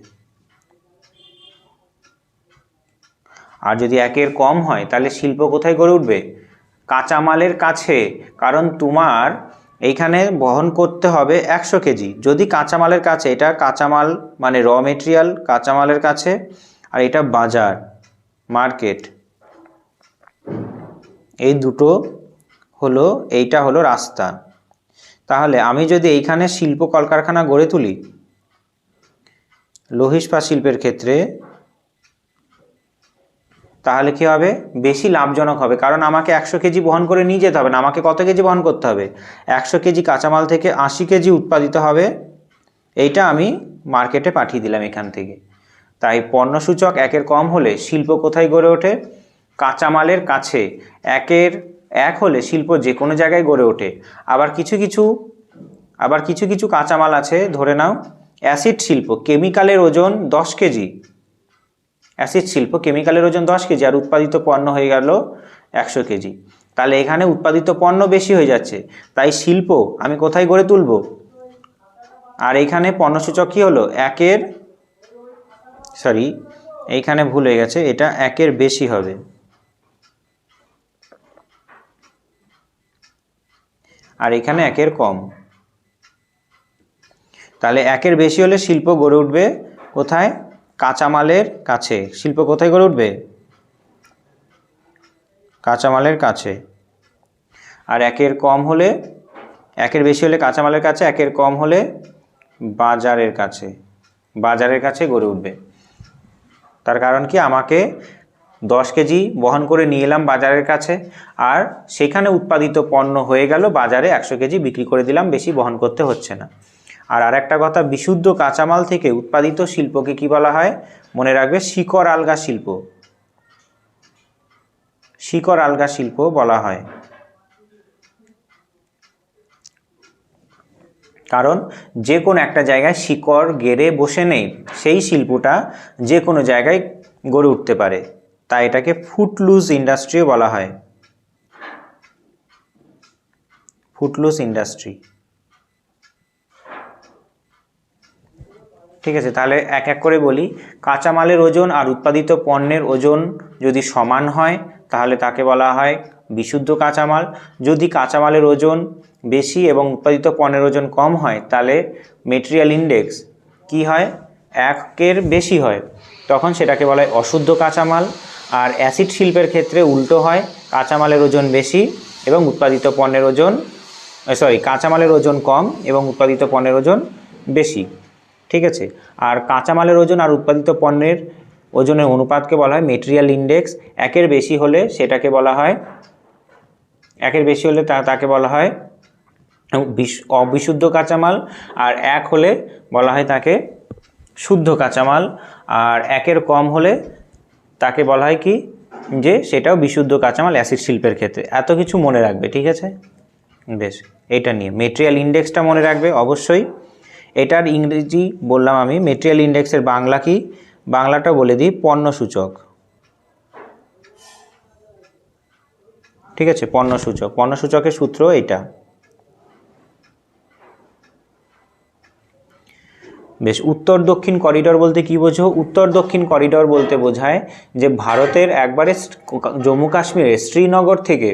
আর যদি 1-এর কম হয় তাহলে শিল্প কোথায় গড়ে উঠবে, কাঁচামালের কাছে, কারণ তোমার এইখানে বহন করতে হবে 100 কেজি। যদি কাঁচামালের কাছে, এটা কাঁচামাল মানে র মেটেরিয়াল কাঁচামালের কাছে, আর এটা বাজার মার্কেট, এই দুটো হলো, এইটা হলো রাস্তা। তাহলে আমি যদি এইখানে শিল্প কলকারখানা গড়ে তুলি লৌহ ইস্পাত শিল্পের ক্ষেত্রে, তাহলে কি হবে, বেশি লাভজনক হবে, কারণ আমাকে 100 কেজি বহন করে নিয়ে যেতে হবে না, আমাকে কত কেজি বহন করতে হবে, 100 কেজি কাঁচামাল থেকে 80 কেজি উৎপাদিত হবে, এইটা আমি মার্কেটে পাঠিয়ে দিলাম এখান থেকে। তাই পণ্যসূচক 1-এর কম হলে শিল্প কোথায় গড়ে ওঠে, কাঁচামালের কাছে। 1-এর 1 হলে শিল্প যে কোনো জায়গায় গড়ে ওঠে। আবার কিছু কিছু কাঁচামাল আছে, ধরে নাও অ্যাসিড শিল্প, কেমিক্যালের ওজন 10 কেজি, অ্যাসিড শিল্প কেমিক্যালের ওজন 10 কেজি আর উৎপাদিত পণ্য হয়ে গেল 100 কেজি, তাহলে এখানে উৎপাদিত পণ্য বেশি হয়ে যাচ্ছে, তাই শিল্প আমি কোথায় গড়ে তুলব, আর এইখানে পণ্যসূচক কি হলো, 1-এর, সরি এইখানে ভুল হয়ে গেছে, এটা 1-এর বেশি হবে। আর এখানে 1-এর কম, তাহলে 1-এর বেশি হলে শিল্প গড়ে উঠবে কোথায়, কাঁচামালের কাছে। শিল্প কোথায় গড়ে উঠবে, কাঁচামালের কাছে। আর 1-এর কম হলে, 1-এর বেশি হলে কাঁচামালের কাছে, 1-এর কম হলে বাজারের কাছে, বাজারের কাছে গড়ে উঠবে। তার কারণ কি, আমাকে 10 কেজি বহন করে নিয়ে এলাম বাজারের কাছে, আর সেখানে উৎপাদিত পণ্য হয়ে গেল বাজারে 100 কেজি বিক্রি করে দিলাম, বেশি বহন করতে হচ্ছে না। আর আরেকটা কথা, বিশুদ্ধ কাঁচামাল থেকে উৎপাদিত শিল্পকে কি বলা হয়? মনে রাখবে, শিকড় আলগা শিল্প। শিকড় আলগা শিল্প বলা হয়। কারণ যে কোনো একটা জায়গায় শিকড় গেড়ে বসে নেই, সেই শিল্পটা যে কোনো জায়গায় গড়ে উঠতে পারে, তাই এটাকে ফুটলুজ ইন্ডাস্ট্রিও বলা হয়। ফুটলুজ ইন্ডাস্ট্রি। ঠিক আছে, তাহলে এক এক করে বলি। কাঁচামালের ওজন আর উৎপাদিত পণ্যের ওজন যদি সমান হয় তাহলে তাকে বলা হয় বিশুদ্ধ কাঁচামাল। যদি কাঁচামালের ওজন বেশি এবং উৎপাদিত পণ্যের ওজন কম হয় তাহলে মেটেরিয়াল ইন্ডেক্স কি হয়? 1-এর বেশি হয়, তখন সেটাকে বলা হয় অশুদ্ধ কাঁচামাল। আর অ্যাসিড শিল্পের ক্ষেত্রে উল্টো হয়, কাঁচামালের ওজন বেশি এবং উৎপাদিত পণ্যের ওজন কাঁচামালের ওজন কম এবং উৎপাদিত পণ্যের ওজন বেশি। ঠিক আছে, আর কাঁচামালের ওজন আর উৎপাদিত পণ্যের ওজনের অনুপাতকে বলা হয় মেটেরিয়াল ইন্ডেক্স। 1-এর বেশি হলে সেটাকে বলা হয়, 1-এর বেশি হলে তাকে বলা হয় অবিশুদ্ধ কাঁচামাল, আর 1 হলে বলা হয় তাকে শুদ্ধ কাঁচামাল, আর 1-এর কম হলে তাকে বলা হয় কি, যে সেটাও বিশুদ্ধ কাঁচামাল অ্যাসিড শিল্পের ক্ষেত্রে। এত কিছু মনে রাখবে, ঠিক আছে? বেশ, এটা নিয়ে মেটেরিয়াল ইন্ডেক্সটা মনে রাখবে অবশ্যই। এটার ইংরেজি বললাম আমি, মেটেরিয়াল ইন্ডেক্সের বাংলা কি? বাংলাটা বলে দিই, পণ্য সূচক। ঠিক আছে, পণ্য সূচক। পণ্য সূচকের সূত্র এটা। বেশ, উত্তর দক্ষিণ করিডোর বলতে কি বোঝো? উত্তর দক্ষিণ করিডোর বলতে বোঝায় যে ভারতের একবারে জম্মু কাশ্মীরের শ্রীনগর থেকে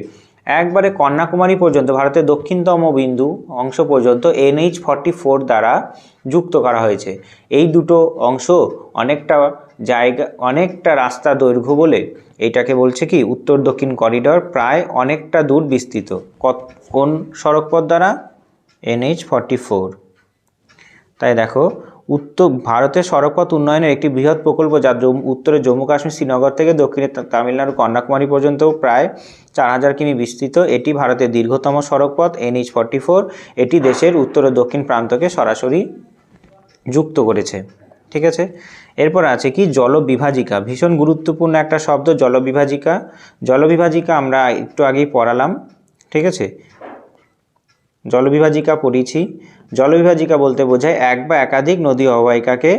একবারে কন্যাকুমারী পর্যন্ত, ভারতের দক্ষিণতম বিন্দু অংশ পর্যন্ত NH 44 দ্বারা যুক্ত করা হয়েছে। এই দুটো অংশ অনেকটা জায়গা, অনেকটা রাস্তা দৈর্ঘ্য বলে এইটাকে বলছে কি উত্তর দক্ষিণ করিডোর। প্রায় অনেকটা দূর বিস্তৃত। কোন সড়কপথ দ্বারা? NH 44। তাই দেখো, ভারতের সড়কপথ উন্নয়নের একটি বৃহৎ প্রকল্প, যা উত্তরে জম্মু কাশ্মীর শ্রীনগর থেকে দক্ষিণে তামিলনাড়ু কন্যাকুমারী পর্যন্ত প্রায় 4000 কিমি বিস্তৃত। এটি ভারতের দীর্ঘতম সড়কপথ NH 44। এটি দেশের উত্তর ও দক্ষিণ প্রান্তকে সরাসরি যুক্ত করেছে। ঠিক আছে, এরপর আছে কি জলবিভাজিকা। ভীষণ গুরুত্বপূর্ণ একটা শব্দ জলবিভাজিকা। জলবিভাজিকা আমরা একটু আগেই পড়ালাম। ঠিক আছে, জলবিভাজিকা পড়েছি। জলবিভাজিকা বলতে বোঝায় এক বা একাধিক নদী অববাহিকাকে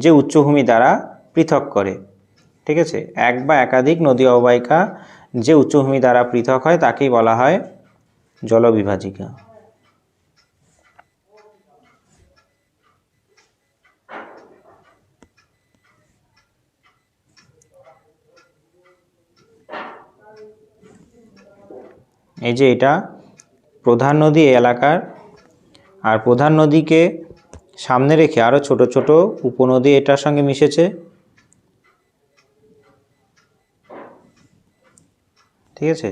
যে উচ্চভূমি দ্বারা পৃথক করে। ঠিক আছে, এক বা একাধিক নদী অববাহিকা যে উচ্চভূমি দ্বারা পৃথক হয় তাকেই বলা হয় জলবিভাজিকা। এই যে এটা প্রধান নদী এলাকার, আর প্রধান নদীকে সামনে রেখে আরও ছোট ছোট উপনদী এটার সঙ্গে মিশেছে। ঠিক আছে,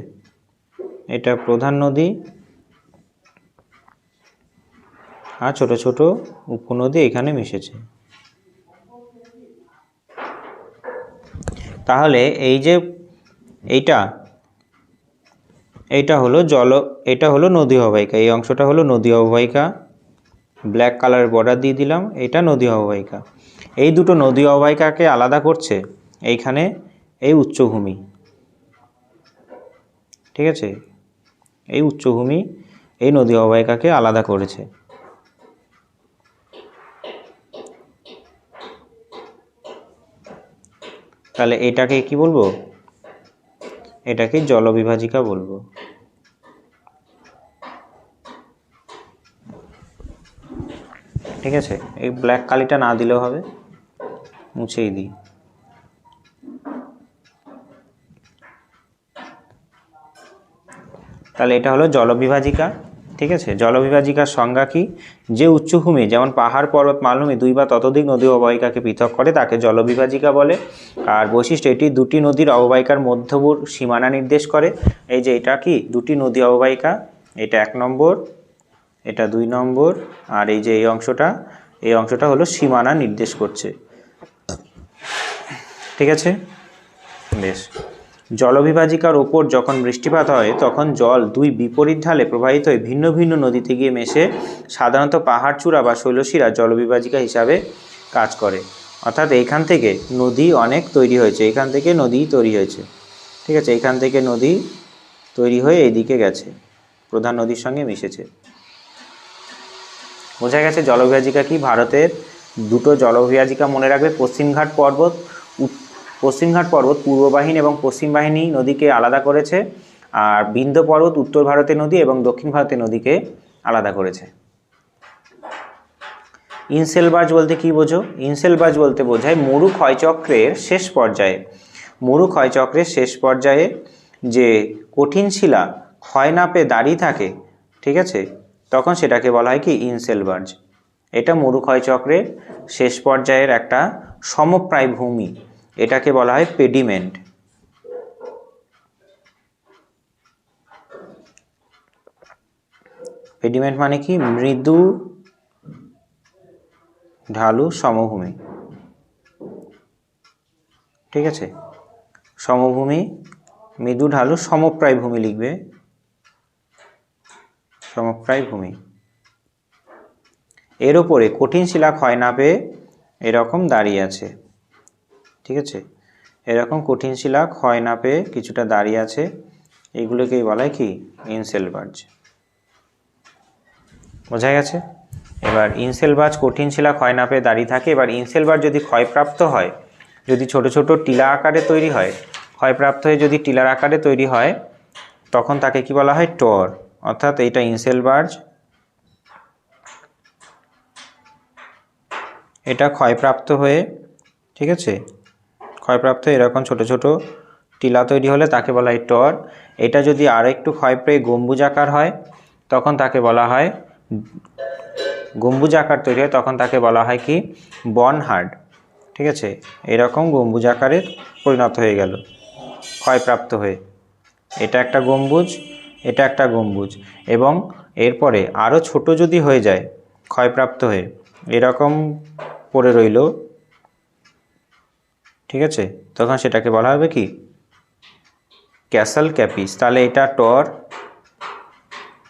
এটা প্রধান নদী আর ছোট ছোট উপনদী এখানে মিশেছে। তাহলে এই যে এইটা হলো নদী অববাহিকা। এই অংশটা হলো নদী অববাহিকা, ব্ল্যাক কালার বর্ডার দিয়ে দিলাম, এটা নদী অববাহিকা। এই দুটো নদী অববাহিকাকে আলাদা করছে এইখানে এই উচ্চভূমি। ঠিক আছে, এই উচ্চভূমি এই নদী অববাহিকাকে আলাদা করেছে। তাহলে এটাকে কি বলবো? এটাকে জলবিভাজিকা বলবো। ঠিক আছে, এই ব্ল্যাক কালিটা না দিলেও হবে, মুছেই দিই। তাহলে এটা হলো জলবিভাজিকা। ঠিক আছে, জলবিভাজিকার সংজ্ঞা কি? যে উচ্চভূমি, যেমন পাহাড়, পর্বত, মালভূমি 2 বা ততোধিক নদী অববাহিকাকে পৃথক করে তাকে জলবিভাজিকা বলে। আর বৈশিষ্ট্য, এটি দুটি নদীর অববাহিকার মধ্যবর্তী সীমানা নির্দেশ করে। এই যে এটা কি দুটি নদী অববাহিকা, এটা 1 নম্বর, এটা 2 নম্বর, আর এই যে এই অংশটা হলো সীমানা নির্দেশ করছে। ঠিক আছে, বেশ। জলবিভাজিকার ওপর যখন বৃষ্টিপাত হয় তখন জল দুই বিপরীত ঢালে প্রবাহিত হয়ে ভিন্ন ভিন্ন নদীতে গিয়ে মেশে। সাধারণত পাহাড়চূড়া বা শৈলশিরা জলবিভাজিকা হিসাবে কাজ করে। অর্থাৎ এইখান থেকে নদী অনেক তৈরি হয়েছে, এখান থেকে নদী তৈরি হয়েছে, ঠিক আছে, এইখান থেকে নদী তৈরি হয়ে এইদিকে গেছে, প্রধান নদীর সঙ্গে মিশেছে। বোঝা গেছে জলবিভাজিকা কি। ভারতের দুটো জলবিভাজিকা মনে রাখবে, পশ্চিমঘাট পর্বত পূর্ব বাহিনী এবং পশ্চিম বাহিনী নদীকে আলাদা করেছে, আর বিন্ধ্য পর্বত উত্তর ভারতের নদী এবং দক্ষিণ ভারতের নদীকে আলাদা করেছে। ইনসেলবার্জ বলতে কি বোঝো? ইনসেলবার্জ বলতে বোঝায় মরু ক্ষয়চক্রের শেষ পর্যায়ে, মরু ক্ষয়চক্রের শেষ পর্যায়ে যে কঠিন শিলা ক্ষয় না পেয়ে দাঁড়িয়ে থাকে, ঠিক আছে, তখন সেটাকে বলা হয় কি ইনসেলবার্জ। এটা মরু ক্ষয়চক্রের শেষ পর্যায়ের একটা সমপ্রায় ভূমি, এটাকে বলা হয় পেডিমেন্ট। পেডিমেন্ট মানে কি? মৃদু ঢালু সমভূমি, ঠিক আছে, সমভূমি, মৃদু ঢালু সমপ্রায় ভূমি লিখবে, সমপ্রায় ভূমি। এর উপরে কঠিন শিলা ক্ষয় না পেয়ে এরকম দাঁড়িয়ে আছে, ঠিক আছে, এরকম কঠিন শিলা ক্ষয় না পেয়ে কিছুটা দাঁড়িয়ে আছে, এগুলোকেই বলা হয় কি ইনসেলবার্জ। বোঝা গেছে? এবার ইনসেলবার্জ কঠিন শিলা ক্ষয় না পেয়ে দাঁড়িয়ে থাকে। এবার ইনসেলবার্জ যদি ক্ষয়প্রাপ্ত হয়, যদি ছোট ছোট টিলা আকারে তৈরি হয়, ক্ষয়প্রাপ্ত হয়ে যদি টিলার আকারে তৈরি হয়, তখন তাকে কি বলা হয়? টর। অর্থাৎ এইটা ইনসেলবার্জ, এটা ক্ষয়প্রাপ্ত হয়ে, ঠিক আছে, ক্ষয়প্রাপ্ত এরকম ছোট ছোট টিলা তৈরি হলে তাকে বলা হয় টর। এটা যদি আরও একটু ক্ষয় পেয়ে গম্বুজাকার হয়, তখন তাকে বলা হয়, গম্বুজাকার তৈরি হয়, তখন তাকে বলা হয় কি বনহার্ড, ঠিক আছে, এরকম গম্বুজাকারে পরিণত হয়ে গেল ক্ষয়প্রাপ্ত হয়ে। এটা একটা গম্বুজ, এটা একটা গম্বুজ, এবং এরপরে আরও ছোট যদি হয়ে যায় ক্ষয়প্রাপ্ত হয়ে এরকম পড়ে রইল, ঠিক আছে, তখন সেটাকে বলা হবে কি ক্যাসল ক্যাপিস। তাহলে এটা টর,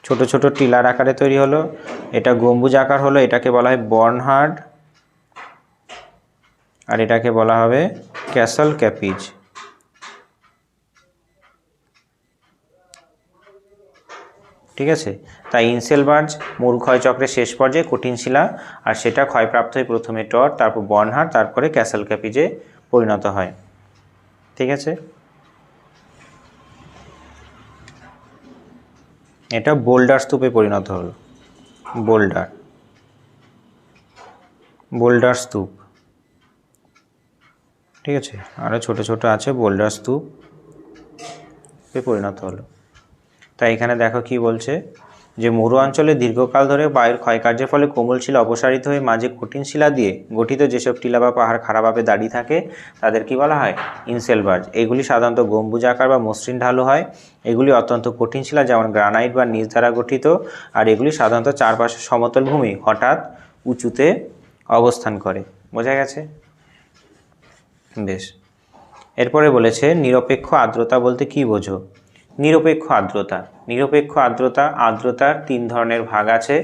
ছোট ছোট টিলার আকারে তৈরি হলো, এটা গম্বুজ আকার হলো, এটাকে বলা হয় বর্নহার্ড, আর এটাকে বলা হবে ক্যাসল ক্যাপিজ। ঠিক আছে, তাই ইনসেলবার্জ মরু ক্ষয়চক্রের শেষ পর্যায়ে কঠিন শিলা, আর সেটা ক্ষয়প্রাপ্ত হয়ে প্রথমে টর, তারপর বর্নহার্ড, তারপরে ক্যাসল ক্যাপিজে পরিণত হয়। ঠিক আছে, এটা বোল্ডার স্তূপে পরিণত হলো, বোল্ডার স্তূপ, ঠিক আছে, আরও ছোট ছোট আছে, বোল্ডার স্তূপে পরিণত হলো। তাই এখানে দেখো কি বলছে, যে মরু অঞ্চলে দীর্ঘকাল ধরে বায়ুর ক্ষয়কার্যের ফলে কোমল শিলা অপসারিত হয়ে মাঝে কঠিন শিলা দিয়ে গঠিত যেসব টিলা বা পাহাড় খাড়াভাবে দাঁড়িয়ে থাকে তাদের কি বলা হয়? ইনসেলবার্জ। এগুলি সাধারণত গম্বুজাকার বা মসৃণ ঢালু হয়। এগুলি অত্যন্ত কঠিন শিলা, যেমন গ্রানাইট বা নিজ দ্বারা গঠিত, আর এগুলি সাধারণত চারপাশে সমতল ভূমি হঠাৎ উঁচুতে অবস্থান করে। বোঝা গেছে? বেশ, এরপরে বলেছে নিরপেক্ষ আর্দ্রতা বলতে কি বোঝো? নিরপেক্ষ আর্দ্রতা, আর্দ্রতার তিন ধরনের ভাগ আছে।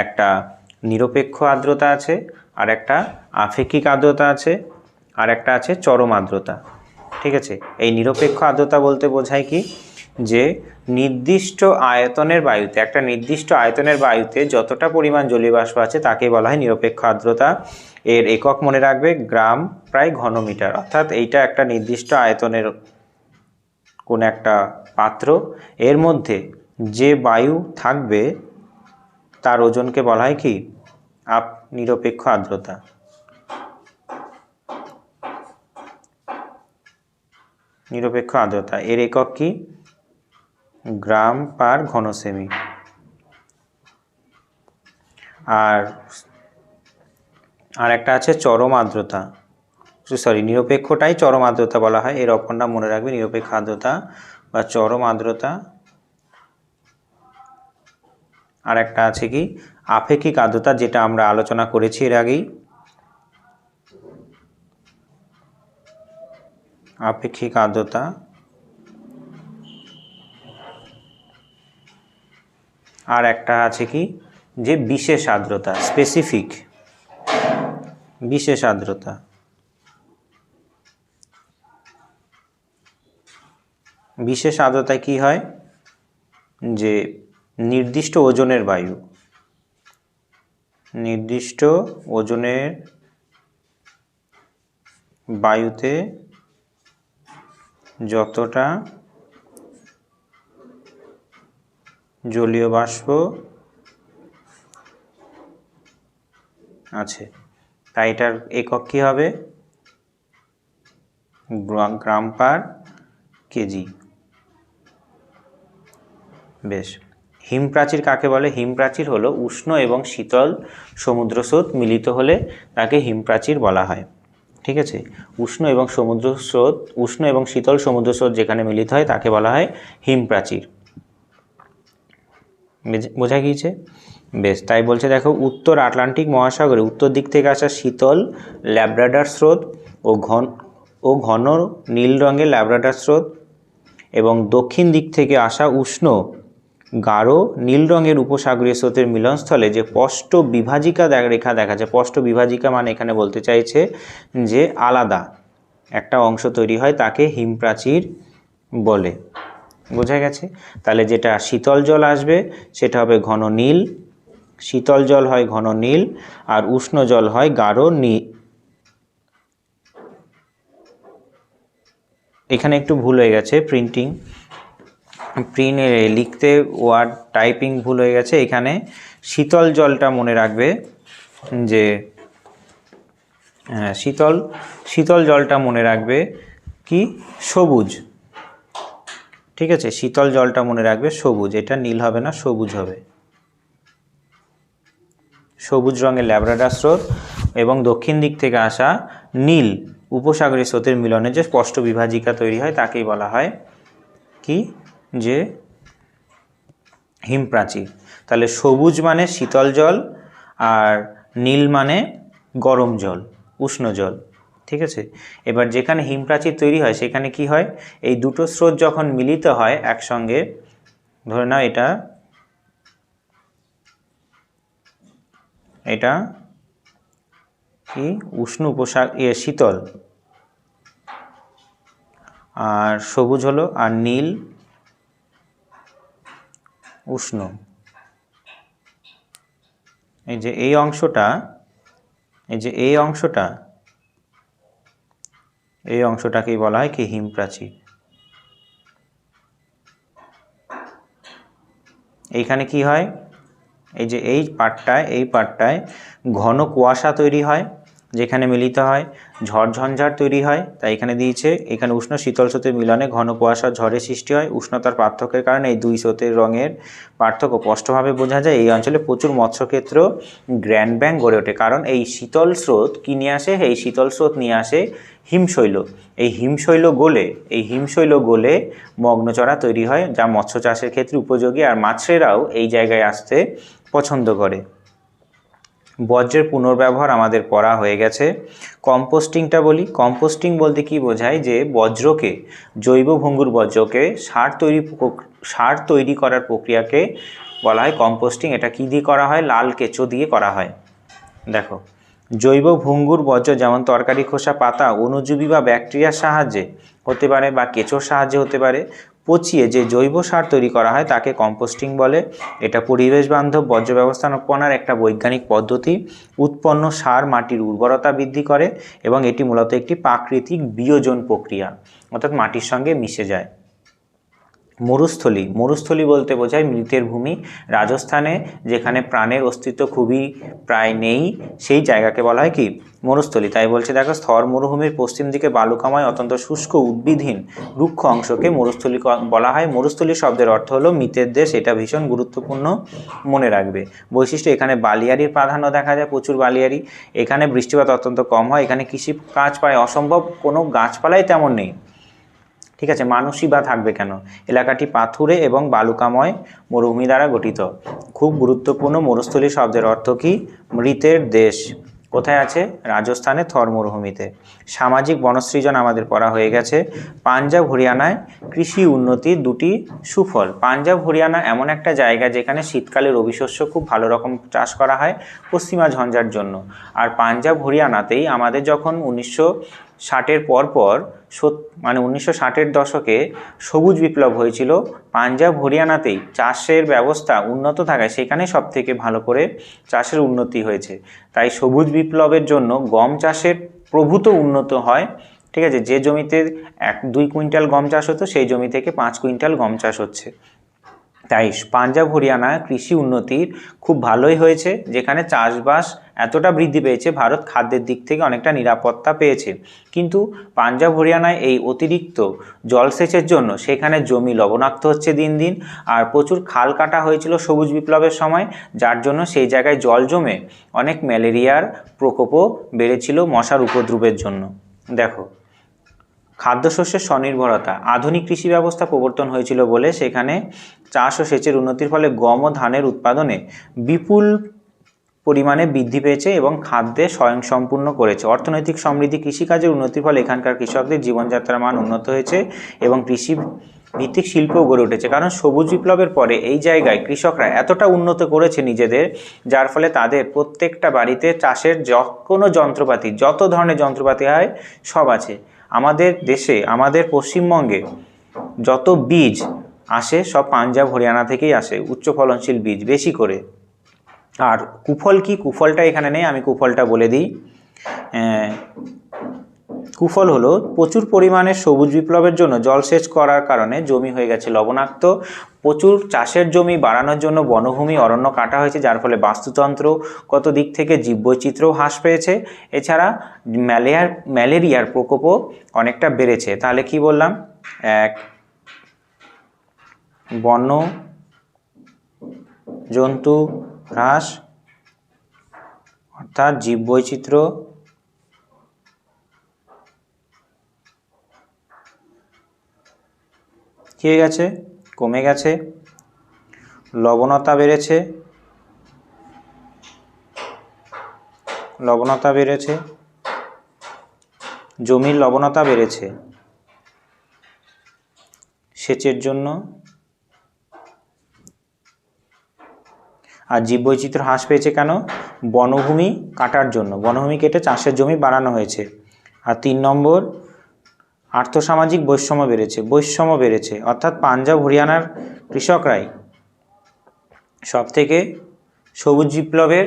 একটা নিরপেক্ষ আর্দ্রতা আছে, আর একটা আপেক্ষিক আর্দ্রতা আছে, আর একটা আছে চরম আর্দ্রতা। ঠিক আছে, এই নিরপেক্ষ আর্দ্রতা বলতে বোঝায় কি, যে নির্দিষ্ট আয়তনের বায়ুতে, একটা নির্দিষ্ট আয়তনের বায়ুতে যতটা পরিমাণ জলীয় বাষ্প আছে তাকে বলা হয় নিরপেক্ষ আর্দ্রতা। এর একক মনে রাখবে গ্রাম প্রায় ঘনমিটার। অর্থাৎ এইটা একটা নির্দিষ্ট আয়তনের কোন একটা পাত্র, এর মধ্যে যে বায়ু থাকবে তার ওজনকে বলা হয় কি নিরপেক্ষ আর্দ্রতা। নিরপেক্ষ আর্দ্রতা এর একক কি? গ্রাম পার ঘন সেমি। আর একটা আছে চরম আর্দ্রতা, নিরপেক্ষটাই চরম আর্দ্রতা বলা হয়। এর অপর নাম মনে রাখবে নিরপেক্ষ আর্দ্রতা বা চরম আর্দ্রতা। আর একটা আছে কি আপেক্ষিক আর্দ্রতা, যেটা আমরা আলোচনা করেছি এর আগেই। আপেক্ষিক আর্দ্রতা আর একটা আছে কি যে বিশেষ আর্দ্রতা, স্পেসিফিক বিশেষ আর্দ্রতা। বিশেষ আর্দ্রতায় কি হয় যে নির্দিষ্ট ওজনের বায়ু, নির্দিষ্ট ওজনের বায়ুতে যতটা জলীয় বাষ্প আছে, তাই এটার একক কি হবে গ্রাম পার কেজি। বেশ, হিমপ্রাচীর কাকে বলে? হিমপ্রাচীর হলো উষ্ণ এবং শীতল সমুদ্র স্রোত মিলিত হলে তাকে হিমপ্রাচীর বলা হয়। ঠিক আছে, উষ্ণ এবং সমুদ্র স্রোত, উষ্ণ এবং শীতল সমুদ্র স্রোত যেখানে মিলিত হয় তাকে বলা হয় হিমপ্রাচীর। বোঝা গিয়েছে? বেশ, তাই বলছে দেখো, উত্তর আটলান্টিক মহাসাগরে উত্তর দিক থেকে আসা শীতল ল্যাব্রাডর স্রোত ও ঘন নীল রঙের ল্যাব্রাডর স্রোত এবং দক্ষিণ দিক থেকে আসা উষ্ণ গাঢ় নীল রঙের উপসাগরীয় স্রোতের মিলনস্থলে যে স্পষ্ট বিভাজিকা রেখা দেখা যায়, স্পষ্ট বিভাজিকা মানে এখানে বলতে চাইছে যে আলাদা একটা অংশ তৈরি হয়, তাকে হিমপ্রাচীর বলে। বোঝা গেছে? তাহলে যেটা শীতল জল আসবে সেটা হবে ঘন নীল, শীতল জল হয় ঘন নীল, আর উষ্ণ জল হয় গাঢ় নীল। এখানে একটু ভুল হয়ে গেছে, লিখতে ওয়ার্ড টাইপিং ভুল হয়ে গেছে। এখানে শীতল জলটা মনে রাখবে যে শীতল জলটা মনে রাখবে কি সবুজ। ঠিক আছে, শীতল জলটা মনে রাখবে সবুজ, এটা নীল হবে না, সবুজ হবে। সবুজ রঙের ল্যাব্রাডর স্রোত এবং দক্ষিণ দিক থেকে আসা নীল উপসাগরীয় স্রোতের মিলনে যে স্পষ্ট বিভাজিকা তৈরি হয় তাকেই বলা হয় কি যে হিমপ্রাচীর। তাহলে সবুজ মানে শীতল জল আর নীল মানে গরম জল, উষ্ণ জল। ঠিক আছে, এবার যেখানে হিমপ্রাচীর তৈরি হয় সেখানে কি হয়, এই দুটো স্রোত যখন মিলিত হয় একসঙ্গে, ধরে নাও এটা কি উষ্ণ শীতল, আর সবুজ হলো, আর নীল উষ্ণ। এই যে এই অংশটাকেই বলা হয় কি হিমপ্রাচীর। এইখানে কি হয়, এই যে এই পার্টটায় ঘন কুয়াশা তৈরি হয়, যেখানে মিলিত হয় ঝড়ঝঞ্ঝাট তৈরি হয়। তাই এখানে দিয়েছে, এখানে উষ্ণ শীতল স্রোতের মিলনে ঘন কুয়াশা ঝড়ের সৃষ্টি হয়। উষ্ণতার পার্থক্যের কারণে এই দুই স্রোতের রঙের পার্থক্য স্পষ্টভাবে বোঝা যায়। এই অঞ্চলে প্রচুর মৎস্যক্ষেত্র, গ্র্যান্ড ব্যাঙ্ক গড়ে ওঠে, কারণ এই শীতল স্রোত কি নিয়ে আসে, এই শীতল স্রোত নিয়ে আসে হিমশৈল। এই হিমশৈল গলে মগ্নচড়া তৈরি হয়, যা মৎস্য চাষের ক্ষেত্রে উপযোগী, আর মাছেরাও এই জায়গায় আসতে পছন্দ করে। বর্জ্যের পুনর্ব্যবহার আমাদের পড়া হয়ে গেছে। কম্পোস্টিংটা বলি। কম্পোস্টিং বলতে কি বোঝায়, যে বজ্রকে, জৈব ভঙ্গুর বর্জ্যকে সার তৈরি করার প্রক্রিয়াকে বলা হয় কম্পোস্টিং। এটা কি দিয়ে করা হয়, লাল কেঁচো দিয়ে করা হয়। দেখো, জৈব ভঙ্গুর বর্জ্য যেমন তরকারি খোসা, পাতা, অণুজীবী বা ব্যাকটেরিয়ার সাহায্যে হতে পারে বা কেঁচোর সাহায্যে হতে পারে, পচিয়ে যে জৈব সার তৈরি করা হয় তাকে কম্পোস্টিং বলে। এটা পরিবেশ বান্ধব বর্জ্য ব্যবস্থাপনার একটা বৈজ্ঞানিক পদ্ধতি। উৎপন্ন সার মাটির উর্বরতা বৃদ্ধি করে এবং এটি মূলত একটি প্রাকৃতিক বিয়োজন প্রক্রিয়া, অর্থাৎ মাটির সঙ্গে মিশে যায়। মরুস্থলী বলতে বোঝায় মৃতের ভূমি। রাজস্থানে যেখানে প্রাণের অস্তিত্ব খুবই প্রায় নেই, সেই জায়গাকে বলা হয় কি মরুস্থলী। তাই বলছে দেখো, স্থর মরুভূমির পশ্চিম দিকে বালুকাময় অত্যন্ত শুষ্ক উদ্ভিদহীন রুক্ষ অংশকে মরুস্থলী বলা হয়। মরুস্থলী শব্দের অর্থ হলো মৃতের দেশ, এটা ভীষণ গুরুত্বপূর্ণ, মনে রাখবে। বৈশিষ্ট্য, এখানে বালিয়াড়ির প্রাধান্য দেখা যায়, প্রচুর বালিয়াড়ি। এখানে বৃষ্টিপাত অত্যন্ত কম হয়, এখানে কৃষিকাজ প্রায় অসম্ভব, কোনো গাছপালাই তেমন নেই। ঠিক আছে, মানুষই বা থাকবে কেন। এলাকাটি পাথুরে এবং বালুকাময় মরুভূমি দ্বারা গঠিত। খুব গুরুত্বপূর্ণ, মরুস্থলী শব্দের অর্থ কি মৃতের দেশ। কোথায় আছে? রাজস্থানে থর মরুভূমিতে। সামাজিক বনসৃজন আমাদের পড়া হয়ে গেছে। পাঞ্জাব হরিয়ানায় কৃষি উন্নতির দুটি সুফল। পাঞ্জাব হরিয়ানা এমন একটা জায়গা যেখানে শীতকালে রবি শস্য খুব ভালো রকম চাষ করা হয় পশ্চিমা ঝঞ্ঝার জন্য। আর পাঞ্জাব হরিয়ানাতেই আমাদের যখন 1960-এর পরপর মানে 1960-এর দশকে সবুজ বিপ্লব হয়েছিল, পাঞ্জাব হরিয়ানাতেই চাষের ব্যবস্থা উন্নত থাকায় সেখানে সব থেকে ভালো করে চাষের উন্নতি হয়েছে। তাই সবুজ বিপ্লবের জন্য গম চাষের প্রভূত উন্নত হয়। ঠিক আছে, যে জমিতে 1-2 কুইন্টাল গম চাষ হতো সেই জমি থেকে 5 কুইন্টাল গম চাষ হচ্ছে। তাই পাঞ্জাব হরিয়ানা কৃষি উন্নতির খুব ভালোই হয়েছে, যেখানে চাষবাস এতটা বৃদ্ধি পেয়েছে ভারত খাদ্যের দিক থেকে অনেকটা নিরাপত্তা পেয়েছে। কিন্তু পাঞ্জাব হরিয়ানায় এই অতিরিক্ত জলসেচের জন্য সেখানে জমি লবণাক্ত হচ্ছে দিন দিন, আর প্রচুর খাল কাটা হয়েছিল সবুজ বিপ্লবের সময়, যার জন্য সেই জায়গায় জল জমে অনেক ম্যালেরিয়ার প্রকোপও বেড়েছিল মশার উপদ্রবের জন্য। দেখো, খাদ্যশস্যের স্বনির্ভরতা। আধুনিক কৃষি ব্যবস্থা প্রবর্তন হয়েছিল বলে সেখানে চাষ ও সেচের উন্নতির ফলে গম ও ধানের উৎপাদনে বিপুল পরিমাণে বৃদ্ধি পেয়েছে এবং খাদ্যে স্বয়ংসম্পূর্ণ করেছে। অর্থনৈতিক সমৃদ্ধি। কৃষিকাজের উন্নতির ফলে এখানকার কৃষকদের জীবনযাত্রার মান উন্নত হয়েছে এবং কৃষি ভিত্তিক শিল্পও গড়ে উঠেছে। কারণ সবুজ বিপ্লবের পরে এই জায়গায় কৃষকরা এতটা উন্নত করেছে নিজেদের, যার ফলে তাদের প্রত্যেকটা বাড়িতে চাষের কোনো যন্ত্রপাতি, যত ধরনের যন্ত্রপাতি হয় সব আছে। আমাদের দেশে, আমাদের পশ্চিমবঙ্গে যত বীজ আসে সব পাঞ্জাব হরিয়ানা থেকেই আসে, উচ্চ ফলনশীল বীজ বেশি করে। আর কুফল কি? কুফলটা এখানে নেই, আমি কুফলটা বলে দিই। কুফল হলো প্রচুর পরিমাণে সবুজ বিপ্লবের জন্য জলসেচ করার কারণে জমি হয়ে গেছে লবণাক্ত। প্রচুর চাষের জমি বাড়ানোর জন্য বনভূমি অরণ্য কাটা হয়েছে, যার ফলে বাস্তুতন্ত্রগত দিক থেকে জীববৈচিত্র্যও হ্রাস পেয়েছে। এছাড়া ম্যালেরিয়ার প্রকোপও অনেকটা বেড়েছে। তাহলে কি বললাম? 1, বন্য জন্তু হ্রাস অর্থাৎ জীববৈচিত্র্য কি হয়ে গেছে? কমে গেছে। লবণতা বেড়েছে, জমির লবণতা বেড়েছে সেচের জন্য। আর জীববৈচিত্র্য হ্রাস পেয়েছে কেন? বনভূমি কাটার জন্য। বনভূমি কেটে চাষের জমি বাড়ানো হয়েছে। আর 3 নম্বর, আর্থসামাজিক বৈষম্য বেড়েছে অর্থাৎ পাঞ্জাব হরিয়ানার কৃষকরাই সব থেকে সবুজ বিপ্লবের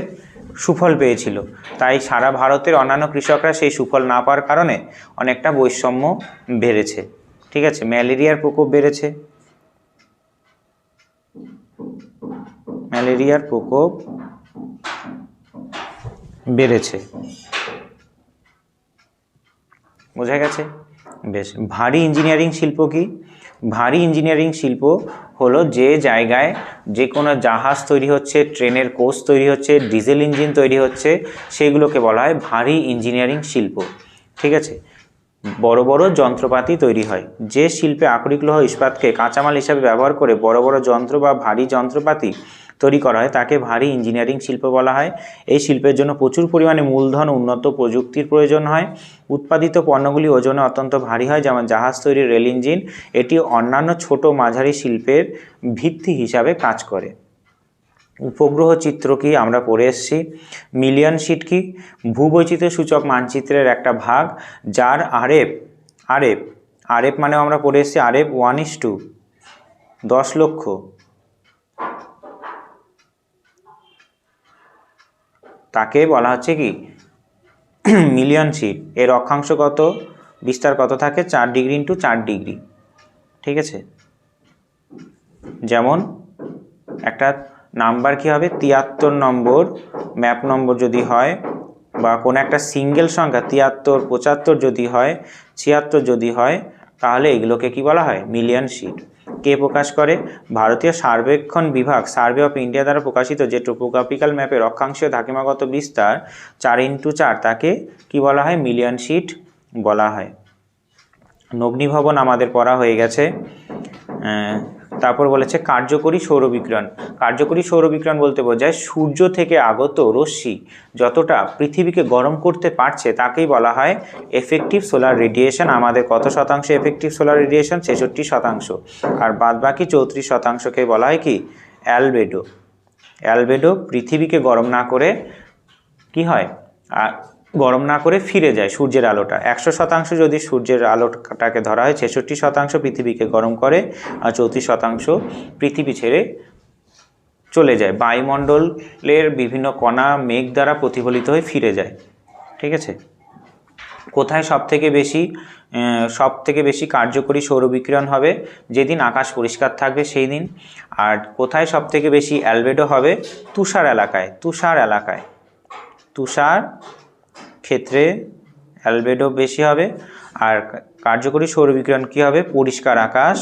সুফল পেয়েছিল। তাই সারা ভারতের অন্যান্য কৃষকরা সেই সুফল না পাওয়ার কারণে অনেকটা বৈষম্য বেড়েছে। ঠিক আছে, ম্যালেরিয়ার প্রকোপ বেড়েছে। বোঝা গেছে? বেশ। ভারী ইঞ্জিনিয়ারিং শিল্প কি? ভারী ইঞ্জিনিয়ারিং শিল্প হলো যে জায়গায় যে কোনো জাহাজ তৈরি হচ্ছে, ট্রেনের কোচ তৈরি হচ্ছে, ডিজেল ইঞ্জিন তৈরি হচ্ছে, সেগুলোকে বলা হয় ভারী ইঞ্জিনিয়ারিং শিল্প। ঠিক আছে, বড় বড় যন্ত্রপাতি তৈরি হয়। যে শিল্পে আকরিক লৌহ ইস্পাতকে কাঁচামাল হিসাবে ব্যবহার করে বড় বড় যন্ত্র বা ভারী যন্ত্রপাতি তৈরি করা হয় তাকে ভারী ইঞ্জিনিয়ারিং শিল্প বলা হয়। এই শিল্পের জন্য প্রচুর পরিমাণে মূলধন, উন্নত প্রযুক্তির প্রয়োজন হয়। উৎপাদিত পণ্যগুলি ওজনে অত্যন্ত ভারী হয়, যেমন জাহাজ তৈরি, রেল ইঞ্জিন। এটি অন্যান্য ছোট মাঝারি শিল্পের ভিত্তি হিসাবে কাজ করে। উপগ্রহ চিত্র কি? আমরা পড়ে এসেছি। মিলিয়ন শিট কি? ভূবৈচিত্র্য সূচক মানচিত্রের একটা ভাগ, যার আরএফ মানে আমরা পড়ে এসেছি আরএফ 1:10 লক্ষ। তাকে বলা হচ্ছে কি? Million sheet. এর অক্ষাংশ কত? বিস্তার কত থাকে? 4 ডিগ্রি × 4 ডিগ্রি। ঠিক আছে, যেমন একটা নাম্বার কি হবে? 73 নম্বর ম্যাপ নম্বর যদি হয়, বা কোনো একটা সিঙ্গেল সংখ্যা 73, 75 যদি হয়, 76 যদি হয়, তাহলে এগুলোকে কি বলা হয়? Million sheet. কে প্রকাশ করে? ভারতীয় সর্বেক্ষণ বিভাগ, সার্ভে অফ ইন্ডিয়া দ্বারা প্রকাশিত যে টোপোগ্রাফিক্যাল ম্যাপের অক্ষাংশীয় ধাকিমাগত বিস্তার 4x4, তাকে কি বলা হয়? মিলিয়ন শিট বলা হয়। নগ্নিভবন আমাদের পড়া হয়ে গেছে। তারপর বলেছে কার্যকরী সৌরবিকিরণ। কার্যকরী সৌরবিকিরণ বলতে বোঝায় সূর্য থেকে আগত রশ্মি যতটা পৃথিবীকে গরম করতে পারছে তাকেই বলা হয় এফেক্টিভ সোলার রেডিয়েশন। আমাদের কত শতাংশ এফেক্টিভ সোলার রেডিয়েশন? 66%। আর বাদবাকি 34%কে বলা হয় কি অ্যালবেডো। অ্যালবেডো পৃথিবীকে গরম না করে কি হয়, গরম না করে ফিরে যায় সূর্যের আলোটা। 100% যদি সূর্যের আলোটাকে ধরা হয়, 66% পৃথিবীকে গরম করে আর 34% পৃথিবী ছেড়ে চলে যায়, বায়ুমণ্ডলের বিভিন্ন কণা মেঘ দ্বারা প্রতিফলিত হয়ে ফিরে যায়। ঠিক আছে, কোথায় সব থেকে বেশি কার্যকরী সৌরবিকিরণ হবে? যেদিন আকাশ পরিষ্কার থাকবে সেই দিন। আর কোথায় সব থেকে বেশি অ্যালবেডো হবে? তুষার এলাকায়। তুষার ক্ষেত্রে অ্যালবেডো বেশি হবে। আর কার্যকরী সৌরবিকিরণ কি হবে? পরিষ্কার আকাশ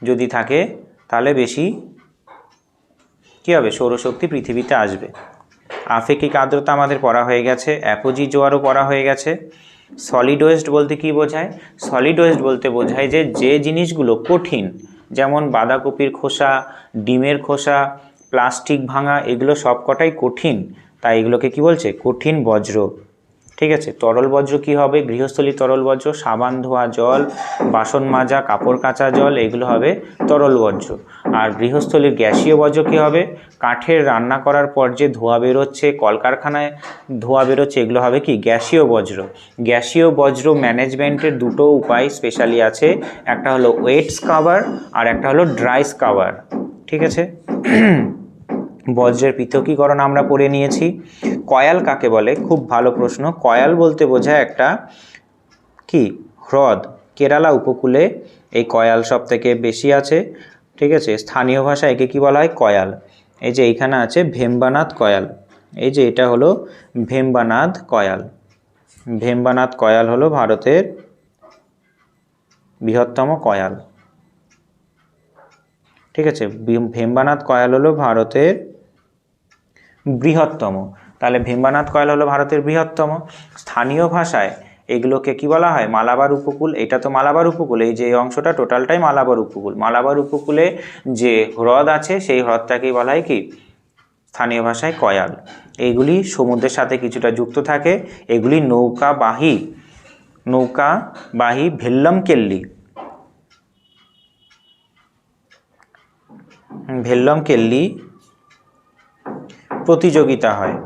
যদি থাকে তাহলে বেশি কি হবে? সৌরশক্তি পৃথিবীতে আসবে। আপেক্ষিক আর্দ্রতা আমাদের পড়া হয়ে গেছে, অ্যাপোজি জোয়ারও পড়া হয়ে গেছে। সলিড ওয়েস্ট বলতে কি বোঝায়? সলিড ওয়েস্ট বলতে বোঝায় যে জিনিসগুলো কঠিন, যেমন বাঁধাকপির খোসা, ডিমের খোসা, প্লাস্টিক ভাঙা, এগুলো সবকটাই কঠিন, তাই এগুলোকে কি বলছে? কঠিন বজ্র। ঠিক আছে, তরল বজ্র কি হবে? গৃহস্থলীর তরল বজ্র, সাবান ধোয়া জল, বাসন মাজা, কাপড় কাচা জল, এগুলো হবে তরল বজ্র। আর গৃহস্থলীর গ্যাসীয় বজ্র কি হবে? কাঠের রান্না করার পর যে ধোঁয়া বেরোচ্ছে, কলকারখানায় ধোঁয়া বেরোচ্ছে, এগুলো হবে কি? গ্যাসীয় বজ্র। গ্যাসীয় বজ্র ম্যানেজমেন্টের দুটো উপায় স্পেশালি আছে, একটা হলো ওয়েট স্কাবার আর একটা হলো ড্রাই স্কাবার। ঠিক আছে, বজ্রের পৃথকীকরণ আমরা পড়ে নিয়েছি। কয়াল কাকে বলে? খুব ভালো প্রশ্ন। কয়াল বলতে বোঝায় একটা কি হ্রদ, কেরালা উপকূলে এই কয়াল সব থেকে বেশি আছে। ঠিক আছে, স্থানীয় ভাষায় একে কি বলা হয়? কয়াল। এই যে এইখানে আছে ভেম্বানাদ কয়াল, এই যে এটা হলো ভেম্বানাদ কয়াল। ভেম্বানাদ কয়াল হলো ভারতের বৃহত্তম কয়াল। ঠিক আছে, ভেম্বানাদ কয়াল হলো ভারতের বৃহত্তম। তাহলে ভেম্বানাদ কয়াল হলো ভারতের বৃহত্তম। স্থানীয় ভাষায় এগুলোকে কি বলা হয়? মালাবার উপকূল। এটা তো মালাবার উপকূল, এই যে অংশটা টোটালটাই মালাবার উপকূল। মালাবার উপকূলে যে হ্রদ আছে সেই হ্রদটাকেই বলা হয় কি? স্থানীয় ভাষায় কয়াল। এইগুলি সমুদ্রের সাথে কিছুটা যুক্ত থাকে। এগুলি নৌকাবাহী ভেল্লম কেল্লি প্রতিযোগিতা হয়।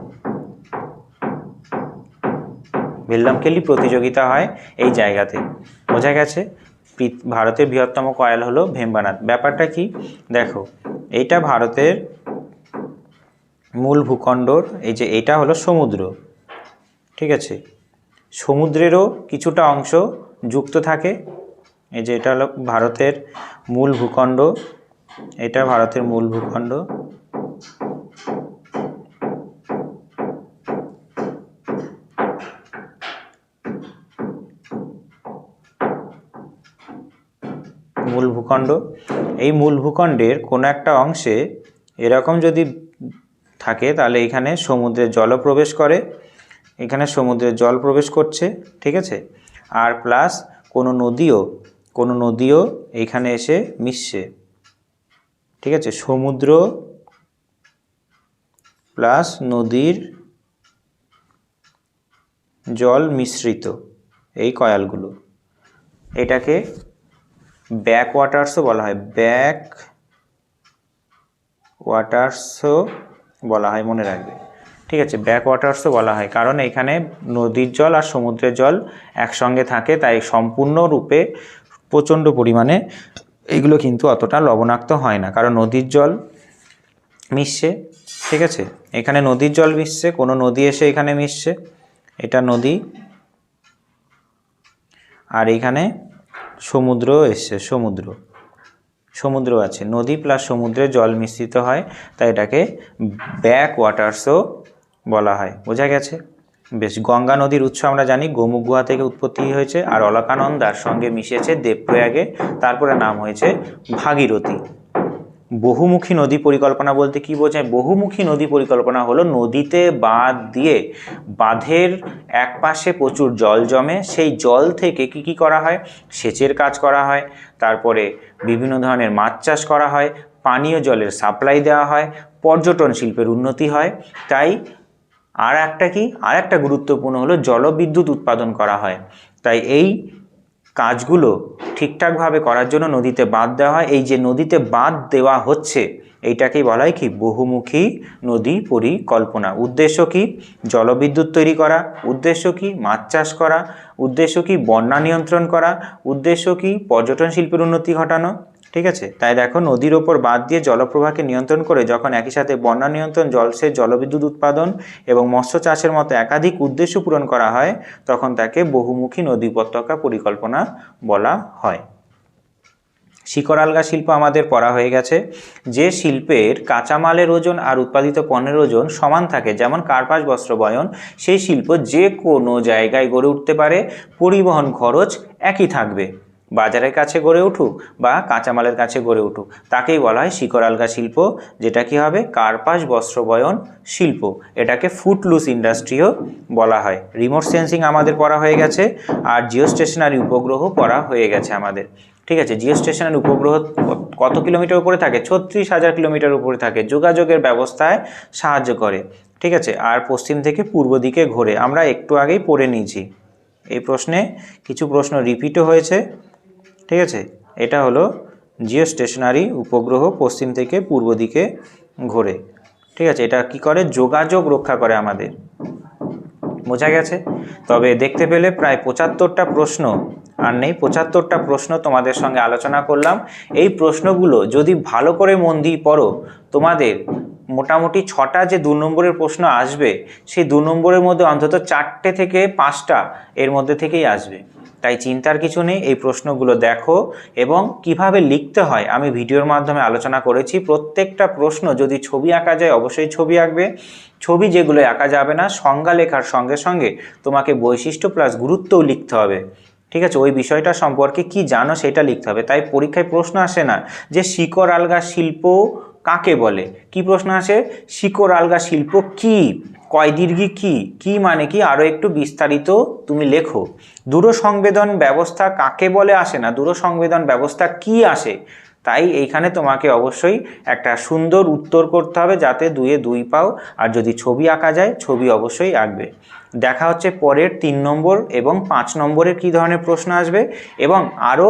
ভেল্লমকেল্লি প্রতিযোগিতা হয় এই জায়গাতে। বোঝা গেছে? ভারতের বৃহত্তম কয়াল হলো ভেম্বানাদ। ব্যাপারটা কি দেখো, এইটা ভারতের মূল ভূখণ্ডর, এই যে এটা হলো সমুদ্র। ঠিক আছে, সমুদ্রেরও কিছুটা অংশ যুক্ত থাকে। এই যে এটা হলো ভারতের মূল ভূখণ্ড, এটা ভারতের মূল ভূখণ্ড। মূল ভূখণ্ড, এই মূল ভূখণ্ডের কোনো একটা অংশে এরকম যদি থাকে তাহলে এখানে সমুদ্রের জলও প্রবেশ করে, এখানে সমুদ্রের জল প্রবেশ করছে। ঠিক আছে, আর প্লাস কোনো নদীও এখানে এসে মিশছে। ঠিক আছে, সমুদ্র প্লাস নদীর জল মিশ্রিত এই কয়ালগুলো, এটাকে ব্যাক ওয়াটার্সও বলা হয়। ব্যাক ওয়াটার্সও বলা হয়, মনে রাখবে। ঠিক আছে, ব্যাক ওয়াটার্সও বলা হয়, কারণ এখানে নদীর জল আর সমুদ্রের জল একসঙ্গে থাকে, তাই সম্পূর্ণরূপে প্রচণ্ড পরিমাণে এগুলো কিন্তু অতটা লবণাক্ত হয় না, কারণ নদীর জল মিশছে। ঠিক আছে, এখানে নদীর জল মিশছে, কোনো নদী এসে এখানে মিশছে, এটা নদী, আর এখানে সমুদ্র এসছে, সমুদ্র আছে, নদী প্লাস সমুদ্রে জল মিশ্রিত হয়, তাই এটাকে ব্যাক ওয়াটার্সও বলা হয়। বোঝা গেছে? বেশ, গঙ্গা নদীর উৎস আমরা জানি গোমুখ গুহা থেকে উৎপত্তি হয়েছে, আর অলকানন্দার সঙ্গে মিশেছে দেবপ্রয়াগে, তারপরে নাম হয়েছে ভাগীরথী। বহুমুখী নদী পরিকল্পনা বলতে কি বোঝায়? বহুমুখী নদী পরিকল্পনা হলো নদীতে বাঁধ দিয়ে বাঁধের এক পাশে প্রচুর জল জমে, সেই জল থেকে কি করা হয়? সেচের কাজ করা হয়, তারপরে বিভিন্ন ধরনের মাছ চাষ করা হয়, পানীয় জলের সাপ্লাই দেওয়া হয়, পর্যটন শিল্পের উন্নতি হয়। তাই আর একটা গুরুত্বপূর্ণ হলো জলবিদ্যুৎ উৎপাদন করা হয়। তাই এই কাজগুলো ঠিকঠাকভাবে করার জন্য নদীতে বাঁধ দেওয়া হয়। এই যে নদীতে বাঁধ দেওয়া হচ্ছে এইটাকেই বলা হয় কি? বহুমুখী নদী পরিকল্পনা। উদ্দেশ্য কি? জলবিদ্যুৎ তৈরি করা। উদ্দেশ্য কি? মাছ চাষ করা। উদ্দেশ্য কি? বন্যা নিয়ন্ত্রণ করা। উদ্দেশ্য কি? পর্যটন শিল্পের উন্নতি ঘটানো। ঠিক আছে, তাই দেখো নদীর ওপর বাঁধ দিয়ে জলপ্রবাহকে নিয়ন্ত্রণ করে যখন একই সাথে বন্যা নিয়ন্ত্রণ, জলসেচ, জলবিদ্যুৎ উৎপাদন এবং মৎস্য চাষের মতো একাধিক উদ্দেশ্য পূরণ করা হয় তখন তাকে বহুমুখী নদী উপত্যকা পরিকল্পনা বলা হয়। শিকড় আলগা শিল্প আমাদের পড়া হয়ে গেছে। যে শিল্পের কাঁচামালের ওজন আর উৎপাদিত পণ্যের ওজন সমান থাকে, যেমন কার্পাস বস্ত্র বয়ন, সেই শিল্প যে কোনো জায়গায় গড়ে উঠতে পারে, পরিবহন খরচ একই থাকবে। বাজারের কাছে গড়ে উঠুক বা কাঁচামালের কাছে গড়ে উঠুক, তাকেই বলা হয় শিকড় আলগা শিল্প, যেটা কি হবে? কার্পাস বস্ত্র বয়ন শিল্প। এটাকে ফুটলুস ইন্ডাস্ট্রিও বলা হয়। রিমোট সেন্সিং আমাদের পড়া হয়ে গেছে, আর জিও স্টেশনারি উপগ্রহ পড়া হয়ে গেছে আমাদের। ঠিক আছে, জিও স্টেশনারি উপগ্রহ কত কিলোমিটার উপরে থাকে? 36,000 কিলোমিটার উপরে থাকে, যোগাযোগের ব্যবস্থায় সাহায্য করে। ঠিক আছে, আর পশ্চিম থেকে পূর্ব দিকে ঘোরে। আমরা একটু আগেই পড়ে নিয়েছি, এই প্রশ্নে কিছু প্রশ্ন রিপিটও হয়েছে। ঠিক আছে, এটা হলো জিও স্টেশনারি উপগ্রহ, পশ্চিম থেকে পূর্ব দিকে ঘোরে। ঠিক আছে, এটা কি করে? যোগাযোগ রক্ষা করে আমাদের। বোঝা গেছে? তবে দেখতে পেলে প্রায় 75টা প্রশ্ন আর নেই, 75টা প্রশ্ন তোমাদের সঙ্গে আলোচনা করলাম। এই প্রশ্নগুলো যদি ভালো করে মন দিয়ে পড়ো, তোমাদের মোটামুটি 6টা যে 2 নম্বরের প্রশ্ন আসবে, সেই 2 নম্বরের মধ্যে অন্তত 4টে থেকে 5টা এর মধ্যে থেকেই আসবে। তাই চিন্তার কিছু নেই, এই প্রশ্নগুলো দেখো এবং কিভাবে লিখতে হয় আমি ভিডিওর মাধ্যমে আলোচনা করেছি। প্রত্যেকটা প্রশ্ন যদি ছবি আঁকা যায় অবশ্যই ছবি আঁকবে। ছবি যেগুলো আঁকা যাবে না, সংজ্ঞা লেখার সঙ্গে সঙ্গে তোমাকে বৈশিষ্ট্য প্লাস গুরুত্বও লিখতে হবে। ঠিক আছে, ওই বিষয়টা সম্পর্কে কি জানো সেটা লিখতে হবে। তাই পরীক্ষায় প্রশ্ন আসে না যে শিকড় আলগা শিল্প কাকে বলে, কি প্রশ্ন আসে? শিকড় আলগা শিল্প কি, কয় দীর্ঘি কি, কি মানে কি, আরও একটু বিস্তারিত তুমি লেখো। দূরসংবেদন ব্যবস্থা কাকে বলে আসে না, দূরসংবেদন ব্যবস্থা কি আসে। তাই এইখানে তোমাকে অবশ্যই একটা সুন্দর উত্তর করতে হবে যাতে 2-এ 2 পাও। আর যদি ছবি আঁকা যায় ছবি অবশ্যই আঁকবে। দেখা হচ্ছে পরের 3 নম্বর এবং 5 নম্বরের কী ধরনের প্রশ্ন আসবে এবং আরও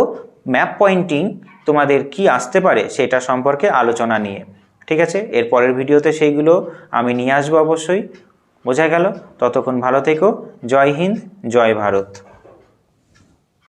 ম্যাপ পয়েন্টিং তোমাদের কি আসতে পারে সেটা সম্পর্কে আলোচনা নিয়ে। ঠিক আছে, এর পরের ভিডিওতে সেইগুলো আমি নিয়ে আসবো অবশ্যই। বোঝা গেল? ততক্ষণ ভালো থেকো। জয় হিন্দ, জয় ভারত।